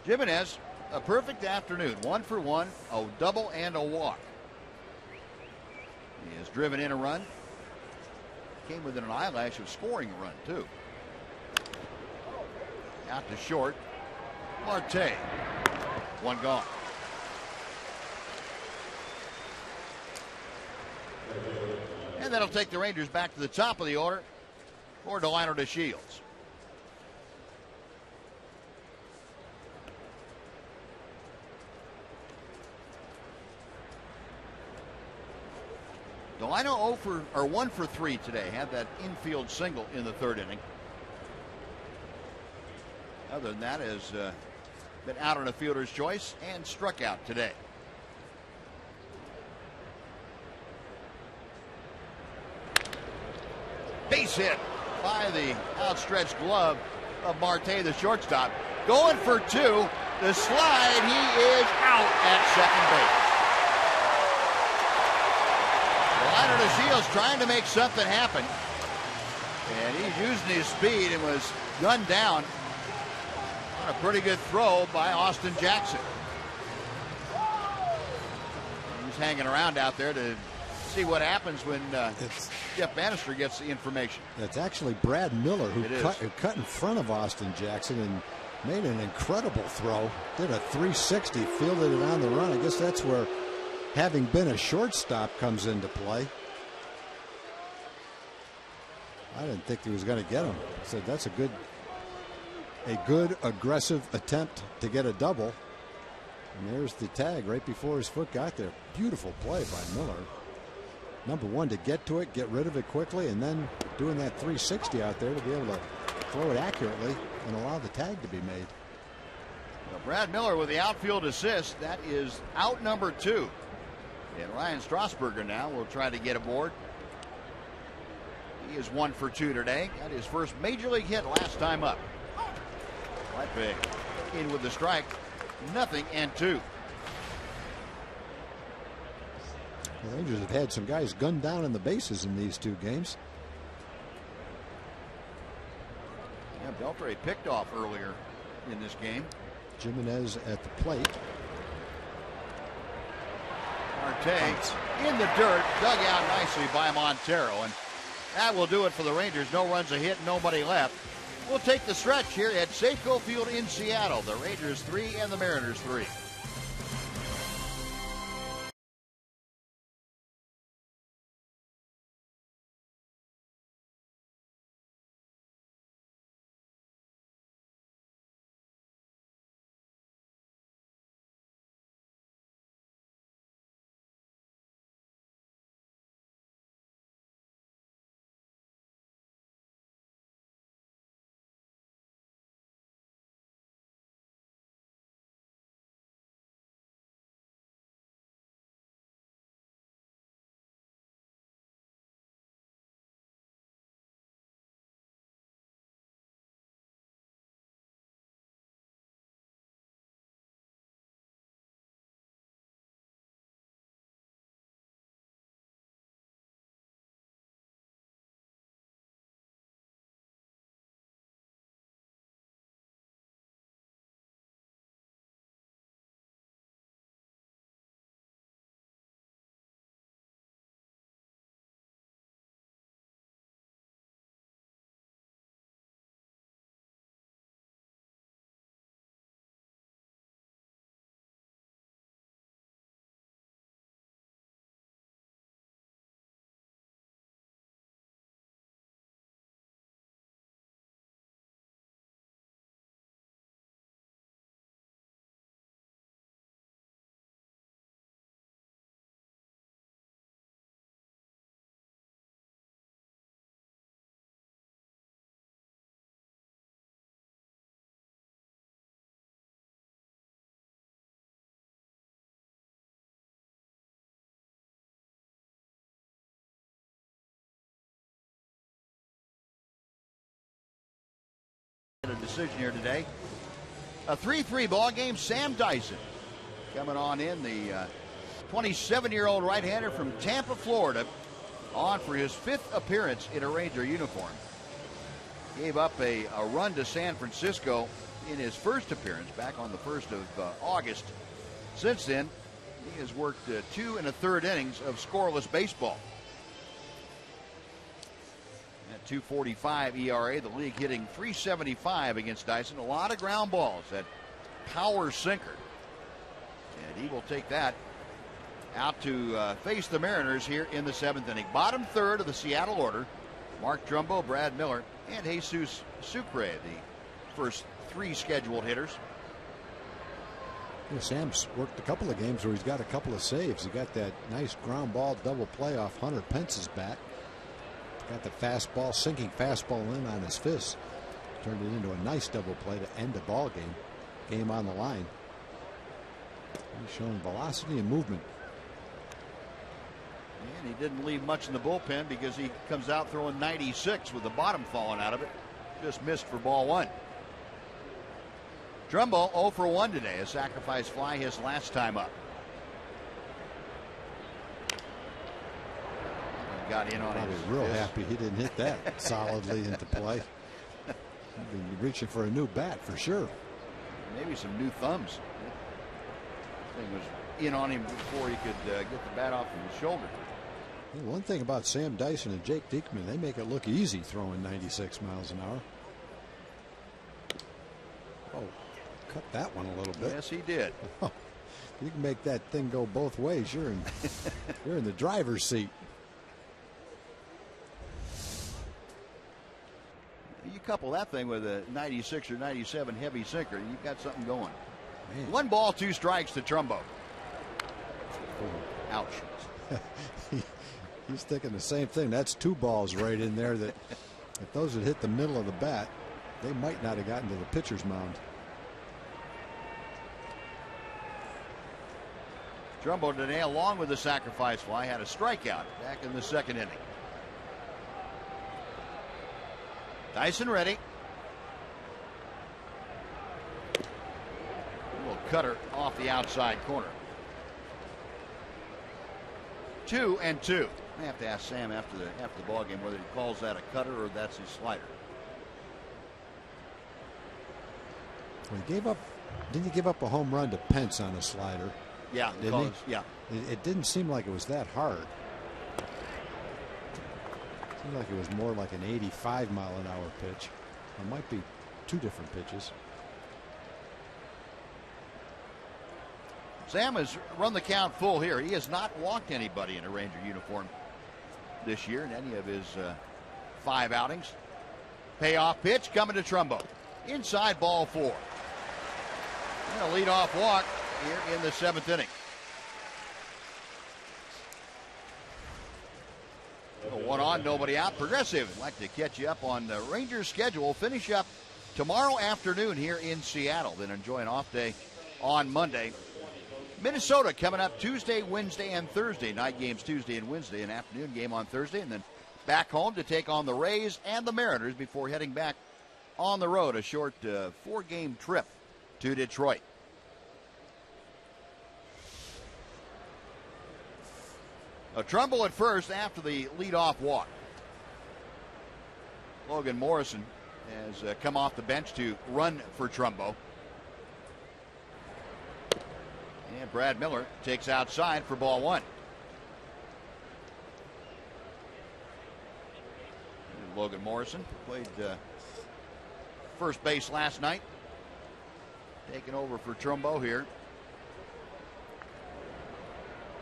Jimenez, a perfect afternoon. 1 for 1, a double and a walk. He has driven in a run. Came within an eyelash of scoring a run, too. Out to short. Marte. 1 gone. And that'll take the Rangers back to the top of the order for Delino DeShields. Delino 1 for 3 today. Had that infield single in the third inning. Other than that, has been out on a fielder's choice and struck out today. Base hit by the outstretched glove of Marte, the shortstop. Going for 2. The slide, he is out at second base. Delino DeShields trying to make something happen. And he's using his speed and was gunned down on a pretty good throw by Austin Jackson. He's hanging around out there to see what happens when Jeff Bannister gets the information. It's actually Brad Miller who cut in front of Austin Jackson and made an incredible throw. Did a 360, fielded it on the run. I guess that's where having been a shortstop comes into play. I didn't think he was going to get him. I said that's a good aggressive attempt to get a double. And there's the tag right before his foot got there. Beautiful play by Miller. Number one, to get to it, get rid of it quickly, and then doing that 360 out there to be able to throw it accurately and allow the tag to be made. Well, Brad Miller with the outfield assist. That is out number 2. And Ryan Strasburger now will try to get aboard. He is 1 for 2 today. Got his first major league hit last time up. Right big. In with the strike. 0-2. The Rangers have had some guys gunned down in the bases in these 2 games. Yeah, Beltre picked off earlier in this game. Jimenez at the plate. Marte in the dirt, dug out nicely by Montero, and that will do it for the Rangers. No runs a hit, nobody left. We'll take the stretch here at Safeco Field in Seattle. The Rangers 3 and the Mariners 3. A decision here today. A 3-3 ball game. Sam Dyson coming on in, the 27-year-old right-hander from Tampa, Florida, on for his 5th appearance in a Ranger uniform. Gave up a run to San Francisco in his first appearance back on the 1st of August. Since then, he has worked 2 1/3 innings of scoreless baseball. At 2.45 ERA, the league hitting .375 against Dyson. A lot of ground balls, that power sinker. And he will take that out to face the Mariners here in the 7th inning. Bottom third of the Seattle order. Mark Trumbo, Brad Miller, and Jesus Sucre, the first 3 scheduled hitters. Sam's worked a couple of games where he's got a couple of saves. He got that nice ground ball double play off Hunter Pence's bat. Got the fastball, sinking fastball in on his fist. Turned it into a nice double play to end the ball game. Game on the line. He's showing velocity and movement. And he didn't leave much in the bullpen because he comes out throwing 96 with the bottom falling out of it. Just missed for ball one. Trumbo 0 for 1 today. A sacrifice fly his last time up. Got in on him. Real happy he didn't hit that solidly into play. He'd be reaching for a new bat for sure. Maybe some new thumbs. Thing was in on him before he could get the bat off of his shoulder. Yeah, one thing about Sam Dyson and Jake Diekman, they make it look easy throwing 96 miles an hour. Oh, cut that one a little bit. Yes, he did. You can make that thing go both ways. You're in the driver's seat. You couple that thing with a 96 or 97 heavy sinker, you've got something going. Man. 1 ball, 2 strikes to Trumbo. Ouch. He's thinking the same thing. That's 2 balls right in there that if those had hit the middle of the bat, they might not have gotten to the pitcher's mound. Trumbo today, along with the sacrifice fly, had a strikeout back in the 2nd inning. Dyson ready. A little cutter off the outside corner. 2-2. I have to ask Sam after the ball game whether he calls that a cutter or that's his slider. Well, he gave up. Didn't he give up a home run to Pence on a slider? Yeah, didn't he? Yeah. It didn't seem like it was that hard. It seemed like it was more like an 85-mile-an-hour pitch. It might be 2 different pitches. Sam has run the count full here. He has not walked anybody in a Ranger uniform this year in any of his 5 outings. Payoff pitch coming to Trumbo. Inside, ball 4. And a leadoff walk here in the 7th inning. 1 on, nobody out. Progressive would like to catch you up on the Rangers schedule. Finish up tomorrow afternoon here in Seattle. Then enjoy an off day on Monday. Minnesota coming up Tuesday, Wednesday, and Thursday. Night games Tuesday and Wednesday. An afternoon game on Thursday. And then back home to take on the Rays and the Mariners before heading back on the road. A short 4-game trip to Detroit. A Trumbo at first after the leadoff walk. Logan Morrison has come off the bench to run for Trumbo. And Brad Miller takes outside for ball 1. And Logan Morrison played first base last night. Taking over for Trumbo here.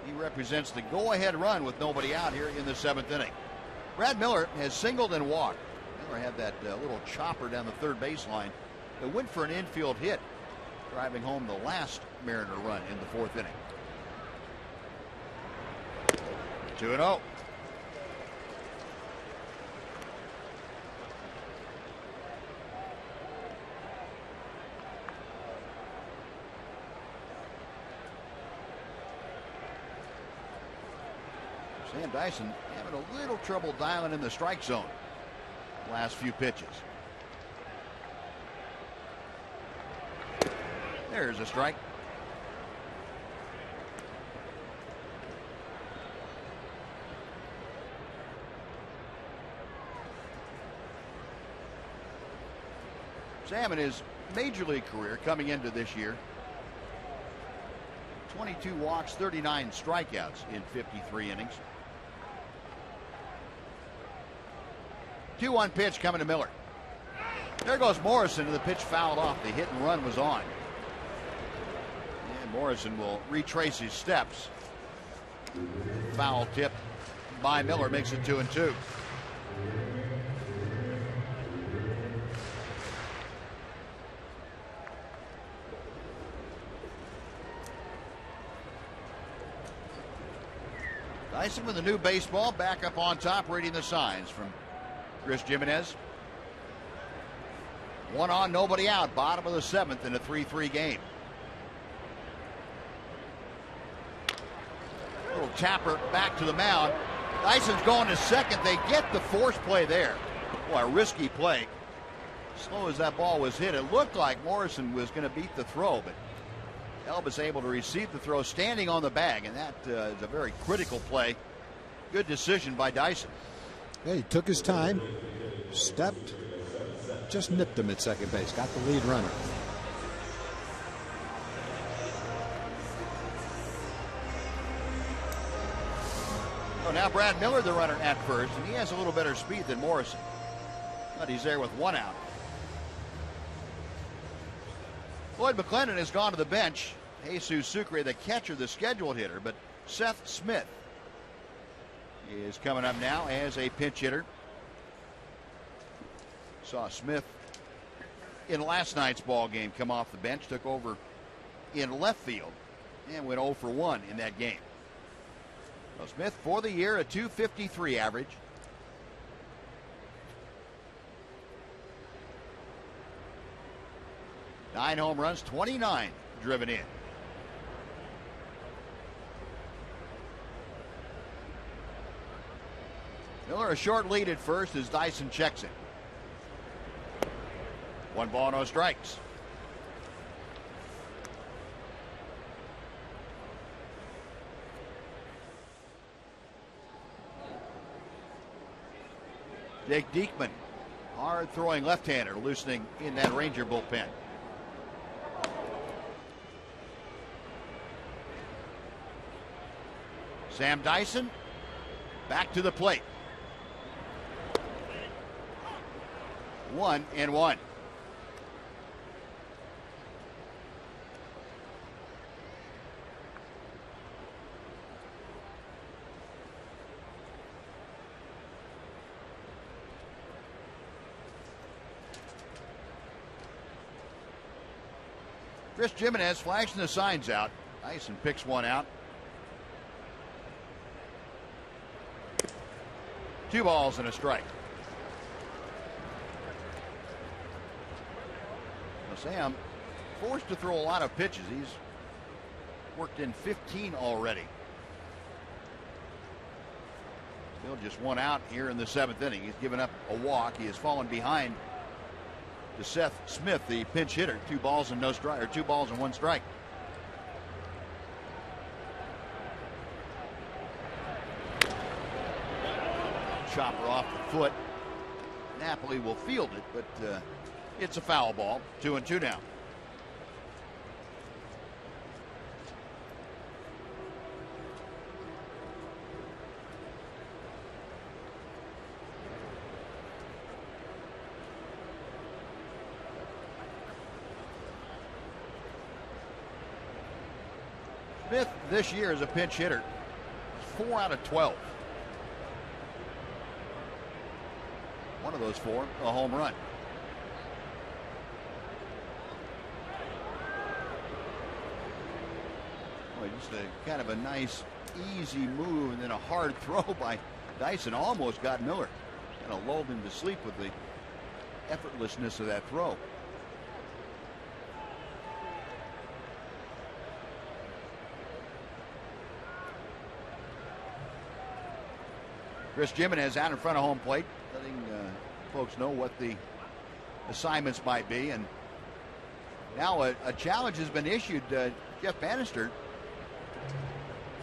He represents the go-ahead run with nobody out here in the 7th inning. Brad Miller has singled and walked. Miller had that little chopper down the 3rd baseline that went for an infield hit, driving home the last Mariner run in the 4th inning. 2-0. Sam Dyson having a little trouble dialing in the strike zone the last few pitches. There's a strike. Sam in his major league career coming into this year, 22 walks, 39 strikeouts in 53 innings. 2-1 pitch coming to Miller. There goes Morrison, and the pitch fouled off. The hit and run was on. And Morrison will retrace his steps. Foul tip by Miller makes it 2-2. Dyson with a new baseball, back up on top, reading the signs from Chris Jimenez. 1 on, nobody out, bottom of the 7th in a 3-3 game. Little tapper back to the mound. Dyson's going to second. They get the force play there. Boy, a risky play. Slow as that ball was hit, it looked like Morrison was going to beat the throw, but Elvis able to receive the throw standing on the bag, and that is a very critical play. Good decision by Dyson. Yeah, he took his time, stepped, just nipped him at second base, got the lead runner. Oh, now Brad Miller, the runner at first, and he has a little better speed than Morrison. But he's there with 1 out. Lloyd McClendon has gone to the bench. Jesus Sucre, the catcher, the scheduled hitter, but Seth Smith is coming up now as a pinch hitter. Saw Smith in last night's ball game come off the bench, took over in left field, and went 0 for 1 in that game. So Smith for the year, a .253 average. Nine home runs, 29 driven in. Miller a short lead at first as Dyson checks it. 1 ball, no strikes. Jake Diekman, hard throwing left-hander, loosening in that Ranger bullpen. Sam Dyson back to the plate. 1-1. Chris Jimenez flashing the signs out. Dyson picks 1 out. 2 balls and a strike. Now Sam forced to throw a lot of pitches. He's worked in 15 already. Still just 1 out here in the 7th inning. He's given up a walk. He has fallen behind to Seth Smith, the pinch hitter. 2 balls and no strike, or 2 balls and 1 strike. Chopper off the foot. Napoli will field it, but it's a foul ball. 2-2 now. Smith this year is a pinch hitter. 4 out of 12. One of those 4, a home run. Boy, just a kind of a nice, easy move, and then a hard throw by Dyson. Almost got Miller. Kind of lulled him to sleep with the effortlessness of that throw. Chris Jimenez out in front of home plate, letting folks know what the assignments might be. And now a challenge has been issued. Jeff Bannister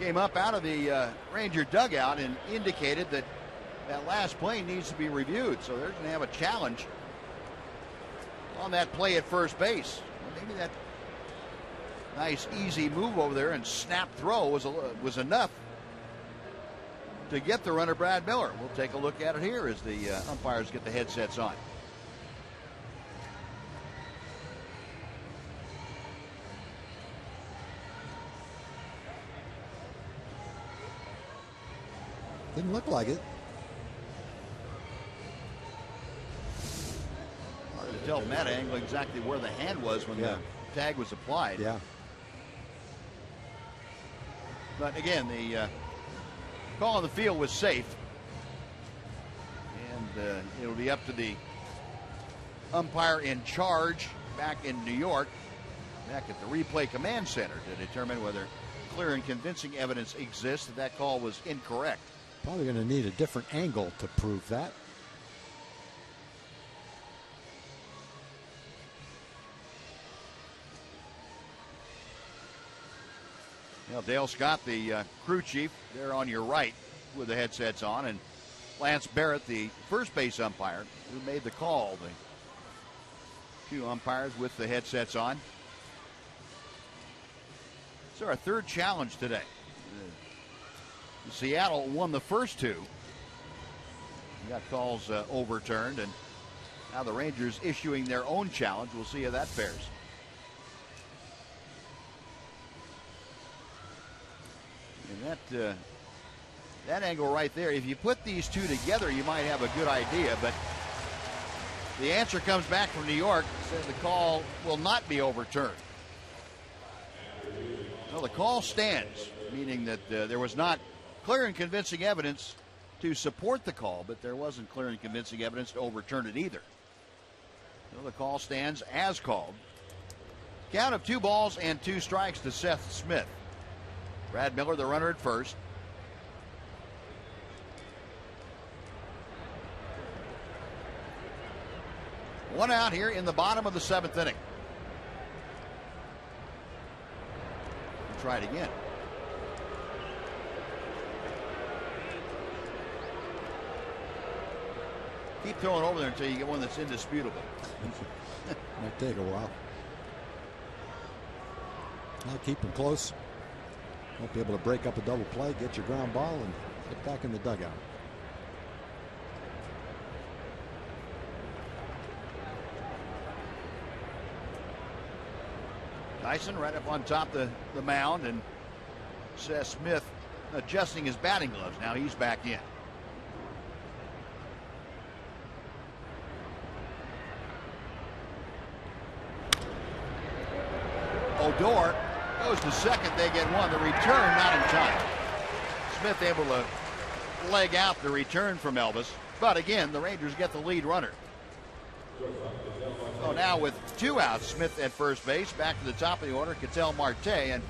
came up out of the Ranger dugout and indicated that that last play needs to be reviewed. So they're going to have a challenge on that play at first base. Well, maybe that nice easy move over there and snap throw was enough to get the runner Brad Miller. We'll take a look at it here as the umpires get the headsets on. Didn't look like it. Hard to tell from that angle exactly where the hand was when the tag was applied. Yeah. But again, the Call on the field was safe. And it'll be up to the umpire in charge back in New York, back at the replay command center, to determine whether clear and convincing evidence exists that call was incorrect. Probably going to need a different angle to prove that. Well, Dale Scott, the crew chief, there on your right with the headsets on, and Lance Barrett, the first base umpire, who made the call. The two umpires with the headsets on. It's our third challenge today. Seattle won the first two. We got calls overturned, and now the Rangers issuing their own challenge. We'll see how that fares. And that angle right there, if you put these two together, you might have a good idea, but the answer comes back from New York, said the call will not be overturned. Well, the call stands, meaning that there was not clear and convincing evidence to support the call, but there wasn't clear and convincing evidence to overturn it either. So the call stands as called. Count of 2 balls and 2 strikes to Seth Smith. Brad Miller, the runner at first. One out here in the bottom of the 7th inning. We'll try it again. Keep throwing over there until you get one that's indisputable. Might take a while. I'll keep them close. Won't be able to break up a double play, get your ground ball, and get back in the dugout. Tyson right up on top of the mound, and Seth Smith adjusting his batting gloves. Now he's back in. Odor goes to second. They get one. The return not in time. Smith able to leg out the return from Elvis. But again, the Rangers get the lead runner. So now with 2 outs, Smith at first base. Back to the top of the order, Ketel Marte. And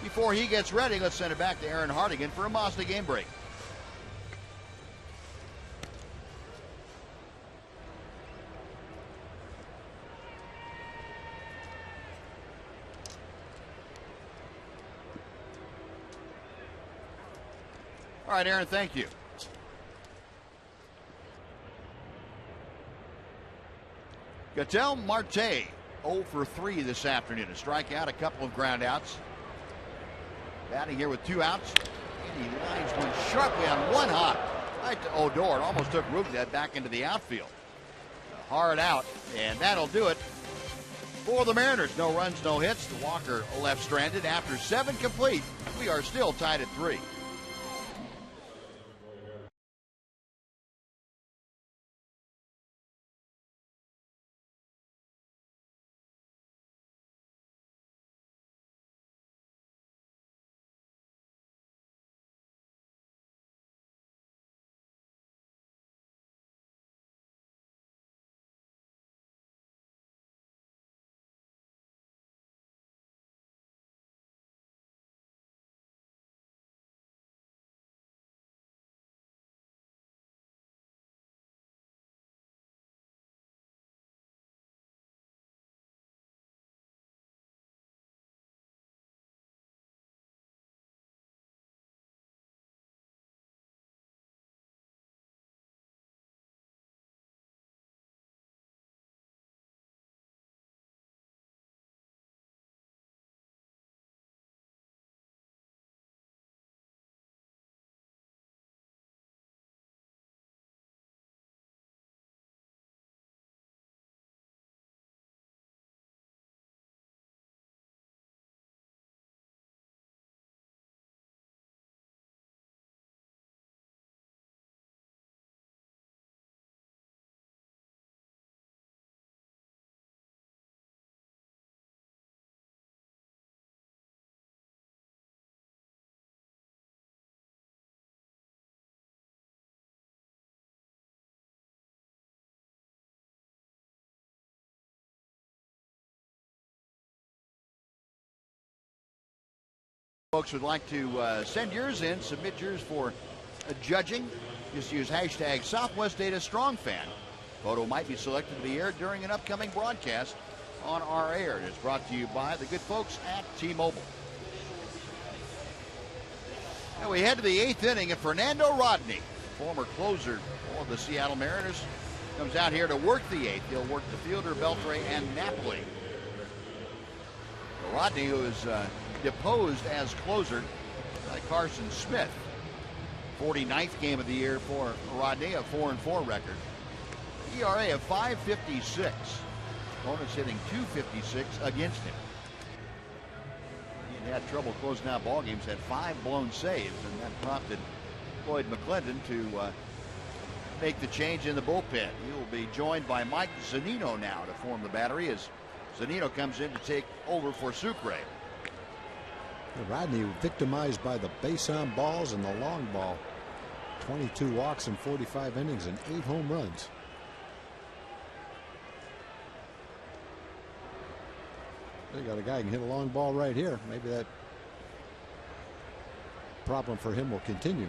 before he gets ready, let's send it back to Aaron Hardigan for a Mazda game break. All right, Aaron, thank you. Ketel Marte, 0 for 3 this afternoon. A strikeout, a couple of ground outs. Batting here with 2 outs. And he lines one sharply on one hop. Right to Odor. It almost took Rugnet back into the outfield. A hard out, and that'll do it for the Mariners. No runs, no hits. The Walker left stranded after 7 complete. We are still tied at 3. Folks would like to send yours in, submit yours for judging. Just use hashtag Southwest Data Strong Fan. Photo might be selected to be aired during an upcoming broadcast on our air. It's brought to you by the good folks at T-Mobile. Now we head to the 8th inning, and Fernando Rodney, former closer for the Seattle Mariners, comes out here to work the 8th. He'll work the fielder, Beltre, and Napoli. Rodney, who is deposed as closer by Carson Smith. 49th game of the year for Rodney, a 4-4 record. ERA of 5.56. Opponents hitting 2.56 against him. He had trouble closing out ball games, had 5 blown saves, and that prompted Floyd McClendon to make the change in the bullpen. He will be joined by Mike Zunino now to form the battery as Zunino comes in to take over for Sucre. Rodney victimized by the base on balls and the long ball. 22 walks in 45 innings and 8 home runs. They got a guy who can hit a long ball right here. Maybe that problem for him will continue.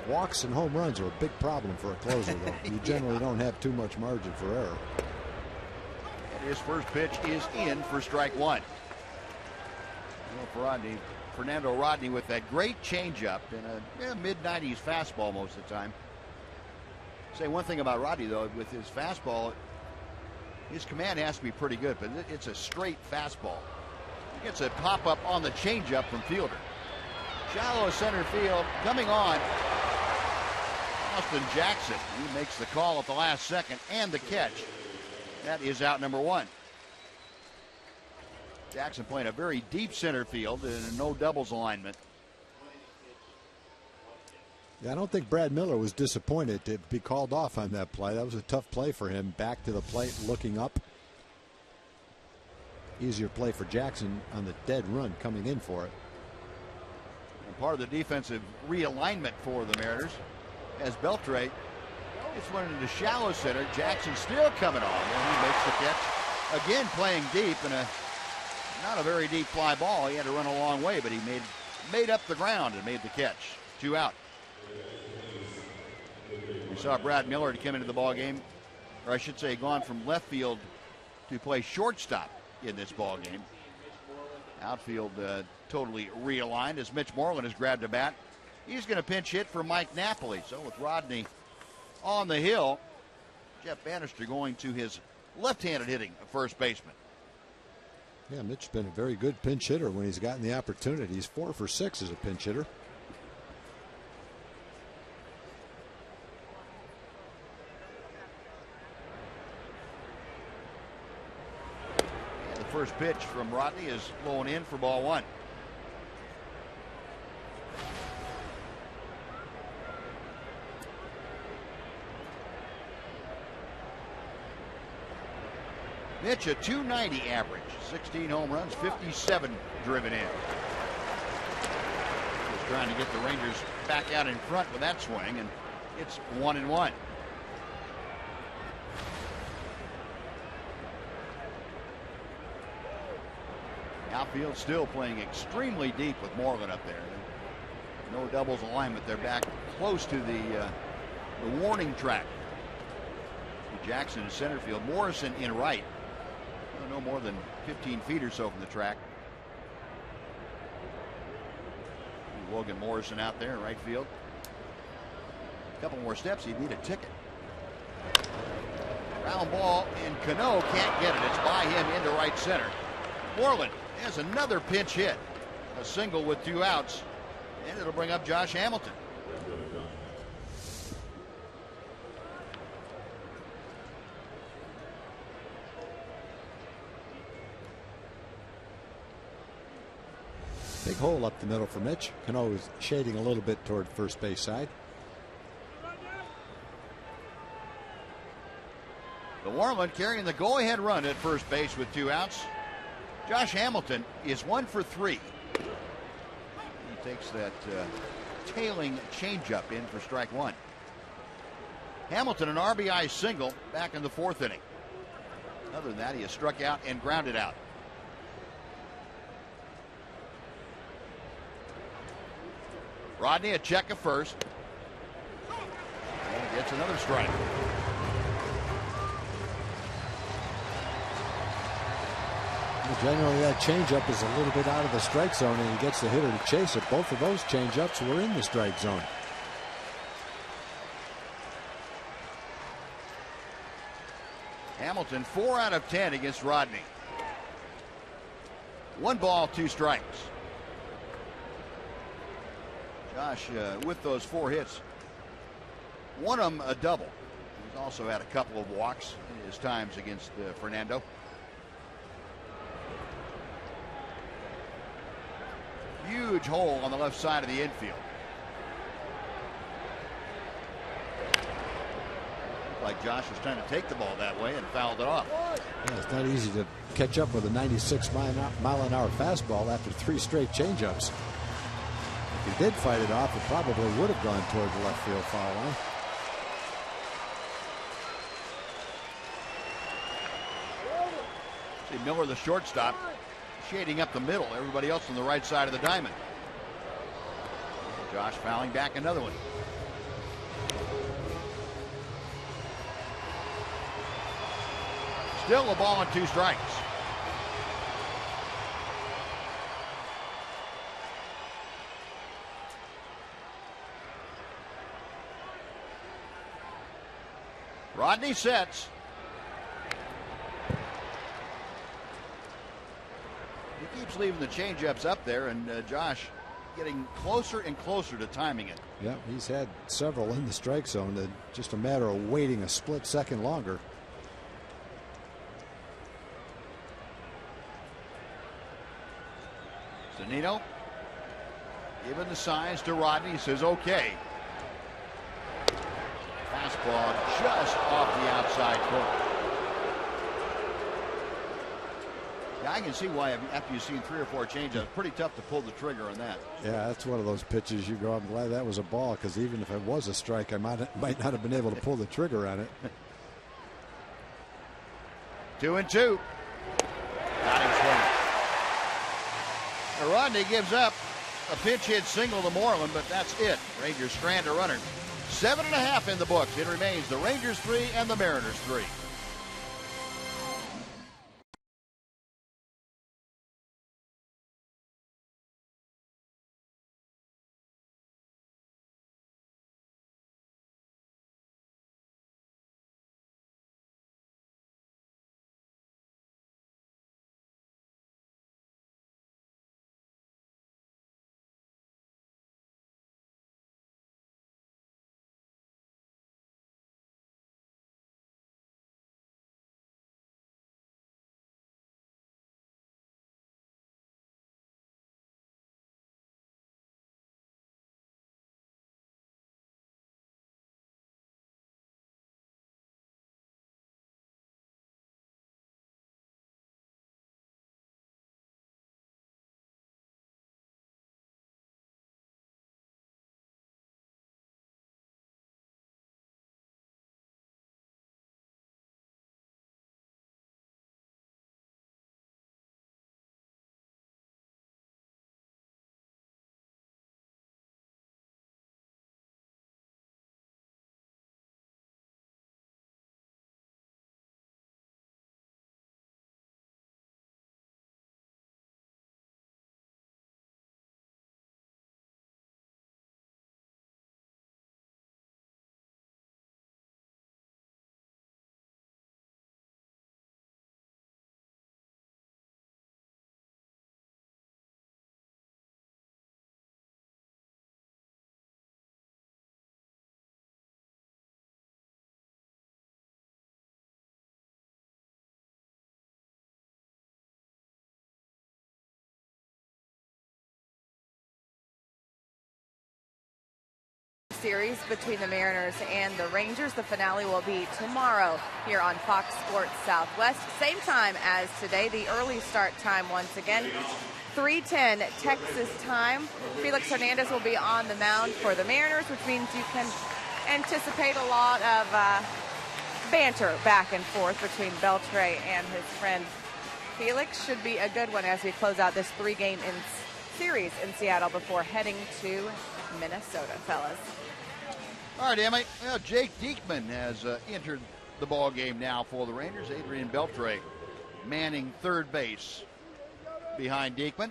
Walks and home runs are a big problem for a closer, though. You generally don't have too much margin for error. And his first pitch is in for strike one. Well, Fernando Rodney with that great changeup and a mid-90s fastball most of the time. Say one thing about Rodney, though, with his fastball, his command has to be pretty good, but it's a straight fastball. He gets a pop-up on the changeup from fielder. Shallow center field coming on. Austin Jackson, he makes the call at the last second and the catch. That is out number one. Jackson playing a very deep center field in a no doubles alignment. Yeah, I don't think Brad Miller was disappointed to be called off on that play. That was a tough play for him. Back to the plate, looking up. Easier play for Jackson on the dead run coming in for it. And part of the defensive realignment for the Mariners as Beltre gets one into shallow center. Jackson still coming on, and he makes the catch. Again, playing deep in not a very deep fly ball. He had to run a long way, but he made up the ground and made the catch. 2 out. We saw Brad Miller to come into the ball game, or I should say gone from left field to play shortstop in this ball game. Outfield totally realigned as Mitch Moreland has grabbed a bat. He's going to pinch hit for Mike Napoli. So with Rodney on the hill, Jeff Bannister going to his left-handed hitting first baseman. Yeah, Mitch's been a very good pinch hitter when he's gotten the opportunity. He's 4 for 6 as a pinch hitter. And the first pitch from Rodney is blowing in for ball one. Mitch a .290 average, 16 home runs, 57 driven in. Just trying to get the Rangers back out in front with that swing, and it's 1-1. Outfield still playing extremely deep with Moreland up there. No doubles alignment. They're back close to the warning track. Jackson in center field, Morrison in right. No more than 15 feet or so from the track. Logan Morrison out there in right field. A couple more steps, he'd need a ticket. Ground ball, and Cano can't get it. It's by him into right center. Moreland has another pinch hit. A single with 2 outs, and it'll bring up Josh Hamilton. Big hole up the middle for Mitch. Cano is shading a little bit toward first base side. The Warland carrying the go-ahead run at first base with 2 outs. Josh Hamilton is 1 for 3. He takes that tailing changeup in for strike one. Hamilton an RBI single back in the 4th inning. Other than that, he has struck out and grounded out. Rodney a check of first. And gets another strike. Generally, that changeup is a little bit out of the strike zone, and he gets the hitter to chase it. Both of those changeups were in the strike zone. Hamilton 4 out of 10 against Rodney. 1 ball, 2 strikes. Josh, with those 4 hits, one of them a double. He's also had a couple of walks in his times against Fernando. Huge hole on the left side of the infield. Looked like Josh was trying to take the ball that way and fouled it off. Yeah, it's not easy to catch up with a 96-mile-an-hour fastball after 3 straight changeups. If he did fight it off, it probably would have gone toward the left field foul line. See Miller, the shortstop, shading up the middle. Everybody else on the right side of the diamond. Josh fouling back another one. Still a ball and 2 strikes. Rodney sets. He keeps leaving the changeups up there, and Josh getting closer and closer to timing it. Yeah, he's had several in the strike zone. Just a matter of waiting a split second longer. Zunino giving the signs to Rodney. He says okay. Fastball just off the outside corner. Yeah, I can see why after you've seen 3 or 4 changes, it's pretty tough to pull the trigger on that. Yeah, that's one of those pitches you go, I'm glad that was a ball, because even if it was a strike, I might not have been able to pull the trigger on it. 2-2. Got him swinging. Now Rodney gives up a pinch hit single to Moreland, but that's it. Rangers strand a runner. 7.5 in the books. It remains the Rangers 3 and the Mariners 3. Series between the Mariners and the Rangers. The finale will be tomorrow here on Fox Sports Southwest. Same time as today. The early start time once again. 3:10 Texas time. Felix Hernandez will be on the mound for the Mariners, which means you can anticipate a lot of banter back and forth between Beltre and his friend Felix. Should be a good one as we close out this 3-game series in Seattle before heading to Minnesota, fellas. All right, Emily. Well, Jake Diekman has entered the ball game now for the Rangers. Adrian Beltre manning third base behind Diekman.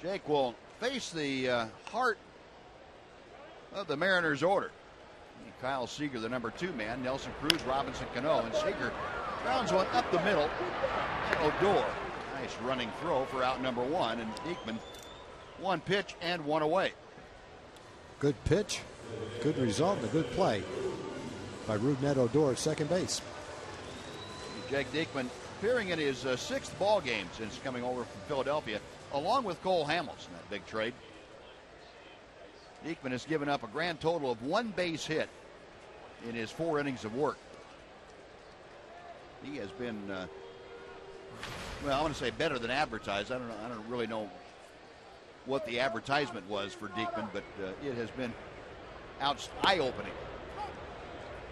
Jake will face the heart of the Mariners' order. Kyle Seager, the number 2 man, Nelson Cruz, Robinson Cano, and Seager grounds one up the middle. And Odor, nice running throw for out number 1, and Diekman 1 pitch and 1 away. Good pitch, good result, and a good play by Rougned Odor at second base. Jake Diekman appearing in his 6th ball game since coming over from Philadelphia, along with Cole Hamels in that big trade. Diekman has given up a grand total of 1 base hit in his 4 innings of work. He has been, well, I want to say better than advertised. I don't really know what the advertisement was for Diekman, but it has been eye-opening.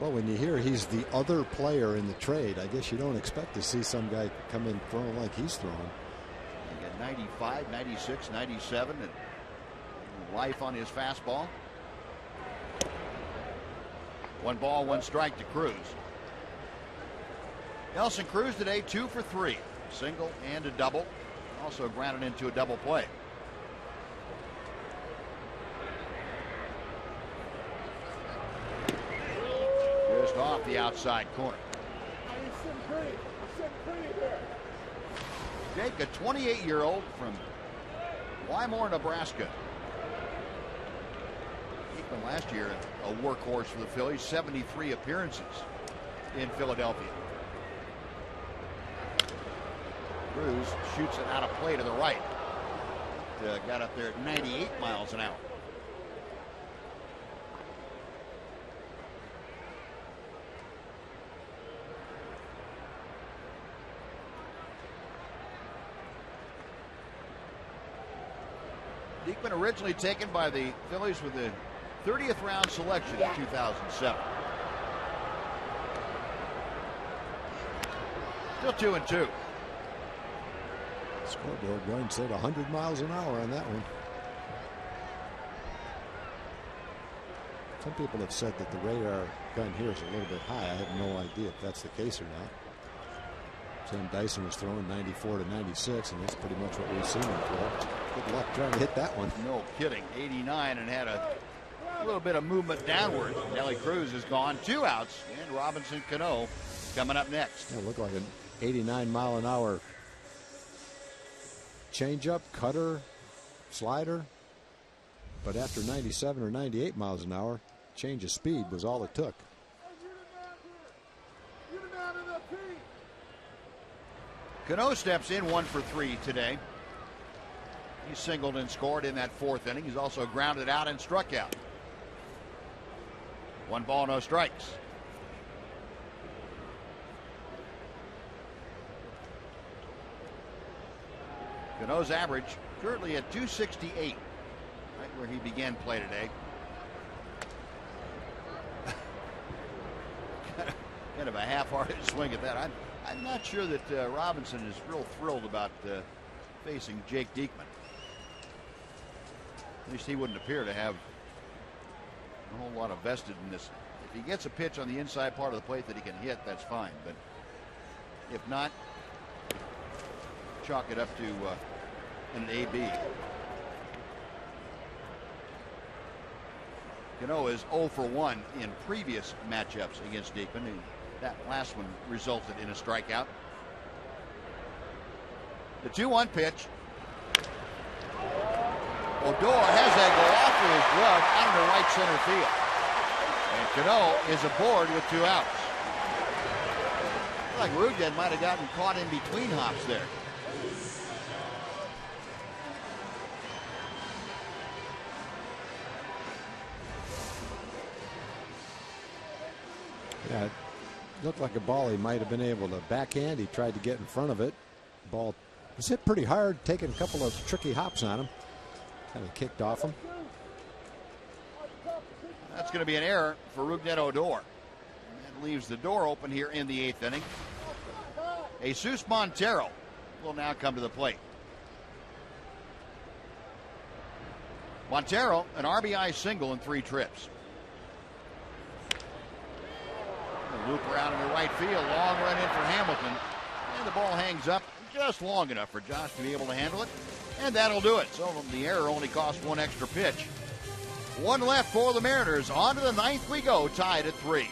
Well, when you hear he's the other player in the trade, I guess you don't expect to see some guy come in throwing like he's throwing. He got 95, 96, 97, and life on his fastball. 1 ball, 1 strike to Cruz. Nelson Cruz today 2 for 3. Single and a double. Also grounded into a double play. Just off the outside corner. Jake, a 28-year-old from Wymore, Nebraska. Diekman last year a workhorse for the Phillies, 73 appearances in Philadelphia. Cruz shoots it out of play to the right. Got up there at 98 miles an hour. Diekman originally taken by the Phillies with the 30th round selection in 2007. Still 2-2. Scoreboard gun said 100 miles an hour on that one. Some people have said that the radar gun here is a little bit high. I have no idea if that's the case or not. Sam Dyson was throwing 94 to 96, and that's pretty much what we've seen him throw. Good luck trying to hit that one. No kidding. 89 and had a little bit of movement downward. Nelly Cruz is gone. 2 outs, and Robinson Cano coming up next. It looked like an 89 mile an hour changeup, cutter, slider. But after 97 or 98 miles an hour, change of speed was all it took. Cano steps in 1 for 3 today. He singled and scored in that 4th inning. He's also grounded out and struck out. 1 ball, no strikes. Cano's average currently at 268, right where he began play today. Kind of a half-hearted swing at that. I'm not sure that Robinson is real thrilled about facing Jake Diekman. At least he wouldn't appear to have a whole lot of vested in this. If he gets a pitch on the inside part of the plate that he can hit, that's fine. But if not, chalk it up to an AB. Cano is 0 for 1 in previous matchups against Diekman. That last one resulted in a strikeout. The 2-1 pitch. Odor has that go off with his glove out into right center field. And Cano is aboard with 2 outs. I feel like Rougned might have gotten caught in between hops there. Yeah, it looked like a ball he might have been able to backhand. He tried to get in front of it. Ball was hit pretty hard, taking a couple of tricky hops on him. Kind of kicked off him. That's going to be an error for Rougned Odor. That leaves the door open here in the 8th inning. Jesus Montero will now come to the plate. Montero, an RBI single in 3 trips. A loop around in the right field. Long run in for Hamilton. And the ball hangs up just long enough for Josh to be able to handle it. And that'll do it. So the error only cost 1 extra pitch. 1 left for the Mariners. On to the 9th we go, tied at 3.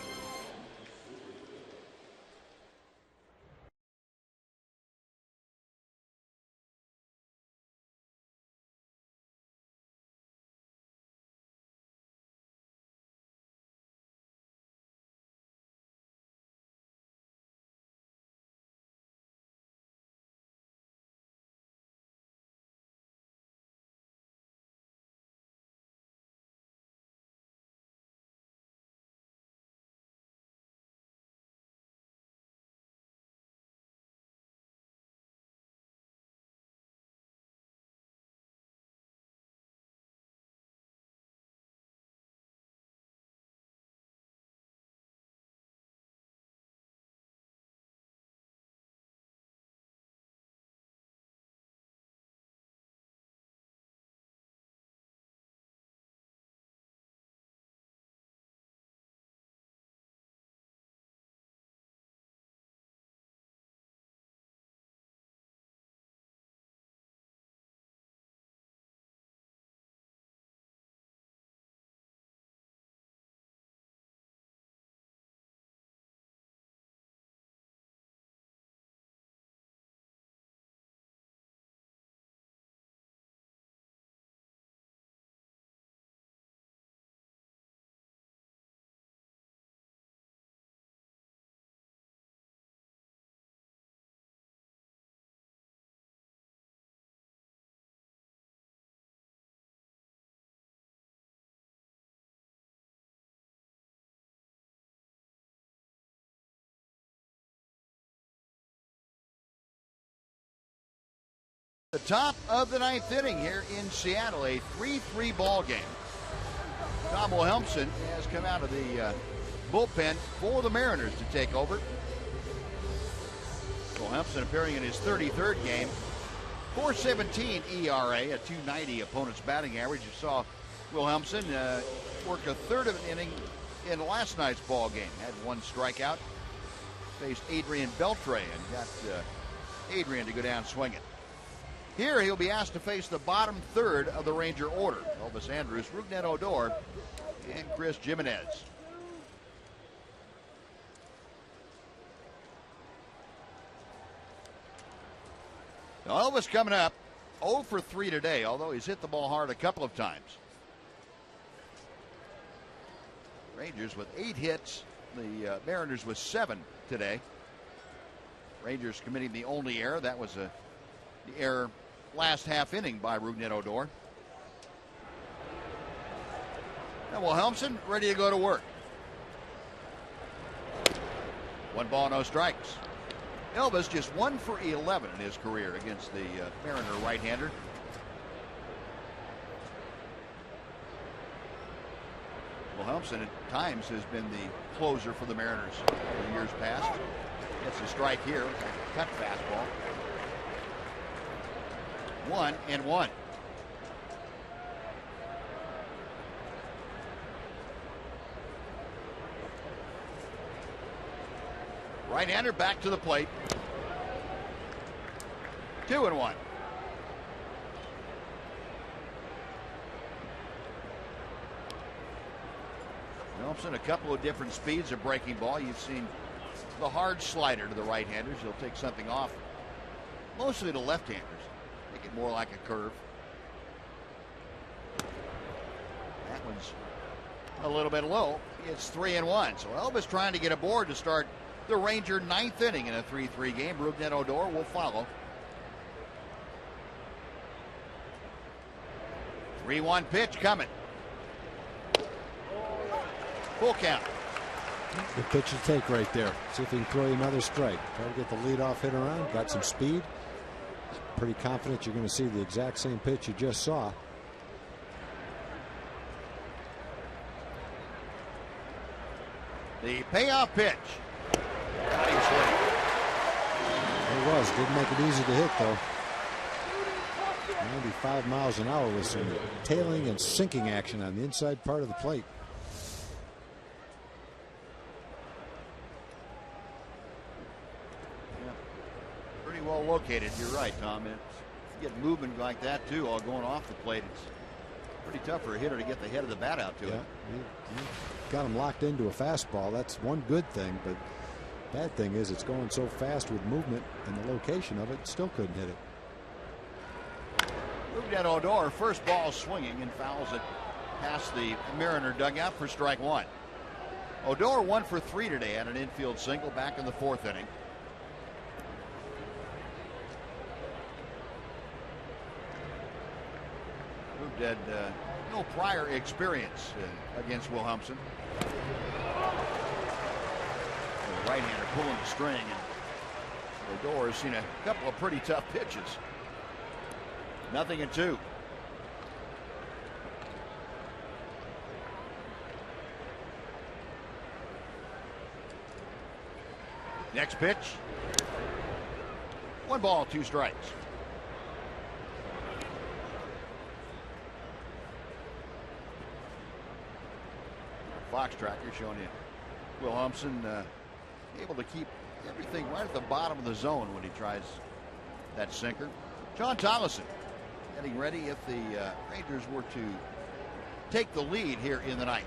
The top of the 9th inning here in Seattle, a 3-3 ball game. Tom Wilhelmsen has come out of the bullpen for the Mariners to take over. Wilhelmsen appearing in his 33rd game. 4.17 ERA, a 2.90 opponent's batting average. You saw Wilhelmsen work a third of an inning in last night's ball game. Had 1 strikeout. Faced Adrian Beltre and got Adrian to go down swinging. Here he'll be asked to face the bottom third of the Ranger order. Elvis Andrus, Rougned Odor, and Chris Jimenez. Now Elvis coming up 0 for 3 today, although he's hit the ball hard a couple of times. Rangers with 8 hits, the Mariners with 7 today. Rangers committing the only error. That was the error last half inning by Rougned Odor. Now Wilhelmsen ready to go to work. 1 ball, no strikes. Elvis just 1 for 11 in his career against the Mariner right-hander. Wilhelmsen at times has been the closer for the Mariners in years past. Gets a strike here, cut fastball. 1-1. Right-hander back to the plate. 2-1. Wilhelmsen, a couple of different speeds of breaking ball. You've seen the hard slider to the right-handers. He'll take something off, mostly to left-handers. Make it more like a curve. That one's a little bit low. It's 3-1. So Elvis trying to get aboard to start the Ranger 9th inning in a 3-3 game. Rougned Odor will follow. 3-1 pitch coming. Full count. Good pitch to take right there. See if he can throw you another strike. Try to get the leadoff hit around. Got some speed. Pretty confident you're going to see the exact same pitch you just saw. The payoff pitch. There was. Didn't make it easy to hit, though. 95 miles an hour with some tailing and sinking action on the inside part of the plate. Yeah. Pretty well located. You're right, Tom. It's, you get movement like that, too, all going off the plate. It's pretty tough for a hitter to get the head of the bat out to it. You got him locked into a fastball. That's one good thing, but bad thing is it's going so fast with movement and the location of it, still couldn't hit it. Moved at Odor, first ball swinging and fouls it past the Mariner dugout for strike one. Odor 1 for 3 today at an infield single back in the 4th inning. Moved had no prior experience against Wilhelmsen. The right-hander pulling the string, and Odor has seen a couple of pretty tough pitches. 0-2. Next pitch. 1 ball, 2 strikes. Fox tracker showing you Wilhelmsen able to keep everything right at the bottom of the zone when he tries that sinker. John Thomason getting ready if the Rangers were to take the lead here in the 9th.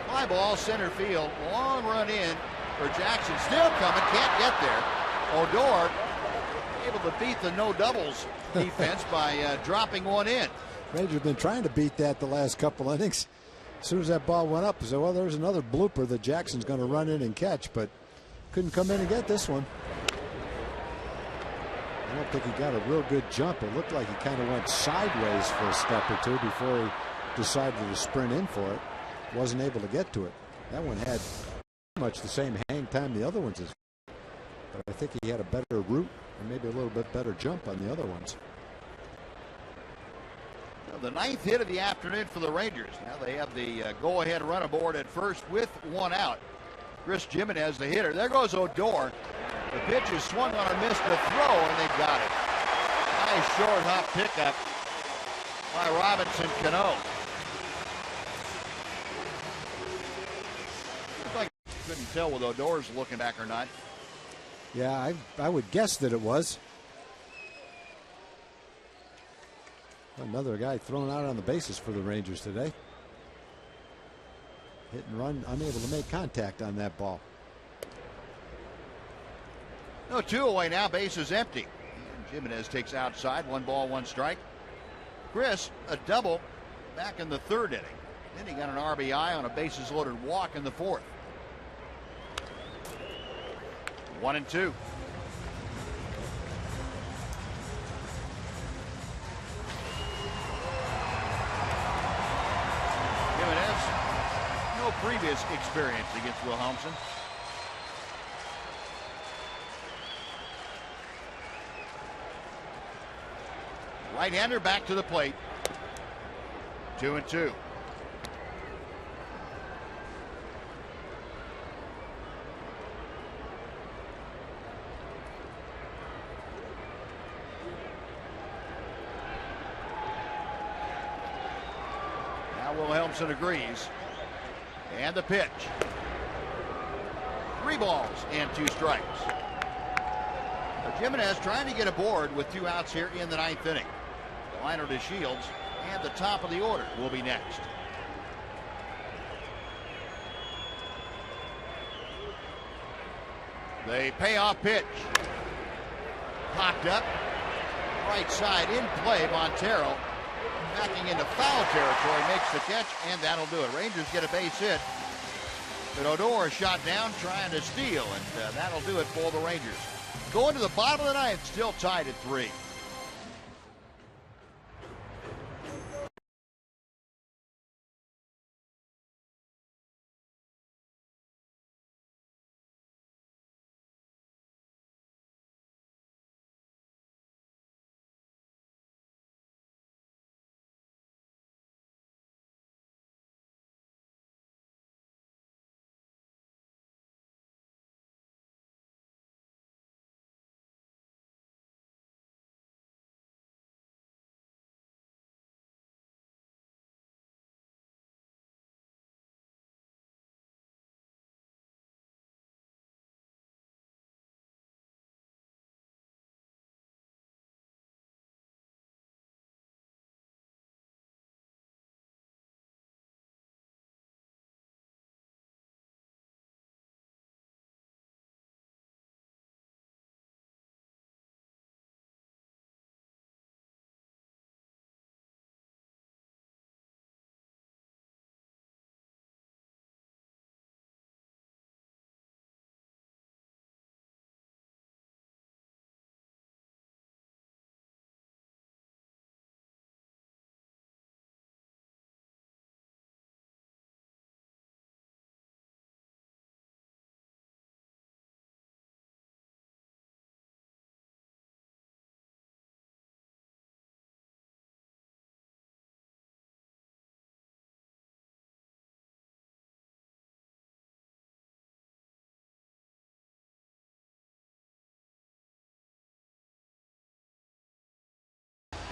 Fly ball, center field, long run in for Jackson, still coming, can't get there. Odor able to beat the no doubles defense by dropping one in. Rangers have been trying to beat that the last couple innings. As soon as that ball went up, I said, well, there's another blooper that Jackson's going to run in and catch, but couldn't come in and get this one. I don't think he got a real good jump. It looked like he kind of went sideways for a step or two before he decided to sprint in for it. Wasn't able to get to it. That one had pretty much the same hang time the other ones is. But I think he had a better route and maybe a little bit better jump on the other ones. The 9th hit of the afternoon for the Rangers. Now they have the go-ahead run aboard at first with 1 out. Chris Jimenez, the hitter. There goes Odor. The pitch is swung on a miss to throw, and they got it. Nice short hop pickup by Robinson Cano. Looks like couldn't tell whether Odor's looking back or not. Yeah, I would guess that it was. Another guy thrown out on the bases for the Rangers today. Hit and run, unable to make contact on that ball. No, 2 away now, bases empty. And Jimenez takes outside, 1 ball, 1 strike. Chris, a double back in the 3rd inning. Then he got an RBI on a bases loaded walk in the 4th. 1-2. Previous experience against Wilhelmsen. Right-hander back to the plate. 2-2. Now Wilhelmsen agrees. And the pitch. 3 balls and 2 strikes. Jimenez trying to get aboard with 2 outs here in the 9th inning. Liner to Shields, and the top of the order will be next. The payoff pitch. Popped up. Right side in play. Montero backing into foul territory, makes the catch, and that'll do it. Rangers get a base hit, but Odor shot down trying to steal, and that'll do it for the Rangers. Going to the bottom of the 9th, still tied at 3.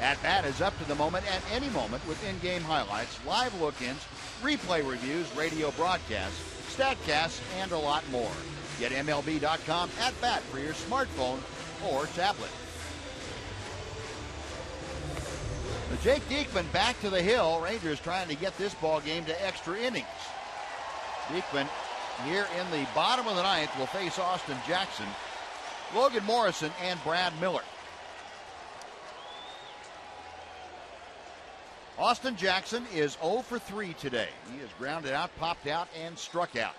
At Bat is up to the moment at any moment with in-game highlights, live look-ins, replay reviews, radio broadcasts, StatCasts, and a lot more. Get MLB.com At Bat for your smartphone or tablet. The Jake Diekman back to the hill. Rangers trying to get this ball game to extra innings. Diekman here in the bottom of the ninth will face Austin Jackson, Logan Morrison, and Brad Miller. Austin Jackson is 0 for 3 today. He is grounded out, popped out, and struck out.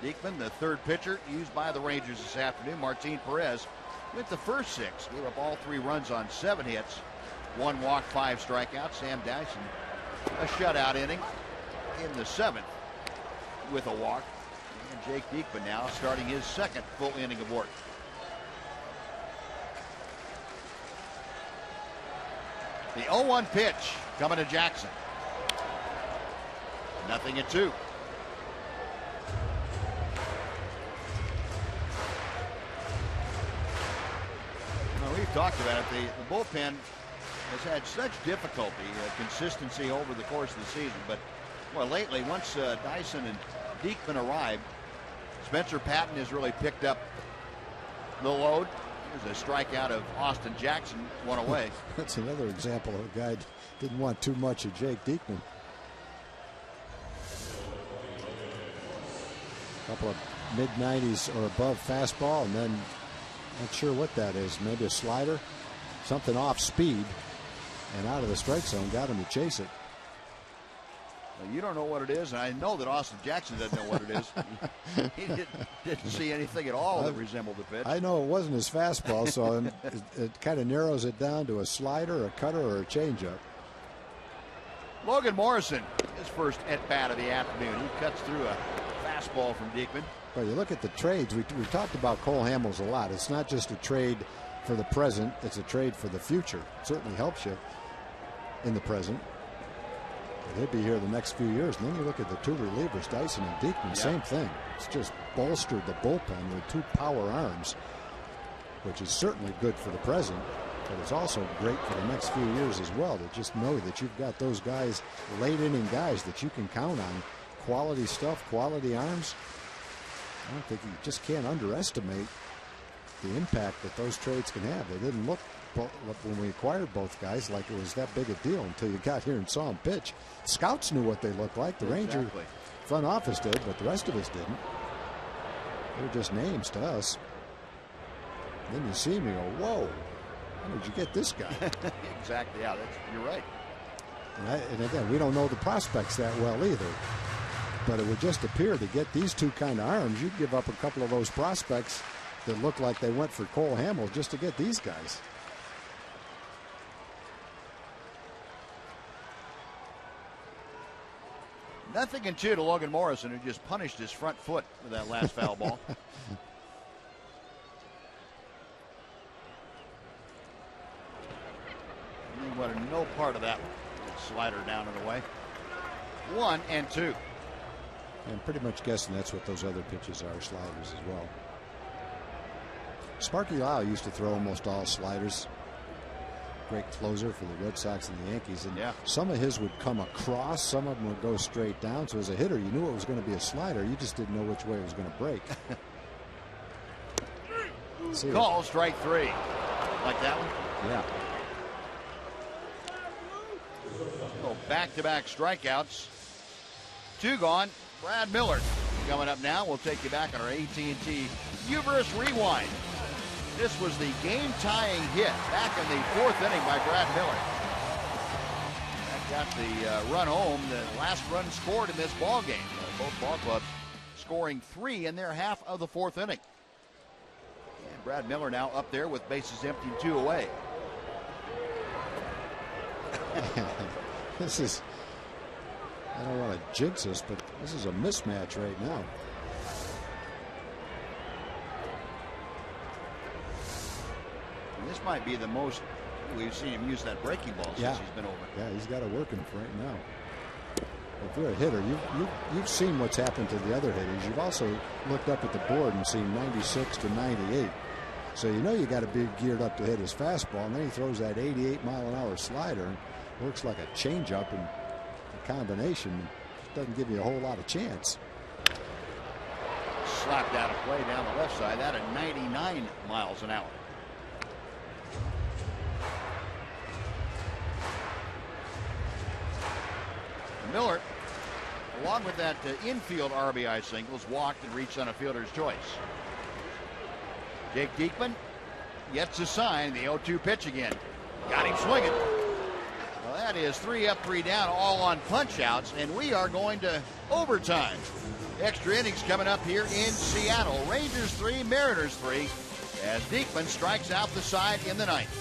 Diekman, the third pitcher used by the Rangers this afternoon. Martin Perez with the first 6. Gave up all 3 runs on 7 hits. 1 walk, 5 strikeouts. Sam Dyson, a shutout inning in the 7th with a walk. And Jake Diekman now starting his second full inning of work. The 0-1 pitch coming to Jackson. 0-2. Well, we've talked about it. The bullpen has had such difficulty, consistency over the course of the season. But well, lately, once Dyson and Diekman arrived, Spencer Patton has really picked up the load. There's a strikeout of Austin Jackson, 1 away. That's another example of a guy didn't want too much of Jake Diekman. A couple of mid-90s or above fastball, and then not sure what that is. Maybe a slider, something off speed, and out of the strike zone, got him to chase it. Well, you don't know what it is, and I know that Austin Jackson doesn't know what it is. He didn't see anything at all that resembled the pitch. I know it wasn't his fastball, so it kind of narrows it down to a slider, a cutter, or a changeup. Logan Morrison, his first at-bat of the afternoon. He cuts through a fastball from Diekman. Well, you look at the trades. We talked about Cole Hamels a lot. It's not just a trade for the present. It's a trade for the future. It certainly helps you in the present. He'll be here the next few years. And then you look at the 2 relievers, Dyson and Diekman, same thing. It's just bolstered the bullpen with 2 power arms, which is certainly good for the present, but it's also great for the next few years as well, to just know that you've got those guys, late inning guys that you can count on. Quality stuff, quality arms. I don't think you just can't underestimate the impact that those trades can have. They didn't look, when we acquired both guys, like it was that big a deal until you got here and saw them pitch. Scouts knew what they looked like. The Ranger front office did, but the rest of us didn't. They were just names to us. And then you see them, you go, whoa, how did you get this guy? Exactly, yeah, you're right. And again, we don't know the prospects that well either. But it would just appear to get these 2 kind of arms, you'd give up a couple of those prospects that look like they went for Cole Hamels just to get these guys. Nothing in 2 to Logan Morrison, who just punished his front foot with that last foul ball. He wanted no part of that slider down and away. 1-2. I'm pretty much guessing that's what those other pitches are, sliders as well. Sparky Lau used to throw almost all sliders. Great closer for the Red Sox and the Yankees. And some of his would come across, some of them would go straight down. So as a hitter, you knew it was going to be a slider. You just didn't know which way it was going to break. Call strike 3. Like that one? Yeah. So back-to-back strikeouts. 2 gone. Brad Miller coming up now. We'll take you back on our AT&T Uverse Rewind. This was the game-tying hit back in the 4th inning by Brad Miller. That got the run home, the last run scored in this ball game. Both ball clubs scoring 3 in their half of the 4th inning. And Brad Miller now up there with bases empty, 2 away. This is, I don't want to jinx us, but this is a mismatch right now. And this might be the most we've seen him use that breaking ball since he's been over. Yeah, he's got it working right now. If you're a hitter, you've seen what's happened to the other hitters. You've also looked up at the board and seen 96 to 98. So you know you got to be geared up to hit his fastball, and then he throws that 88-mile-an-hour slider and works like a changeup, and the combination doesn't give you a whole lot of chance. Slapped out of play down the left side. That at 99 miles an hour. Miller, along with that infield RBI singles, walked and reached on a fielder's choice. Jake Diekman gets a sign. The 0-2 pitch again. Got him swinging. Well, that is 3 up, 3 down, all on punch outs, and we are going to overtime. Extra innings coming up here in Seattle. Rangers 3, Mariners 3, as Diekman strikes out the side in the ninth.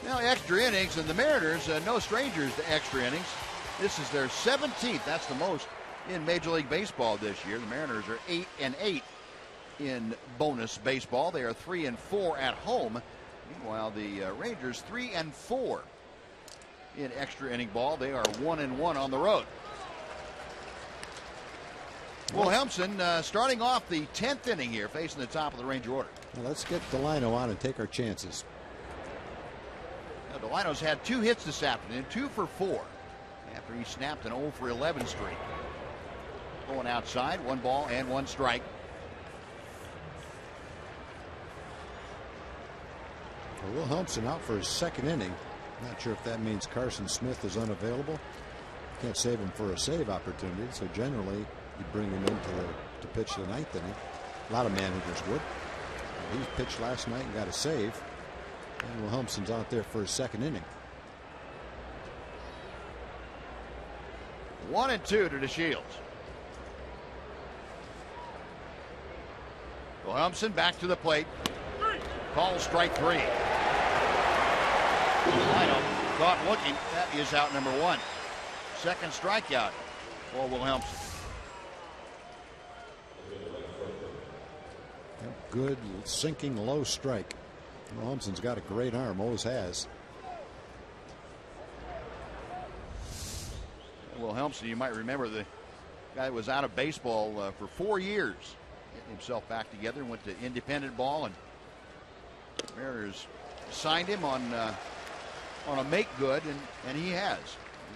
Now extra innings, and the Mariners no strangers to extra innings. This is their 17th. That's the most in Major League Baseball this year. The Mariners are 8-8 in bonus baseball. They are 3-4 at home. Meanwhile, the Rangers 3-4 in extra inning ball. They are 1-1 on the road. Wilhelmsen starting off the 10th inning here, facing the top of the Ranger order. Well, let's get Delino on and take our chances. Now, Delino's had 2 hits this afternoon, 2 for 4, after he snapped an 0 for 11 streak. Going outside, 1 ball and 1 strike. Well, Wilhelmsen out for his 2nd inning. Not sure if that means Carson Smith is unavailable. Can't save him for a save opportunity, so generally you bring him in to pitch the 9th inning. A lot of managers would. He pitched last night and got a save. And Wilhelmsen's out there for his 2nd inning. 1-2 to DeShields. Wilhelmsen back to the plate. Call strike 3. Delino caught looking. That is out number 1. 2nd strikeout for Wilhelmsen. Good sinking low strike. Wilhelmsen's got a great arm, always has. Wilhelmsen, you might remember, the guy that was out of baseball for 4 years. Getting himself back together, went to independent ball, and Mariners signed him on a make good, and he has.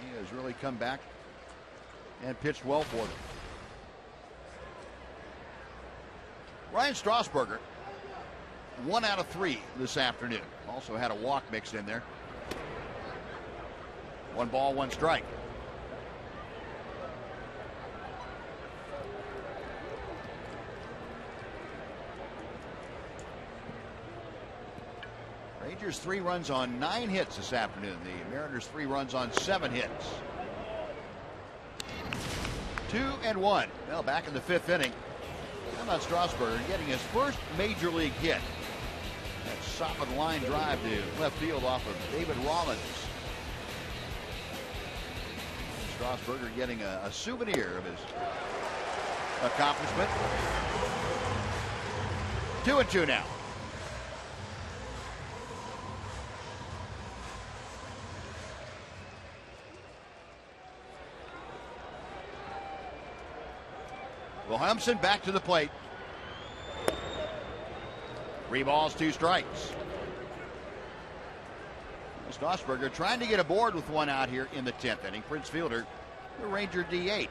He has really come back and pitched well for them. Ryan Strasburger, 1 out of 3 this afternoon. Also had a walk mixed in there. 1 ball, 1 strike. Rangers 3 runs on 9 hits this afternoon. The Mariners 3 runs on 7 hits. 2-1. Well, back in the 5th inning. How about Strasburger getting his first major league hit? That solid line drive to left field off of David Rollins. Strasburger getting a souvenir of his accomplishment. 2-2 now. Wilhelmsen back to the plate. 3 balls, 2 strikes. Strasburger trying to get aboard with 1 out here in the 10th inning. Prince Fielder, the Ranger DH,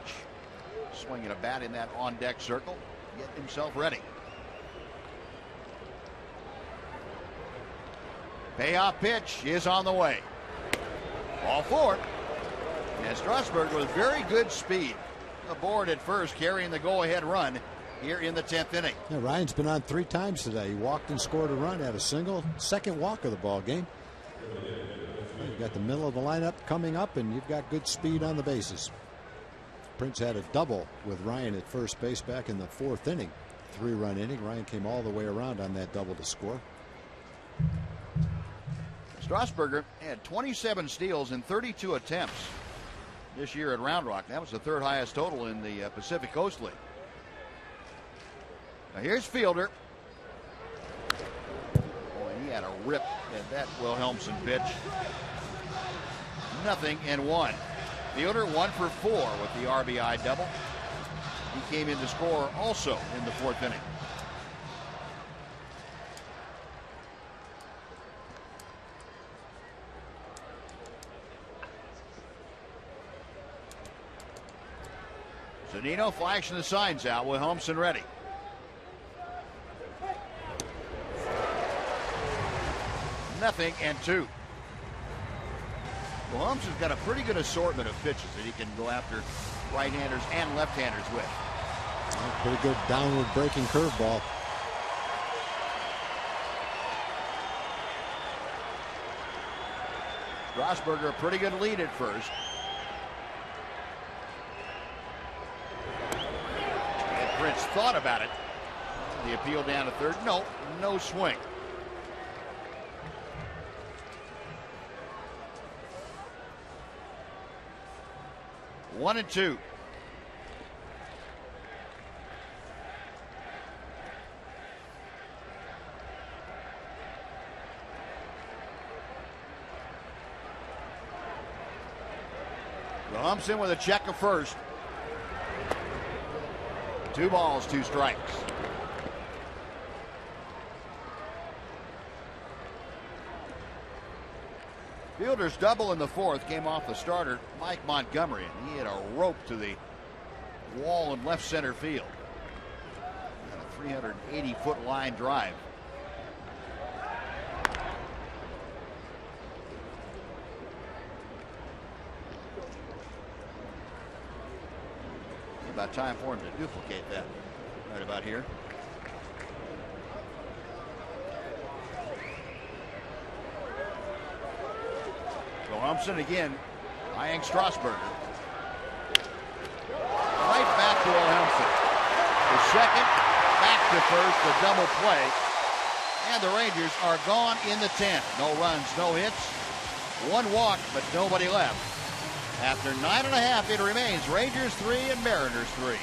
swinging a bat in that on-deck circle, getting himself ready. Payoff pitch is on the way. Ball 4. And Strasburger with very good speed aboard at first, carrying the go-ahead run here in the 10th inning. Yeah, Ryan's been on 3 times today. He walked and scored a run, had a single, second walk of the ball game. You've got the middle of the lineup coming up, and you've got good speed on the bases. Prince had a double with Ryan at first base back in the 4th inning. 3-run inning. Ryan came all the way around on that double to score. Strasburger had 27 steals in 32 attempts this year at Round Rock. That was the 3rd highest total in the Pacific Coast League. Now here's Fielder. Boy, he had a rip at that Wilhelmsen pitch. 0-1. Fielder 1 for 4 with the RBI double. He came in to score also in the 4th inning. Zunino flashing the signs out with Wilhelmsen ready. Nothing and 2. Wilhelmsen's got a pretty good assortment of pitches that he can go after right-handers and left-handers with. Pretty good downward breaking curveball. Strasburger a pretty good lead at first. And Prince thought about it. The appeal down to third. No swing. One and 2. Wilhelmsen with a check of first. 2 balls, 2 strikes. Fielder's double in the 4th came off the starter, Mike Montgomery, and he had a rope to the wall in left center field. A 380-foot line drive. About time for him to duplicate that right about here. Wilhelmsen again eyeing Strasburger. Right back to Wilhelmsen. The second, back to first, the double play. And the Rangers are gone in the 10th. No runs, no hits. 1 walk, but nobody left. After 9.5, it remains Rangers 3 and Mariners 3.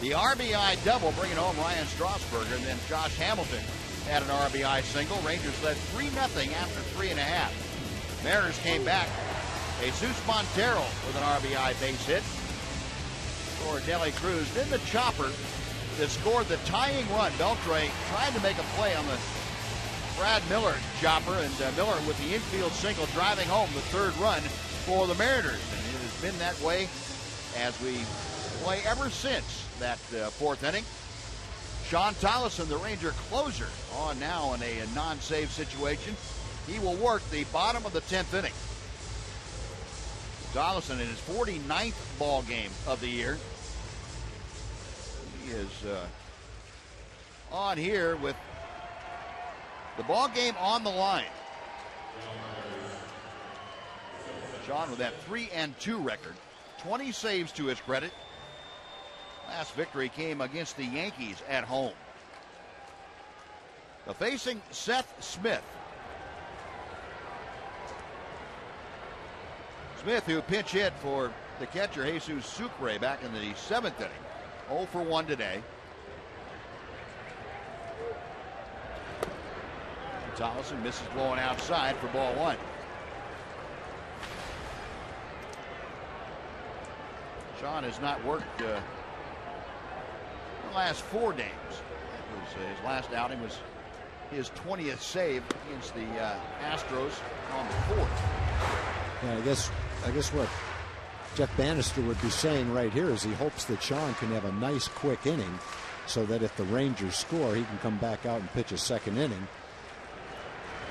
The RBI double bringing home Ryan Strasburger, and then Josh Hamilton had an RBI single. Rangers led 3-0 after 3.5. Mariners came back. Jesus Montero with an RBI base hit for Dele Cruz. Then the chopper that scored the tying run. Beltre tried to make a play on the Brad Miller chopper, and Miller with the infield single driving home the third run for the Mariners. And it has been that way as we play ever since that fourth inning. Sean Tolleson, the Ranger closer, on now in a non-save situation. He will work the bottom of the 10th inning. Tolleson in his 49th ball game of the year. He is on here with the ball game on the line. Sean with that 3-2 record, 20 saves to his credit. Last victory came against the Yankees at home. Facing Seth Smith. Smith, who pinch hit for the catcher Jesus Sucre back in the 7th inning. 0 for 1 today. Tolleson misses blowing outside for ball 1. Sean has not worked the last 4 games. That was his last outing was his 20th save against the Astros on the 4th. Yeah, I guess what Jeff Bannister would be saying right here is he hopes that Sean can have a nice quick inning so that if the Rangers score, he can come back out and pitch a second inning.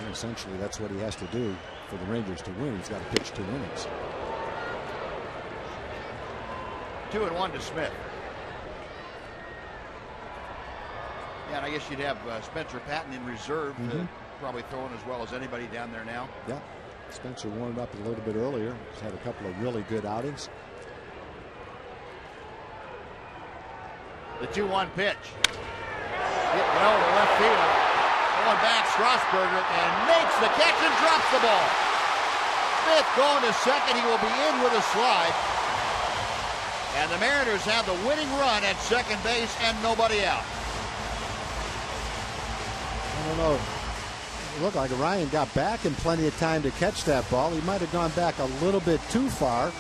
And essentially that's what he has to do for the Rangers to win. He's got to pitch 2 innings. 2-1 to Smith. Yeah, and I guess you'd have Spencer Patton in reserve, probably throwing as well as anybody down there now. Yeah, Spencer warmed up a little bit earlier. He's had a couple of really good outings. The 2-1 pitch. Hit well to left field. Going back, Strasburger, and makes the catch and drops the ball. Smith going to second. He will be in with a slide. And the Mariners have the winning run at second base and nobody out. I don't know. It looked like Ryan got back in plenty of time to catch that ball. He might have gone back a little bit too far.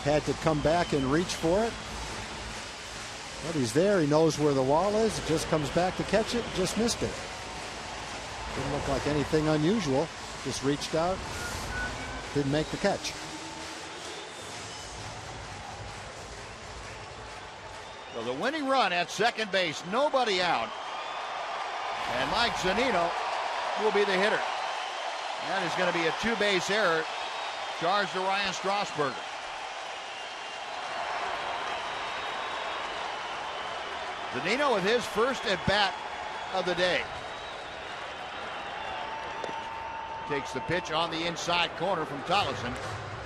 Had to come back and reach for it. But he's there. He knows where the wall is. Just comes back to catch it. Just missed it. Didn't look like anything unusual. Just reached out. Didn't make the catch. So the winning run at second base. Nobody out. And Mike Zunino will be the hitter. That is going to be a 2-base error charged to Ryan Strasburger. Zunino with his first at bat of the day. Takes the pitch on the inside corner from Tolleson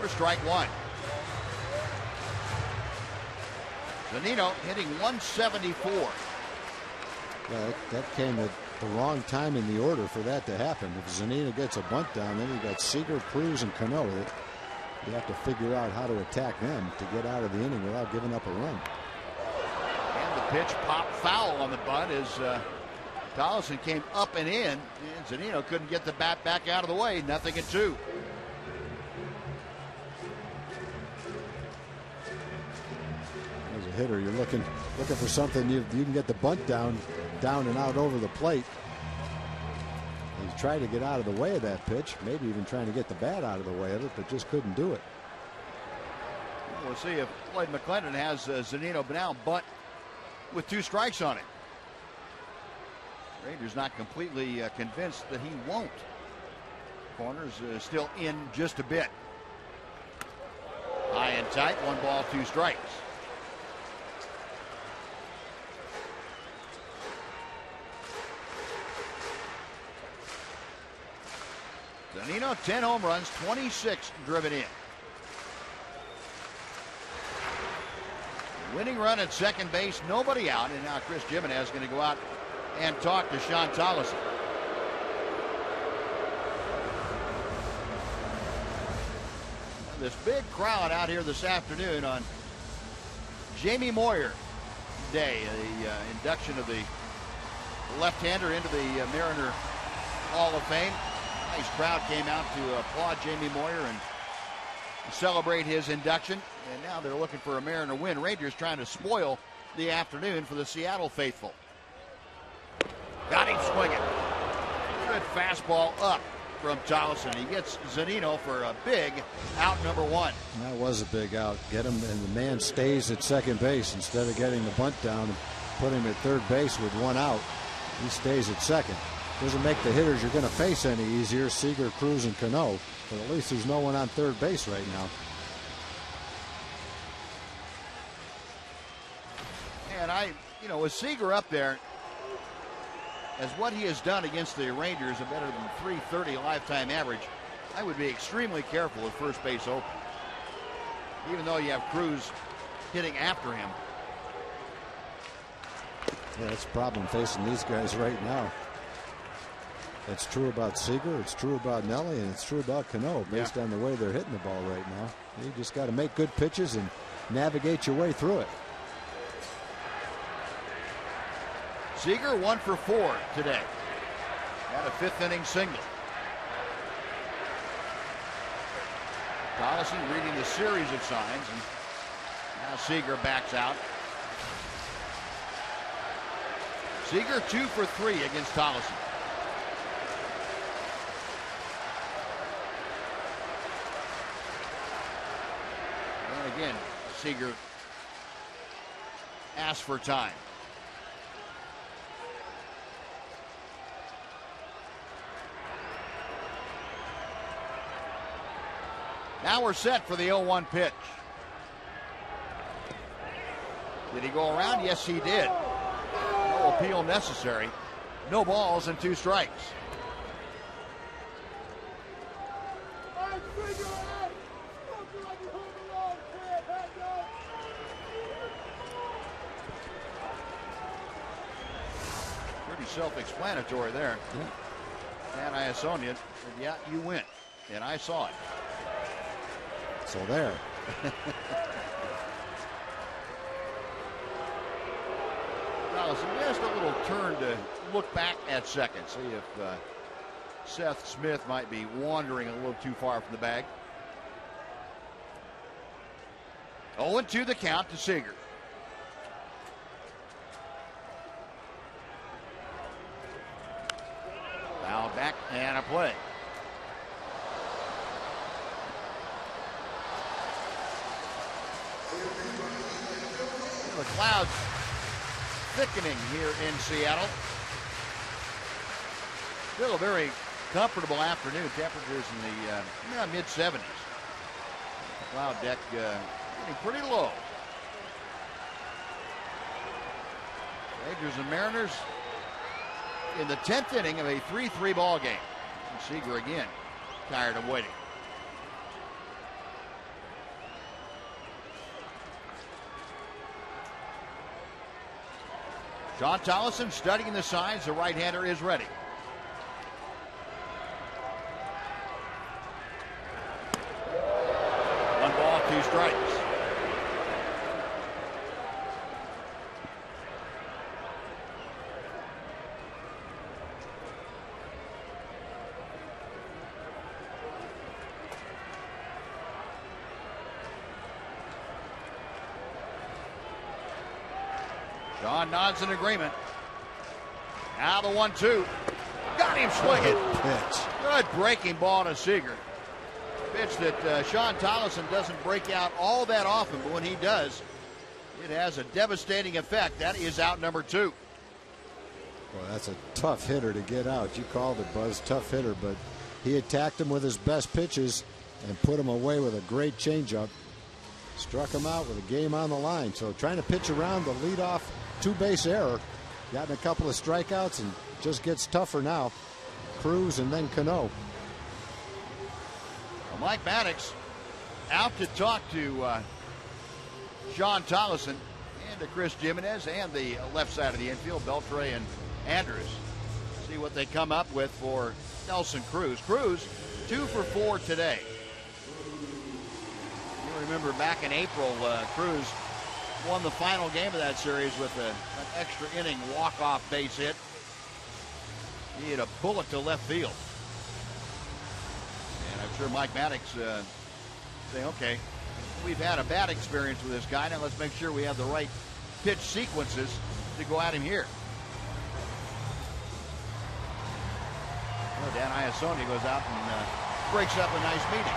for strike 1. Zunino hitting 174. Yeah, that came at the wrong time in the order for that to happen. If Zunino gets a bunt down, then you got Seager, Cruz, and Cano. You have to figure out how to attack them to get out of the inning without giving up a run. And the pitch popped foul on the bunt as Tolleson came up and in, and Zunino couldn't get the bat back out of the way. 0-2. As a hitter, you're looking for something you can get the bunt down and out over the plate. He's tried to get out of the way of that pitch, maybe even trying to get the bat out of the way of it, but just couldn't do it. We'll see if Floyd McClendon has Zunino now bunt with 2 strikes on it. Rangers not completely convinced that he won't. Corners still in just a bit. High and tight, 1 ball, 2 strikes. Zunino, 10 home runs, 26 driven in. Winning run at second base, nobody out, and now Chris Jimenez is going to go out and talk to Sean Tolleson. This big crowd out here this afternoon on Jamie Moyer today, the induction of the left-hander into the Mariner Hall of Fame. Nice crowd came out to applaud Jamie Moyer and celebrate his induction. And now they're looking for a Mariner win. Rangers trying to spoil the afternoon for the Seattle faithful. Got him swinging. Good fastball up from Tolleson. He gets Zunino for a big out, number one. That was a big out. Get him, and the man stays at second base instead of getting the bunt down and put him at third base with one out. He stays at second. Doesn't make the hitters you're going to face any easier, Seager, Cruz, and Cano, but at least there's no one on third base right now. And with Seager up there, as what he has done against the Rangers, a better than .330 lifetime average, I would be extremely careful at first base open. Even though you have Cruz hitting after him. Yeah, that's a problem facing these guys right now. That's true about Seager, it's true about Nelly, and it's true about Cano based on the way they're hitting the ball right now. You just got to make good pitches and navigate your way through it. Seager 1 for 4 today. Got a fifth inning single. Tolleson reading the series of signs, and now Seager backs out. Seager 2 for 3 against Tolleson. And again, Seager asks for time. Now we're set for the 0-1 pitch. Did he go around? Yes, he did. No appeal necessary. No balls and 2 strikes. Pretty self-explanatory there. And Iasonia said, yeah, you win. And I saw it. So there. Just a little turn to look back at second. See if Seth Smith might be wandering a little too far from the bag. 0-2 the count to Seager. Foul back and a play. The clouds thickening here in Seattle. Still a very comfortable afternoon. Temperatures in the mid-70s. The cloud deck getting pretty low. Rangers and Mariners in the 10th inning of a 3-3 ball game. And Seager again tired of waiting. John Tolleson studying the signs. The right-hander is ready. One ball, 2 strikes. John nods in agreement. Now the 1-2. Got him swinging. Good breaking ball to Seager. Pitch that Sean Tolleson doesn't break out all that often, but when he does, it has a devastating effect. That is out number 2. Well, that's a tough hitter to get out. You called it, Buzz. Tough hitter, but he attacked him with his best pitches and put him away with a great changeup. Struck him out with a game on the line. So trying to pitch around the leadoff 2-base error. Gotten a couple of strikeouts and just gets tougher now. Cruz and then Cano. Well, Mike Maddox out to talk to Sean Tolleson and to Chris Jimenez and the left side of the infield, Beltre and Andrews. See what they come up with for Nelson Cruz. Cruz 2 for 4 today. You remember back in April, Cruz won the final game of that series with an extra inning walk-off base hit. He had a bullet to left field. And I'm sure Mike Maddox saying, okay, we've had a bad experience with this guy. Now let's make sure we have the right pitch sequences to go at him here. Well, Dan Iasone goes out and breaks up a nice meeting.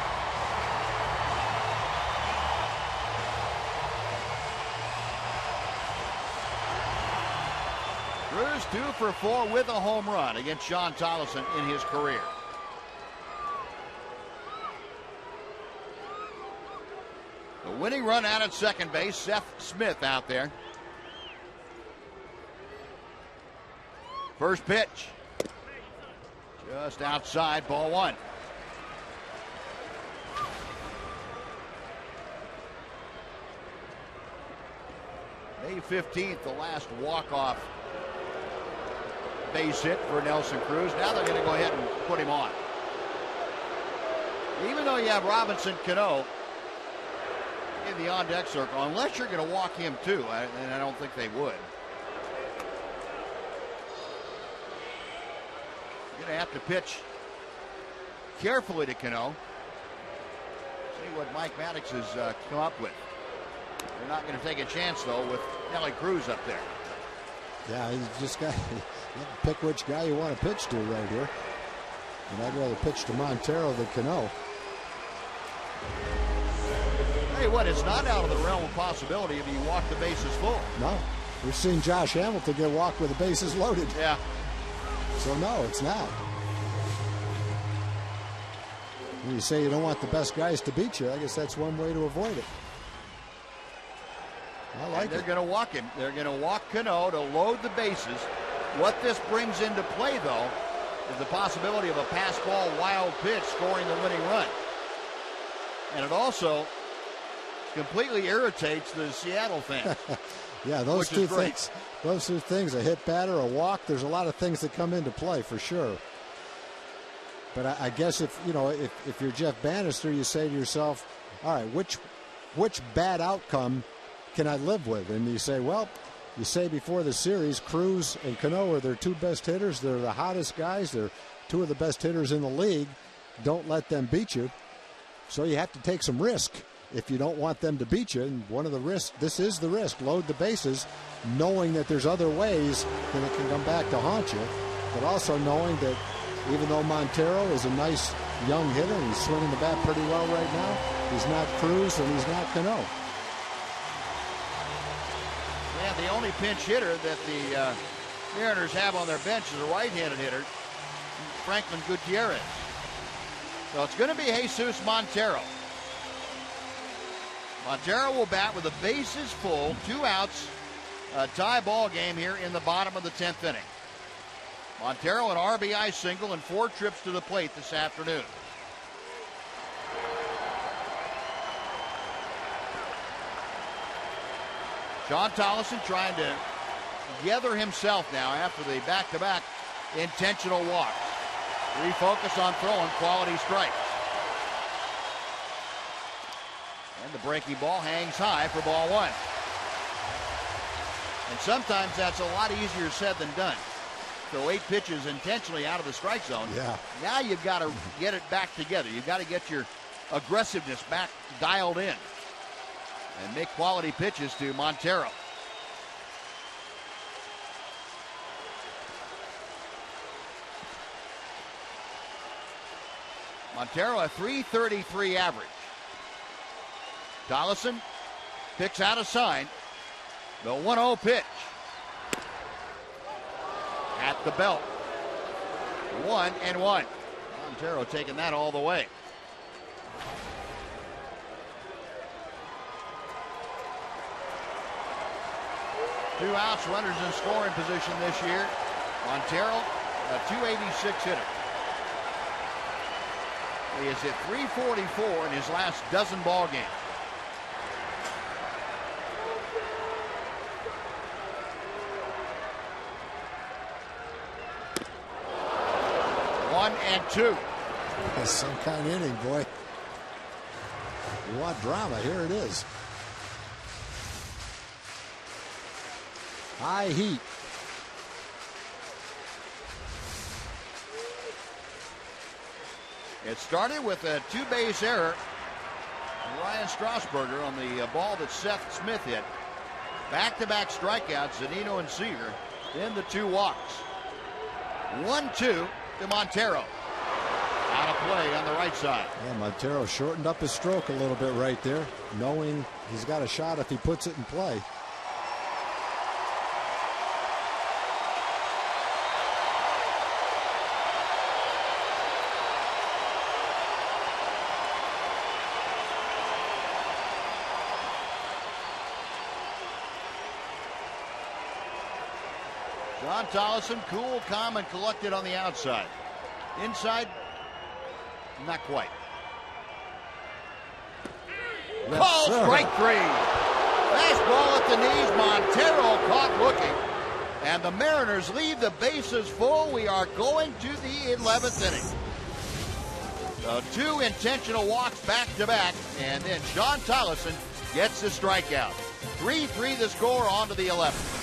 Cruz 2 for 4 with a home run against Sean Tolleson in his career. The winning run out at second base, Seth Smith out there. First pitch. Just outside, ball one. May 15th, the last walk-off base hit for Nelson Cruz. Now they're going to go ahead and put him on. Even though you have Robinson Cano in the on-deck circle, unless you're going to walk him too, and I don't think they would. You're going to have to pitch carefully to Cano. See what Mike Maddox has come up with. They're not going to take a chance, though, with Nelly Cruz up there. Yeah, he's just got to pick which guy you want to pitch to right here. And I'd rather pitch to Montero than Cano. Hey, what? It's not out of the realm of possibility if you walk the bases full. No. We've seen Josh Hamilton get walked with the bases loaded. Yeah. So, no, it's not. When you say you don't want the best guys to beat you, I guess that's one way to avoid it. I like it. They're going to walk him. They're going to walk Cano to load the bases. What this brings into play, though, is the possibility of a pass ball wild pitch scoring the winning run. And it also completely irritates the Seattle fans. Yeah, those two things, a hit batter, a walk, there's a lot of things that come into play for sure. But I guess if you're Jeff Bannister, you say to yourself, all right, which bad outcome can I live with? And you say, well, you say before the series, Cruz and Cano are their two best hitters. They're the hottest guys. They're two of the best hitters in the league. Don't let them beat you. So you have to take some risk if you don't want them to beat you. And one of the risks, this is the risk, load the bases, knowing that there's other ways that it can come back to haunt you, but also knowing that even though Montero is a nice young hitter and he's swinging the bat pretty well right now, he's not Cruz and he's not Cano. Yeah, the only pinch hitter that the Mariners have on their bench is a right-handed hitter, Franklin Gutierrez. So it's going to be Jesus Montero. Montero will bat with the bases full, 2 outs, a tie ball game here in the bottom of the 10th inning. Montero an RBI single and 4 trips to the plate this afternoon. Sean Tolleson trying to gather himself now after the back-to-back intentional walks. Refocus on throwing quality strikes. And the breaking ball hangs high for ball one. And sometimes that's a lot easier said than done. Throw 8 pitches intentionally out of the strike zone. Yeah. Now you've got to get it back together. You've got to get your aggressiveness back dialed in and make quality pitches to Montero. Montero a .333 average. Tolleson picks out a sign. The 1-0 pitch. At the belt. 1-1. Montero taking that all the way. Two outs, runners in scoring position this year. Montero, a .286 hitter. He is at .344 in his last dozen ball games. One and two. That's some kind of inning, boy. You want drama, here it is. High heat. It started with a two-base error. Ryan Strasburger on the ball that Seth Smith hit. Back-to-back strikeouts, Zunino and Seager. Then the two walks. 1-2 to Montero. Out of play on the right side. Yeah, Montero shortened up his stroke a little bit right there, knowing he's got a shot if he puts it in play. John Tolleson, cool, calm, and collected on the outside. Inside, not quite. Yes, Call sir. strike three. Fastball at the knees. Montero caught looking. And the Mariners leave the bases full. We are going to the 11th inning. Two intentional walks back to back. And then John Tolleson gets the strikeout. 3-3 the score on to the 11th.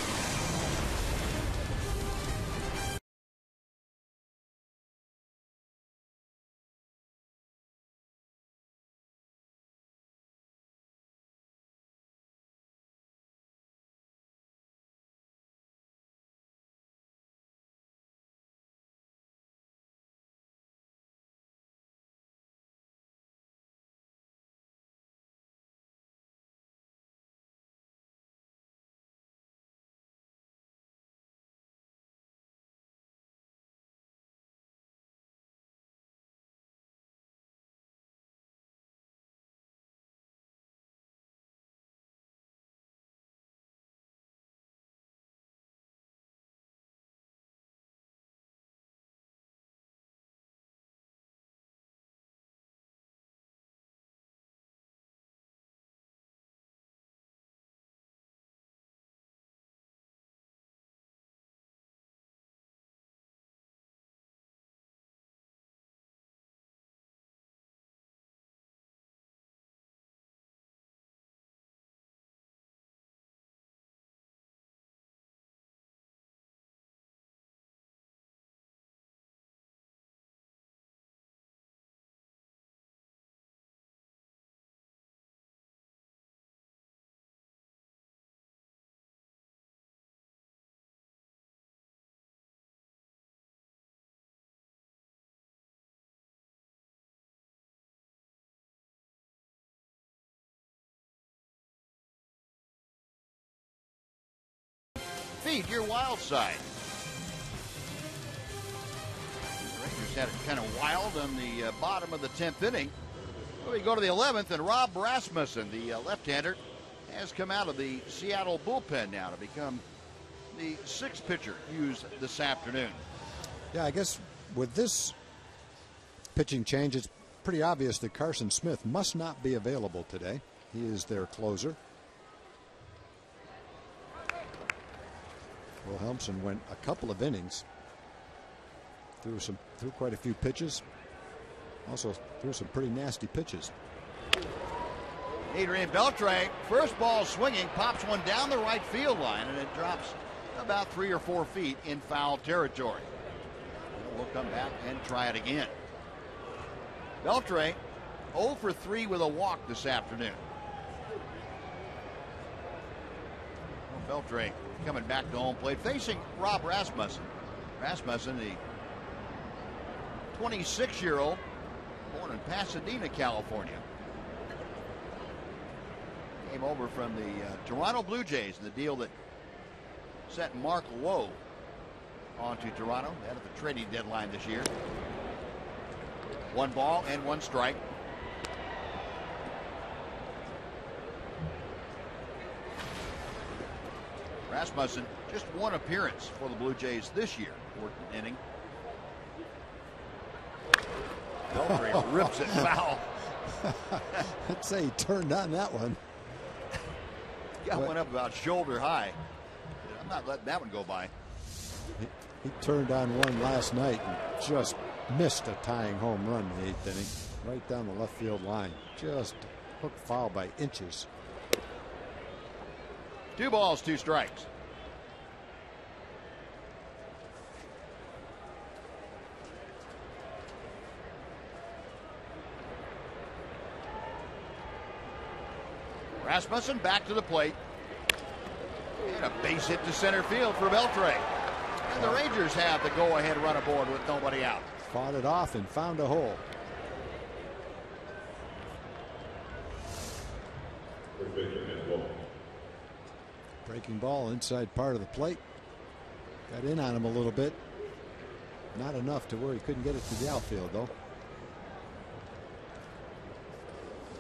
Feed your wild side. The Rangers had it kind of wild on the bottom of the 10th inning. So we go to the 11th, and Rob Rasmussen, the left-hander, has come out of the Seattle bullpen now to become the sixth pitcher used this afternoon. Yeah, I guess with this pitching change, it's pretty obvious that Carson Smith must not be available today. He is their closer. Wilhelmsen went a couple of innings, threw quite a few pitches, also threw some pretty nasty pitches. Adrian Beltre, first ball swinging, pops one down the right field line, and it drops about 3 or 4 feet in foul territory. We'll come back and try it again. Beltre 0 for 3 with a walk this afternoon. Beltre coming back to home plate, facing Rob Rasmussen. Rasmussen, the 26-year-old, born in Pasadena, California. Came over from the Toronto Blue Jays in the deal that sent Mark Lowe onto Toronto. That at the trading deadline this year. 1 ball and 1 strike. Rasmussen, just 1 appearance for the Blue Jays this year. 4th inning. Beltre rips it foul. I'd say he turned on that one. Got one up about shoulder high. I'm not letting that one go by. He turned on one last night and just missed a tying home run in the 8th inning. Right down the left field line. Just hooked foul by inches. 2 balls, 2 strikes. Rasmussen back to the plate. And a base hit to center field for Beltre. And the Rangers have the go-ahead run aboard with nobody out. Fought it off and found a hole. Breaking ball inside part of the plate. Got in on him a little bit. Not enough to where he couldn't get it to the outfield, though.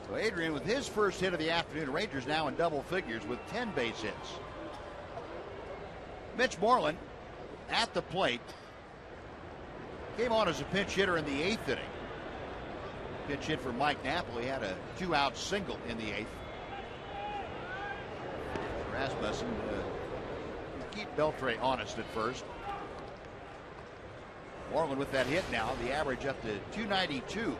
So Adrian with his first hit of the afternoon. Rangers now in double figures with 10 base hits. Mitch Moreland at the plate. Came on as a pinch hitter in the 8th inning. Pinch hit for Mike Napoli. Had a 2-out single in the 8th. Rasmussen keep Beltre honest at first. Moreland with that hit now. The average up to 292.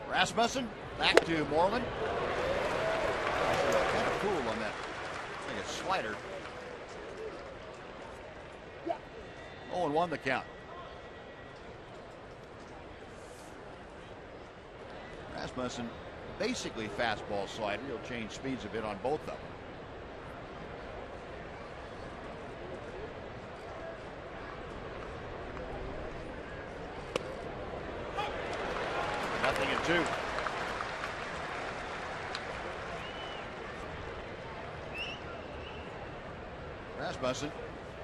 Rasmussen back to Moreland. Kind of cool on that. Like a slider. 0-1 the count. Rasmussen basically fastball slider. He'll change speeds a bit on both of them. Nothing in 2. Rasmussen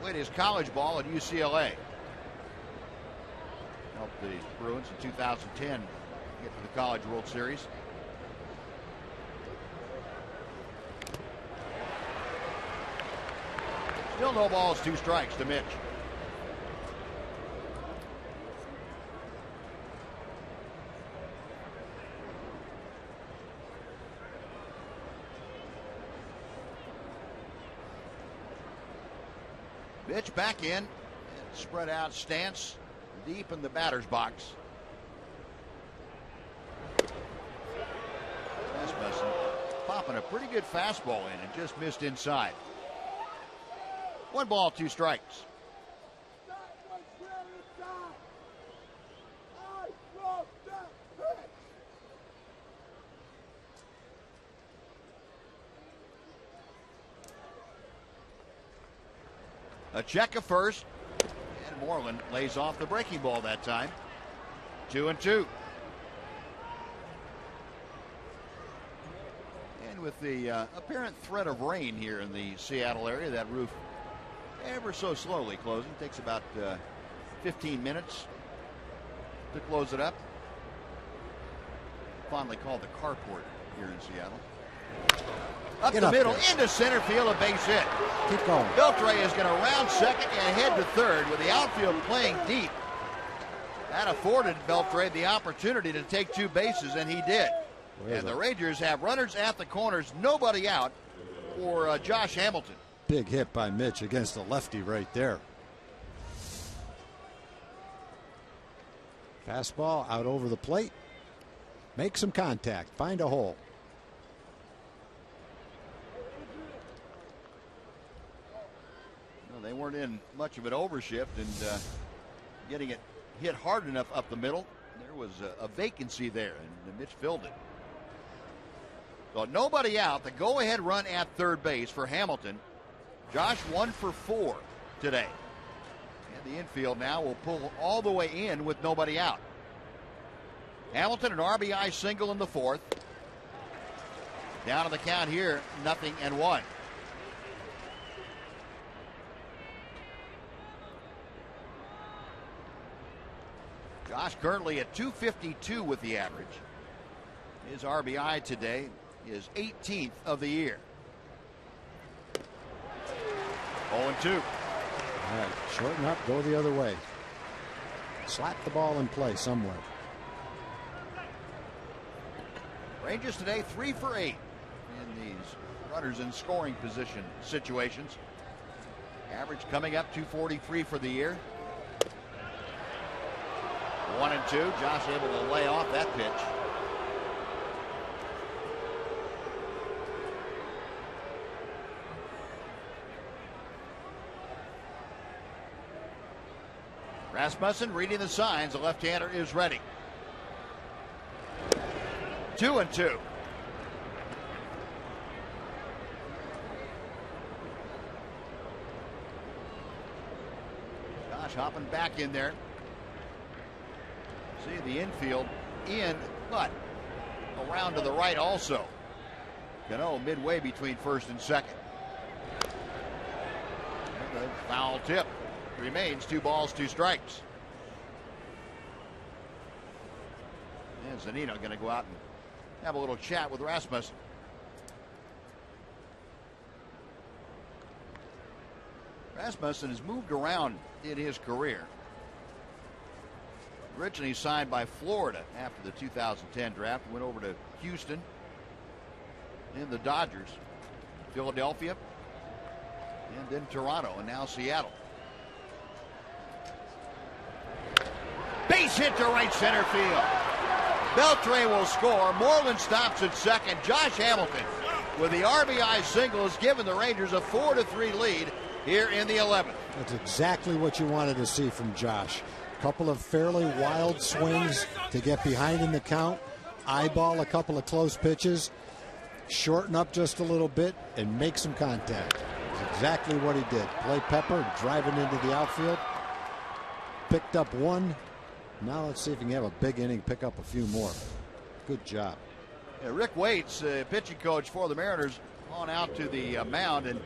played his college ball at UCLA. Helped the Bruins in 2010 get to the College World Series. Still no balls, 2 strikes to Mitch. Mitch back in, and spread out stance deep in the batter's box. Rasmussen popping a pretty good fastball in and just missed inside. 1 ball, 2 strikes. A check of first, and Moreland lays off the breaking ball that time. 2-2. And with the apparent threat of rain here in the Seattle area, that roof ever so slowly closing. Takes about 15 minutes to close it up. Fondly called the carport here in Seattle. Up the middle, into center field, a base hit. Keep going. Beltre is going to round second and head to third with the outfield playing deep. That afforded Beltre the opportunity to take 2 bases, and he did. And the Rangers have runners at the corners, nobody out for Josh Hamilton. Big hit by Mitch against the lefty right there. Fastball out over the plate. Make some contact. Find a hole. They weren't in much of an overshift, and getting it hit hard enough up the middle. There was a vacancy there, and Mitch filled it. So nobody out. The go-ahead run at third base for Hamilton. Josh 1 for 4 today. And the infield now will pull all the way in with nobody out. Hamilton, an RBI single in the 4th. Down to the count here, 0-1. Josh currently at 252 with the average. His RBI today is 18th of the year. 0-2. All right, shorten up, go the other way. Slap the ball in play somewhere. Rangers today 3 for 8 in these runners in scoring position situations. Average coming up 243 for the year. 1-2. Josh able to lay off that pitch. Rasmussen reading the signs. The left-hander is ready. 2-2. Josh hopping back in there. See the infield in, but around to the right also. Cano midway between first and second. And the foul tip remains 2 balls, 2 strikes. And Zunino going to go out and have a little chat with Rasmussen. Rasmussen has moved around in his career. Originally signed by Florida after the 2010 draft, went over to Houston, and the Dodgers, Philadelphia, and then Toronto, and now Seattle. Base hit to right center field. Beltre will score. Moreland stops at second. Josh Hamilton with the RBI single has given the Rangers a 4-3 lead here in the 11th. That's exactly what you wanted to see from Josh. A couple of fairly wild swings to get behind in the count, eyeball a couple of close pitches, shorten up just a little bit, and make some contact. That's exactly what he did. Play pepper, driving into the outfield. Picked up one. Now let's see if he can have a big inning, pick up a few more. Good job. Yeah, Rick Waits, pitching coach for the Mariners, on out to the mound. And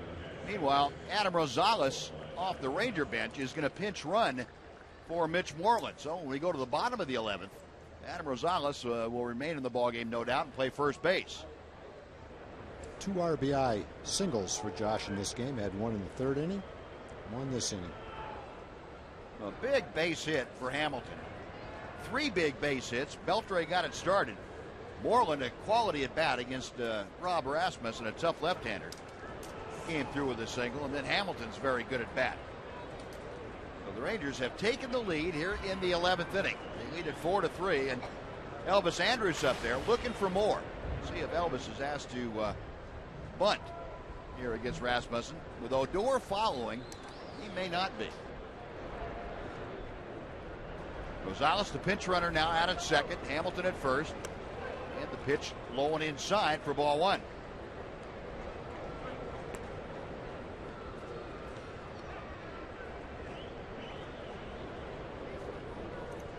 meanwhile, Adam Rosales off the Ranger bench is going to pinch run for Mitch Moreland. So when we go to the bottom of the 11th, Adam Rosales will remain in the ballgame, no doubt, and play first base. 2 RBI singles for Josh in this game. Had one in the 3rd inning, one this inning. A big base hit for Hamilton. 3 big base hits. Beltre got it started. Moreland, a quality at bat against Rob Rasmussen, a tough left-hander, came through with a single, and then Hamilton's very good at bat. So the Rangers have taken the lead here in the 11th inning. They lead at 4-3, and Elvis Andrus up there looking for more. See if Elvis is asked to bunt here against Rasmussen. With Odor following, he may not be. Rosales, the pinch runner, now out at second. Hamilton at first. And the pitch low and inside for ball 1.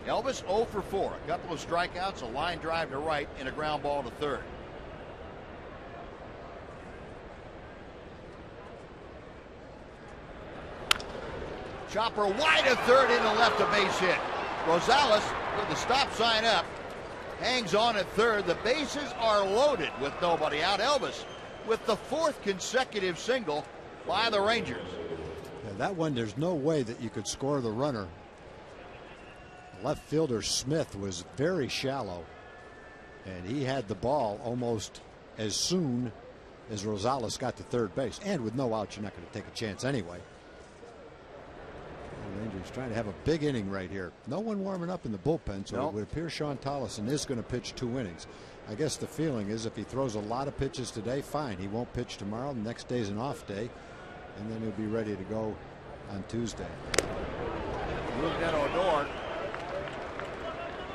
Elvis 0 for 4. A couple of strikeouts, a line drive to right, and a ground ball to third. Chopper wide to third, into left, a base hit. Rosales with the stop sign up, hangs on at third. The bases are loaded with nobody out. Elvis with the 4th consecutive single by the Rangers. Yeah, that one, there's no way that you could score the runner. Left fielder Smith was very shallow, and he had the ball almost as soon as Rosales got to third base. And with no outs, you're not going to take a chance anyway. The Rangers trying to have a big inning right here. No one warming up in the bullpen, so it would appear Sean Tollison is going to pitch 2 innings. I guess the feeling is if he throws a lot of pitches today, fine. He won't pitch tomorrow. The next day's an off day, and then he'll be ready to go on Tuesday. Rougned Odor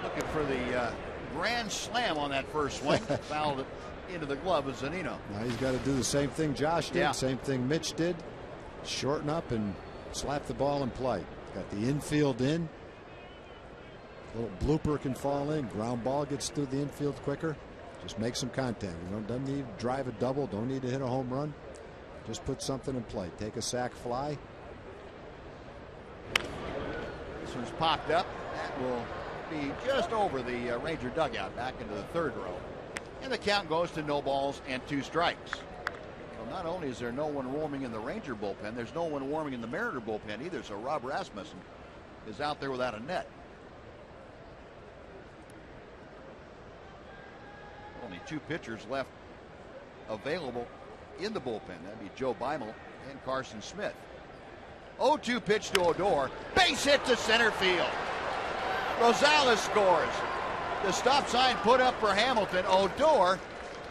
looking for the grand slam on that first swing. Fouled it into the glove of Zunino. Now he's got to do the same thing Josh did, same thing Mitch did. Shorten up and slap the ball in play. Got the infield in. A little blooper can fall in. Ground ball gets through the infield quicker. Just make some contact. You know, doesn't need to drive a double. Don't need to hit a home run. Just put something in play. Take a sac fly. This one's popped up. That will be just over the Ranger dugout, back into the 3rd row. And the count goes to no balls and 2 strikes. Not only is there no one warming in the Ranger bullpen, there's no one warming in the Mariner bullpen either, so Rob Rasmussen is out there without a net. Only 2 pitchers left available in the bullpen. That'd be Joe Beimel and Carson Smith. 0-2 pitch to Odor. Base hit to center field. Rosales scores. The stop sign put up for Hamilton. Odor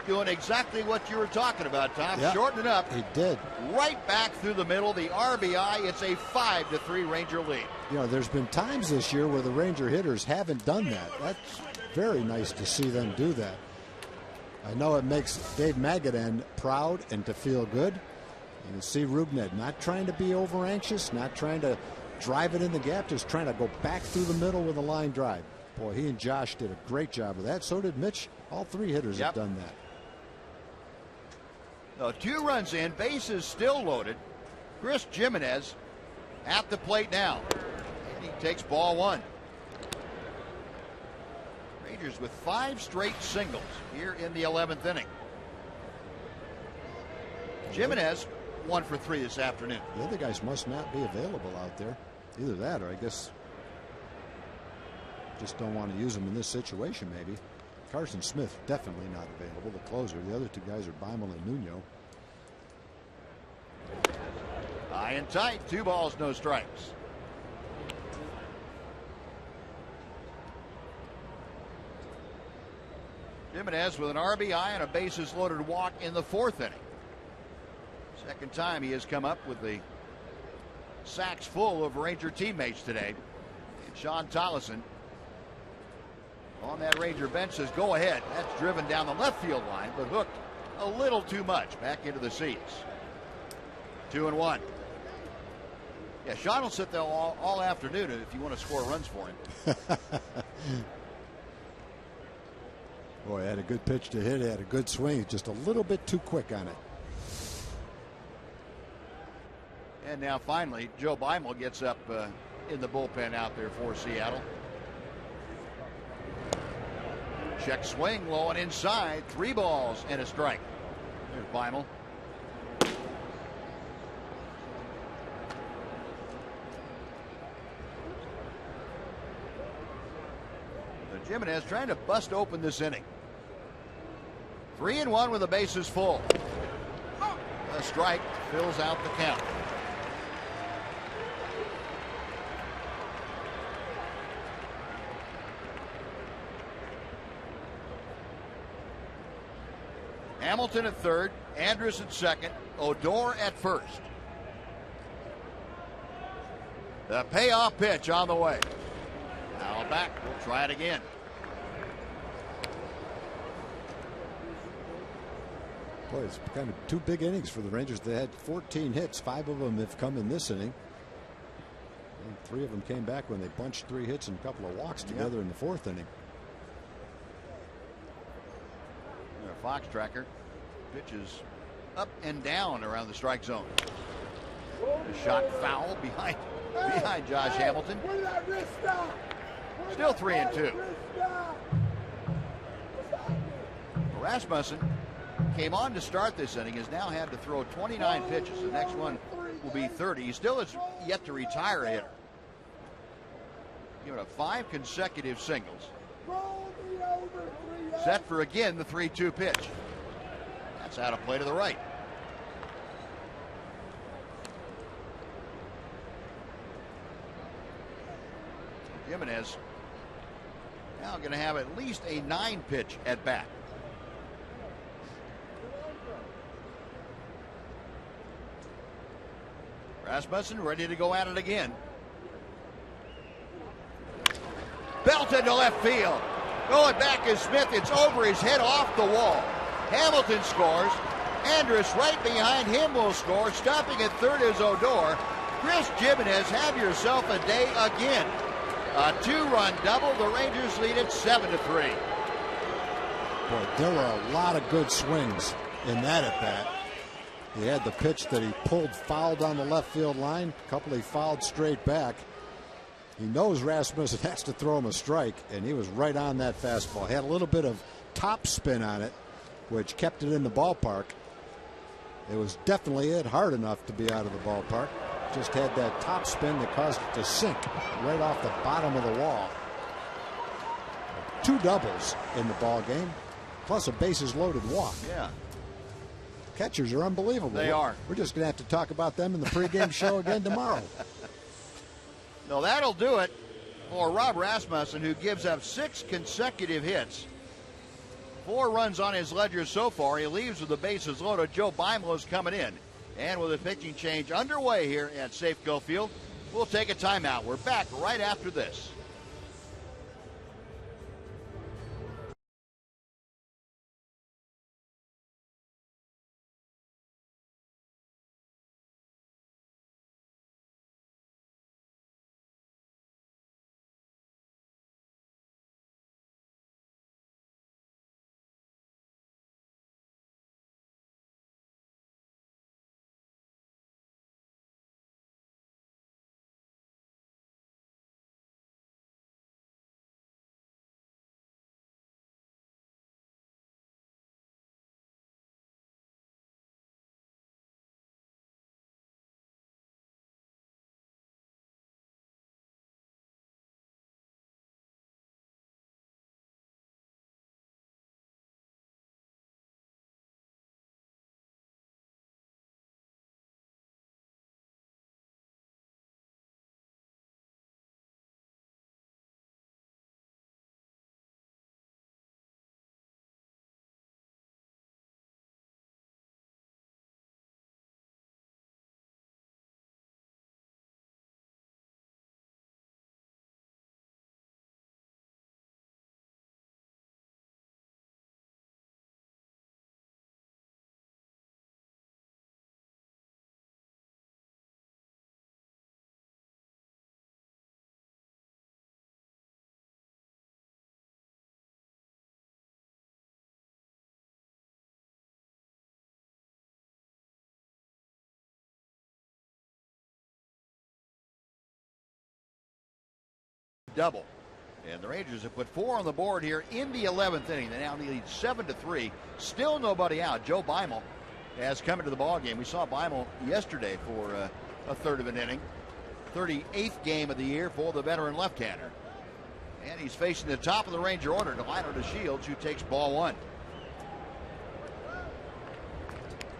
doing exactly what you were talking about, Tom. Yep, shortening up. He did. Right back through the middle, the RBI. It's a 5-3 Ranger lead. You know, there's been times this year where the Ranger hitters haven't done that. That's very nice to see them do that. I know it makes Dave Magadan proud and to feel good. You can see Rubned not trying to be over anxious, not trying to drive it in the gap, just trying to go back through the middle with a line drive. Boy, he and Josh did a great job of that. So did Mitch. All three hitters have done that. So 2 runs in, bases still loaded. Chris Jimenez at the plate now. And he takes ball 1. Rangers with 5 straight singles here in the 11th inning. Jimenez 1 for 3 this afternoon. The other guys must not be available out there. Either that or I guess just don't want to use them in this situation maybe. Carson Smith definitely not available, the closer. The other 2 guys are Beimel and Nuno. High and tight, 2 balls, no strikes. Jimenez with an RBI and a bases loaded walk in the 4th inning. Second time he has come up with the sacks full of Ranger teammates today. And Sean Tollison on that Ranger bench says go ahead. That's driven down the left field line, but hooked a little too much back into the seats. 2-1. Yeah, Sean will sit there all afternoon if you want to score runs for him. Boy, had a good pitch to hit. He had a good swing. Just a little bit too quick on it. And now finally, Joe Beimel gets up in the bullpen out there for Seattle. Check swing, low and inside. 3 balls and a strike. There's Beimel. Jimenez trying to bust open this inning. 3-1 with the bases full. A strike fills out the count. Hamilton at third, Andrus at second, Odor at first. The payoff pitch on the way. Now back, we'll try it again. Boy, it's kind of 2 big innings for the Rangers. They had 14 hits. 5 of them have come in this inning. And 3 of them came back when they bunched 3 hits and a couple of walks together in the 4th inning. Fox tracker pitches up and down around the strike zone. A shot foul behind Josh Hamilton. Still 3-2. Rasmussen came on to start this inning, has now had to throw 29 pitches. The next one will be 30. He still has yet to retire a hitter. Given up 5 consecutive singles. Set for again the 3-2 pitch. That's out of play to the right. Jimenez now going to have at least a 9-pitch at bat. Rasmussen ready to go at it again. Belted to left field. Going back is Smith. It's over his head, off the wall. Hamilton scores. Andrus right behind him will score. Stopping at third is Odor. Chris Jimenez, have yourself a day again. A 2-run double. The Rangers lead it 7-3. Boy, there were a lot of good swings in that at bat. He had the pitch that he pulled foul down the left field line. A couple he fouled straight back. He knows Rasmussen has to throw him a strike, and he was right on that fastball. Had a little bit of top spin on it, which kept it in the ballpark. It was definitely hit hard enough to be out of the ballpark. Just had that top spin that caused it to sink right off the bottom of the wall. 2 doubles in the ball game, plus a bases loaded walk. Yeah. Catchers are unbelievable. They are. We're just going to have to talk about them in the pregame show again tomorrow. No, that'll do it for Rob Rasmussen, who gives up 6 consecutive hits 4 runs on his ledger so far. He leaves with the bases loaded. Joe Beimel is coming in. And with a pitching change underway here at Safeco Field, we'll take a timeout. We're back right after this. Double. And the Rangers have put 4 on the board here in the 11th inning. They now lead 7-3. Still nobody out. Joe Beimel has come into the ball game. We saw Beimel yesterday for a third of an inning. 38th game of the year for the veteran left-hander. And he's facing the top of the Ranger order, Delino DeShields, who takes ball 1.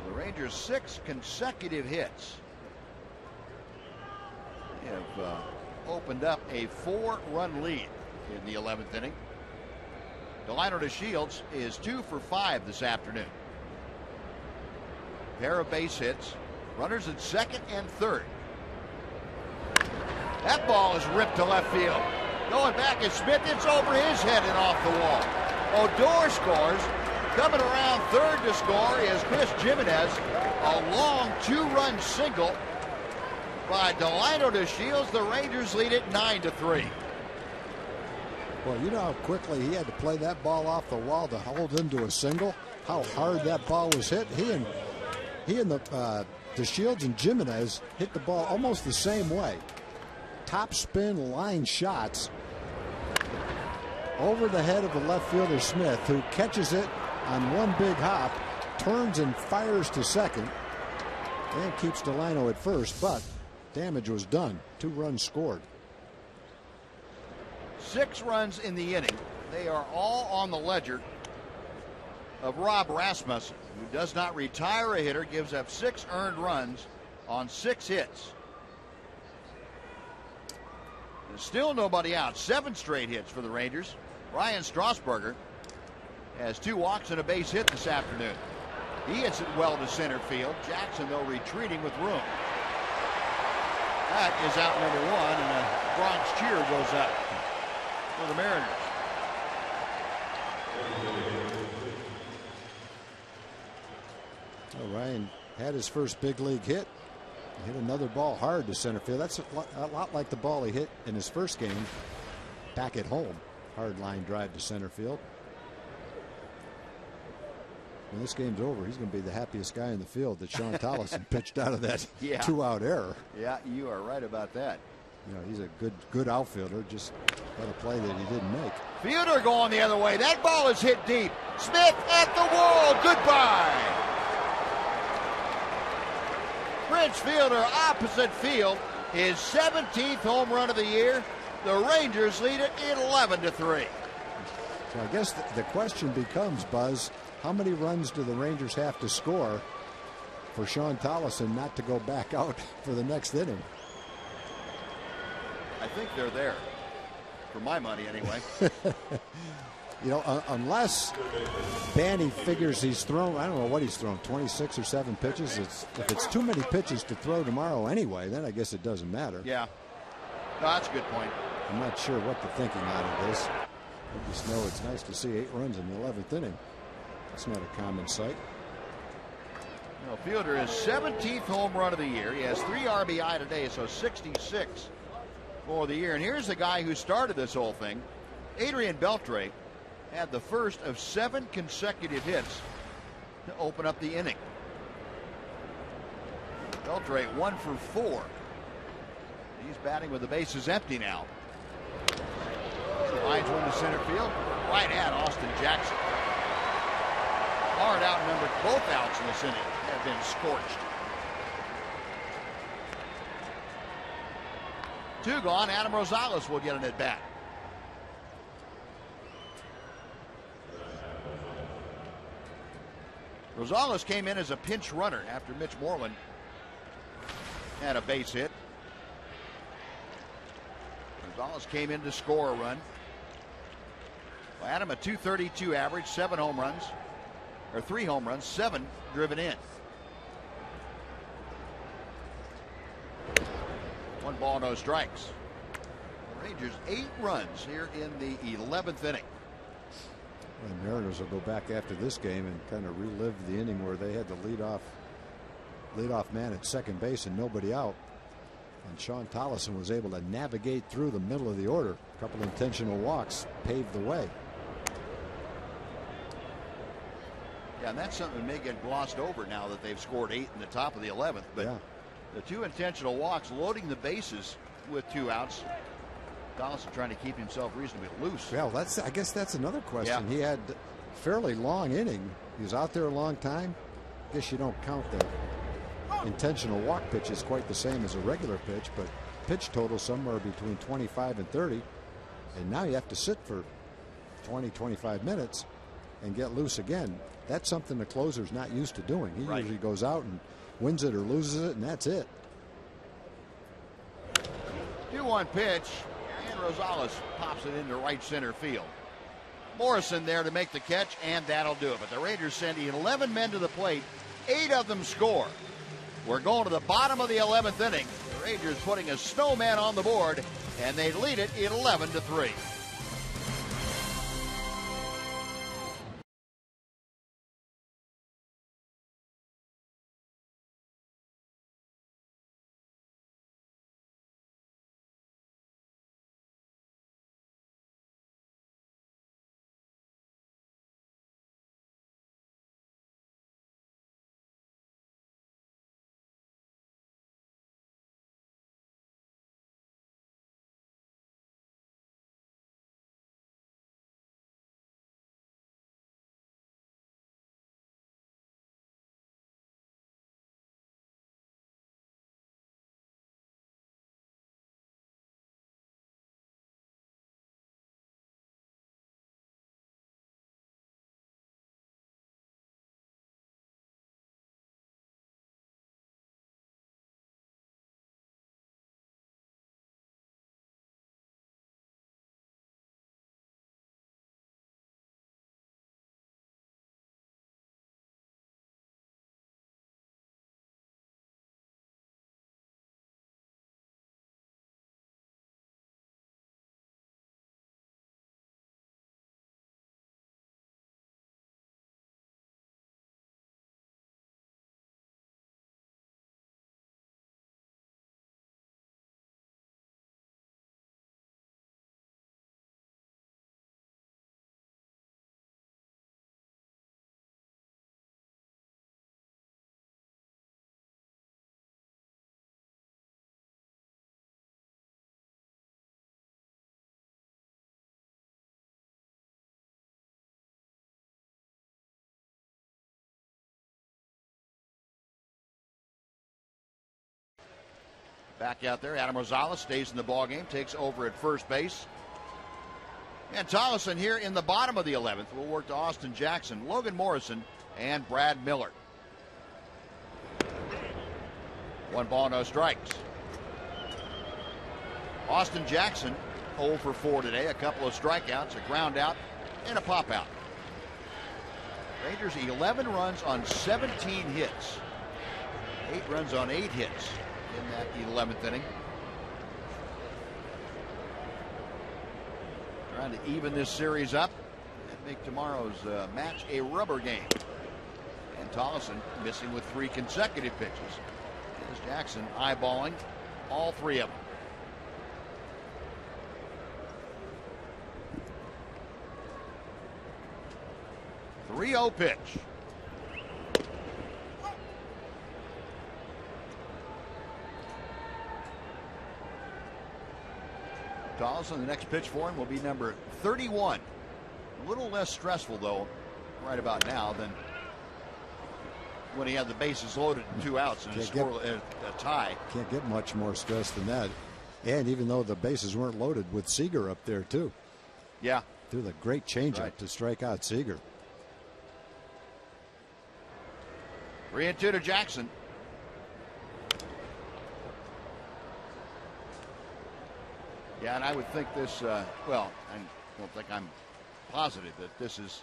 The Rangers' 6 consecutive hits have opened up a 4-run lead in the 11th inning. Delino DeShields is 2 for 5 this afternoon. Pair of base hits. Runners at second and third. That ball is ripped to left field. Going back is Smith. It's over his head and off the wall. Odor scores. Coming around third to score is Chris Jimenez. A long 2-run single by Delino DeShields. The Rangers lead it 9-3. Well, you know how quickly he had to play that ball off the wall to hold him to a single. How hard that ball was hit. He and the DeShields and Jimenez hit the ball almost the same way. Top spin line shots over the head of the left fielder Smith, who catches it on one big hop, turns and fires to second, and keeps Delino at first, but damage was done. 2 runs scored. 6 runs in the inning. They are all on the ledger of Rob Rasmussen, who does not retire a hitter, gives up 6 earned runs on 6 hits. There's still nobody out. 7 straight hits for the Rangers. Ryan Strasburger has 2 walks and a base hit this afternoon. He hits it well to center field. Jackson, though, retreating with room. That is out number 1, and a Bronx cheer goes up for the Mariners. Well, Ryan had his first big league hit. He hit another ball hard to center field. That's a lot like the ball he hit in his first game back at home. Hard line drive to center field. When this game's over, he's going to be the happiest guy in the field that Sean Tollison pitched out of that 2-out error. Yeah, you are right about that. You know, he's a good outfielder, just got a play that he didn't make. Fielder going the other way. That ball is hit deep. Smith at the wall. Goodbye. Prince Fielder opposite field. His 17th home run of the year. The Rangers lead it 11-3. So I guess the question becomes, Buzz, how many runs do the Rangers have to score for Sean Tollison not to go back out for the next inning? I think they're there, for my money anyway. You know, unless Banny figures he's thrown, I don't know what he's thrown, 26 or 7 pitches. If it's too many pitches to throw tomorrow anyway, then I guess it doesn't matter. Yeah. No, that's a good point. I'm not sure what the thinking on it is. I just know it's nice to see 8 runs in the 11th inning. That's not a common sight. No, Fielder is 17th home run of the year. He has 3 RBI today, so 66 for the year. And here's the guy who started this whole thing. Adrian Beltre had the first of 7 consecutive hits to open up the inning. Beltre 1 for 4. He's batting with the bases empty now. Lines one to center field. Right at Austin Jackson. Hard out number. Both outs in this inning have been scorched. 2 gone. Adam Rosales will get an at bat. Rosales came in as a pinch runner after Mitch Moreland had a base hit. Rosales came in to score a run. Well, Adam, a .232 average, 7 home runs, or 3 home runs, 7 driven in. 1 ball, no strikes. The Rangers 8 runs here in the 11th inning. The Mariners will go back after this game and kind of relive the inning where they had the leadoff man at second base and nobody out. And Sean Tollison was able to navigate through the middle of the order. A couple intentional walks paved the way. Yeah, and that's something that may get glossed over now that they've scored 8 in the top of the 11th. But yeah, the 2 intentional walks, loading the bases with 2 outs. Tollison trying to keep himself reasonably loose. Well, I guess that's another question. Yeah. He had a fairly long inning. He was out there a long time. I guess you don't count the intentional walk pitches quite the same as a regular pitch, but pitch total somewhere between 25 and 30. And now you have to sit for 20-25 minutes and get loose again. That's something the closer's not used to doing. He usually goes out and wins it or loses it, and that's it. 2-1 pitch, and Rosales pops it into right center field. Morrison there to make the catch, and that'll do it. But the Rangers send 11 men to the plate. 8 of them score. We're going to the bottom of the 11th inning. The Rangers putting a snowman on the board, and they lead it 11-3. Back out there, Adam Rosales stays in the ballgame, takes over at first base. And Tollison here in the bottom of the 11th will work to Austin Jackson, Logan Morrison, and Brad Miller. 1 ball, no strikes. Austin Jackson 0 for 4 today, a couple of strikeouts, a ground out, and a pop out. Rangers 11 runs on 17 hits. 8 runs on 8 hits in that 11th inning. Trying to even this series up and make tomorrow's match a rubber game. And Tollison missing with 3 consecutive pitches. As Jackson eyeballing all 3 of them. 3-0 pitch. Tollison, the next pitch for him will be number 31. A little less stressful, though, right about now than when he had the bases loaded and 2 outs and a tie. Can't get much more stress than that. And even though the bases weren't loaded with Seager up there, too. Yeah. Threw the great changeup to strike out Seager. 3-2 to Jackson. Yeah, and I would think this, well, I don't think I'm positive that this is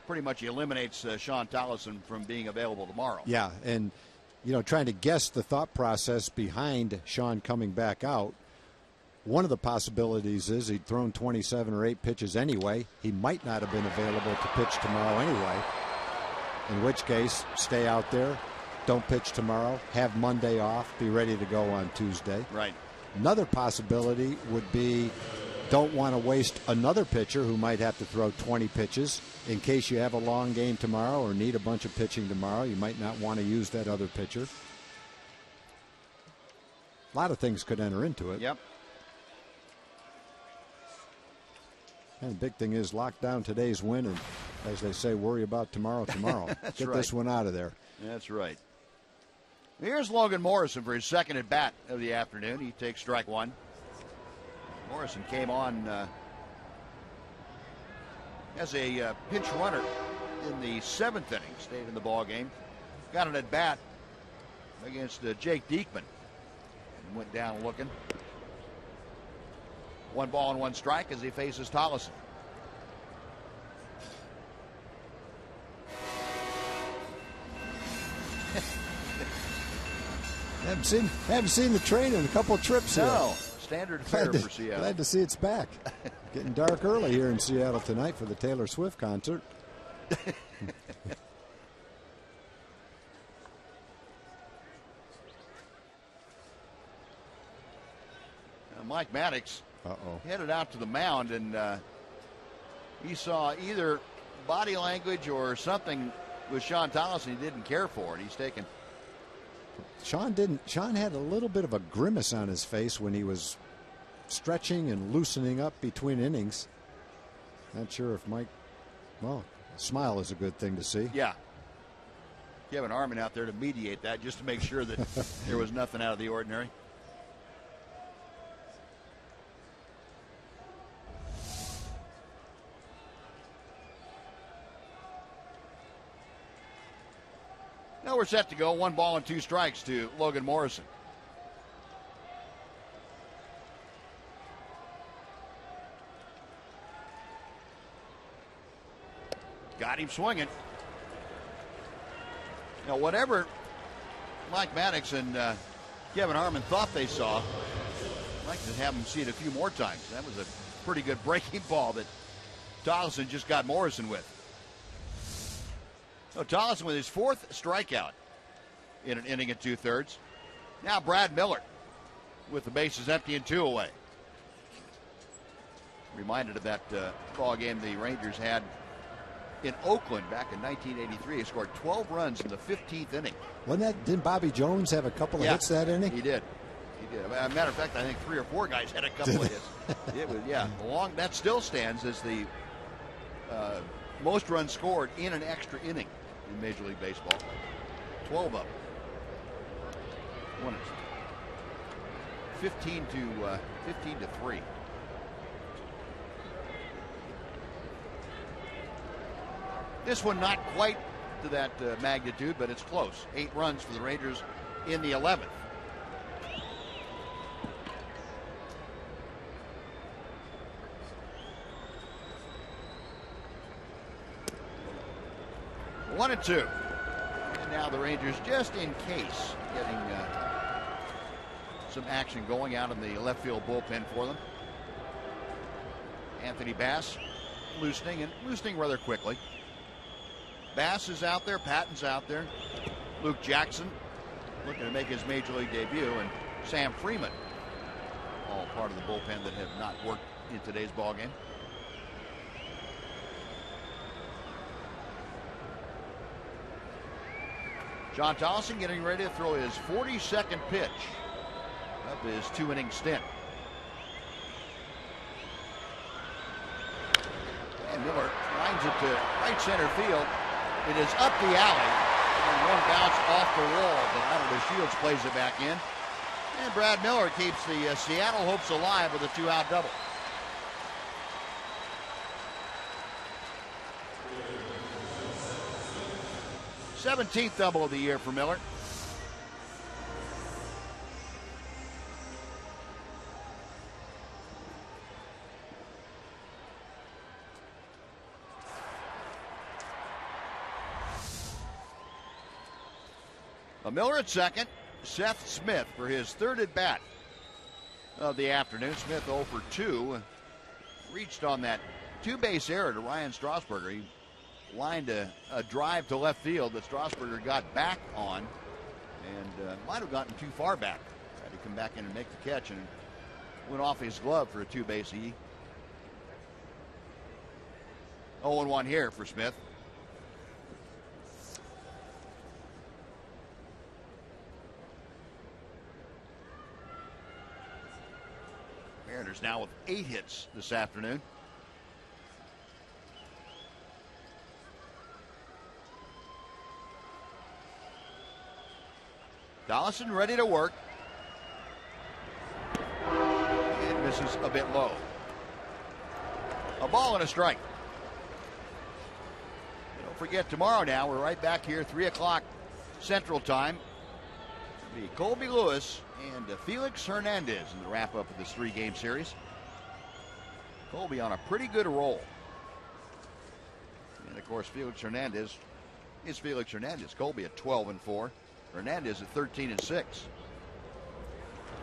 pretty much eliminates Sean Tollison from being available tomorrow. Yeah, and, you know, trying to guess the thought process behind Sean coming back out, one of the possibilities is he'd thrown 27 or 8 pitches anyway. He might not have been available to pitch tomorrow anyway. In which case, stay out there, don't pitch tomorrow, have Monday off, be ready to go on Tuesday. Right. Another possibility would be don't want to waste another pitcher who might have to throw 20 pitches in case you have a long game tomorrow or need a bunch of pitching tomorrow. You might not want to use that other pitcher. A lot of things could enter into it. Yep. And the big thing is lock down today's win and, as they say, worry about tomorrow. Get right. this one out of there. That's right. Here's Logan Morrison for his second at bat of the afternoon. He takes strike 1. Morrison came on as a pinch runner in the 7th inning. Stayed in the ball game. Got an at bat against Jake Diekman and went down looking. 1 ball and 1 strike as he faces Tollison. Haven't seen the train in a couple of trips here. No, standard fare for Seattle. Glad to see it's back. Getting dark early here in Seattle tonight for the Taylor Swift concert. Mike Maddox headed out to the mound, and he saw either body language or something with Sean Tollison he didn't care for, and he's taken. Sean had a little bit of a grimace on his face when he was stretching and loosening up between innings. Not sure if Mike, well, a smile is a good thing to see. Yeah. Kevin Harmon out there to mediate that just to make sure that there was nothing out of the ordinary. Now we're set to go. 1 ball and 2 strikes to Logan Morrison. Got him swinging. Now, whatever Mike Maddox and Kevin Harmon thought they saw, I'd like to have them see it a few more times. That was a pretty good breaking ball that Tollison just got Morrison with. So Tollison with his 4th strikeout in an inning and 2/3. Now Brad Miller with the bases empty and 2 away. Reminded of that ball game the Rangers had in Oakland back in 1983. He scored 12 runs in the 15th inning. Didn't Bobby Jones have a couple of hits that inning? He did. As a matter of fact, I think 3 or 4 guys had a couple of hits. It was, that still stands as the most runs scored in an extra inning in Major League Baseball. 12 of them. 15 to 3. This one not quite to that magnitude, but it's close. 8 runs for the Rangers in the 11th. 1-2. And now the Rangers, just in case, getting some action going out in the left field bullpen for them. Anthony Bass loosening rather quickly. Bass is out there, Patton's out there. Luke Jackson looking to make his major league debut, and Sam Freeman, all part of the bullpen that have not worked in today's ballgame. John Tolleson getting ready to throw his 42nd pitch of his 2-inning stint. And Miller lines it to right center field. It is up the alley, and one bounce off the wall, but Ronald Shields plays it back in. And Brad Miller keeps the Seattle hopes alive with a 2-out double. th double of the year for Miller. Miller at second. Seth Smith for his third at bat of the afternoon. Smith 0 for 2. Reached on that 2-base error to Ryan Strasburger. He lined a drive to left field that Strasburger got back on, and might have gotten too far back. Had to come back in and make the catch, and went off his glove for a 2-base E. 0-1 here for Smith. Mariners now with 8 hits this afternoon. Tolleson ready to work. And misses a bit low. A ball and a strike. Don't forget, tomorrow now, we're right back here, 3 o'clock Central Time. It'll be Colby Lewis and Felix Hernandez in the wrap-up of this 3-game series. Colby on a pretty good roll. And, of course, Felix Hernandez is Felix Hernandez. Colby at 12-4. Hernandez at 13-6.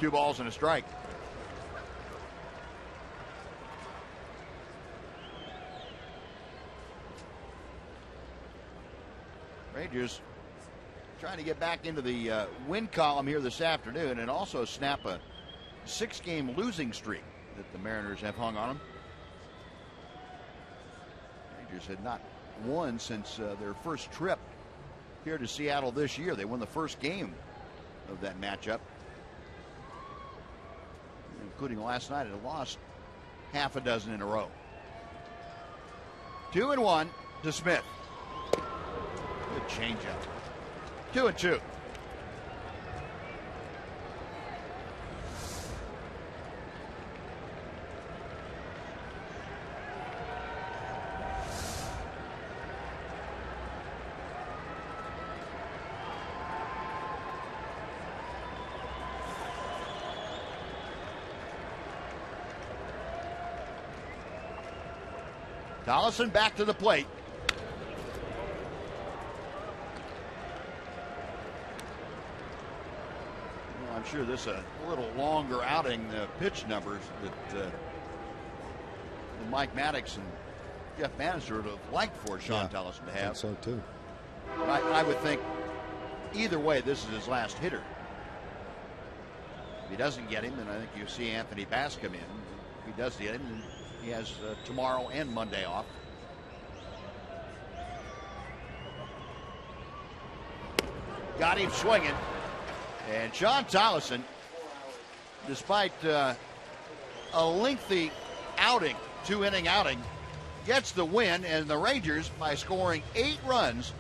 2 balls and a strike. Rangers trying to get back into the win column here this afternoon, and also snap a 6-game losing streak that the Mariners have hung on them. Rangers had not won since their first trip here to Seattle this year. They won the first game of that matchup, including last night. It lost half a dozen in a row. 2-1 to Smith. Good changeup. 2-2. Tolleson back to the plate. Well, I'm sure this is a little longer outing, the pitch numbers that Mike Maddox and Jeff Bannister would have liked for Sean Tolleson to have. I think so too. I would think either way, this is his last hitter. If he doesn't get him, then I think you see Anthony Bass come in. If he does get him, then he has tomorrow and Monday off. Got him swinging. And Sean Tolleson, despite a lengthy outing, 2-inning outing, gets the win, and the Rangers, by scoring 8 runs,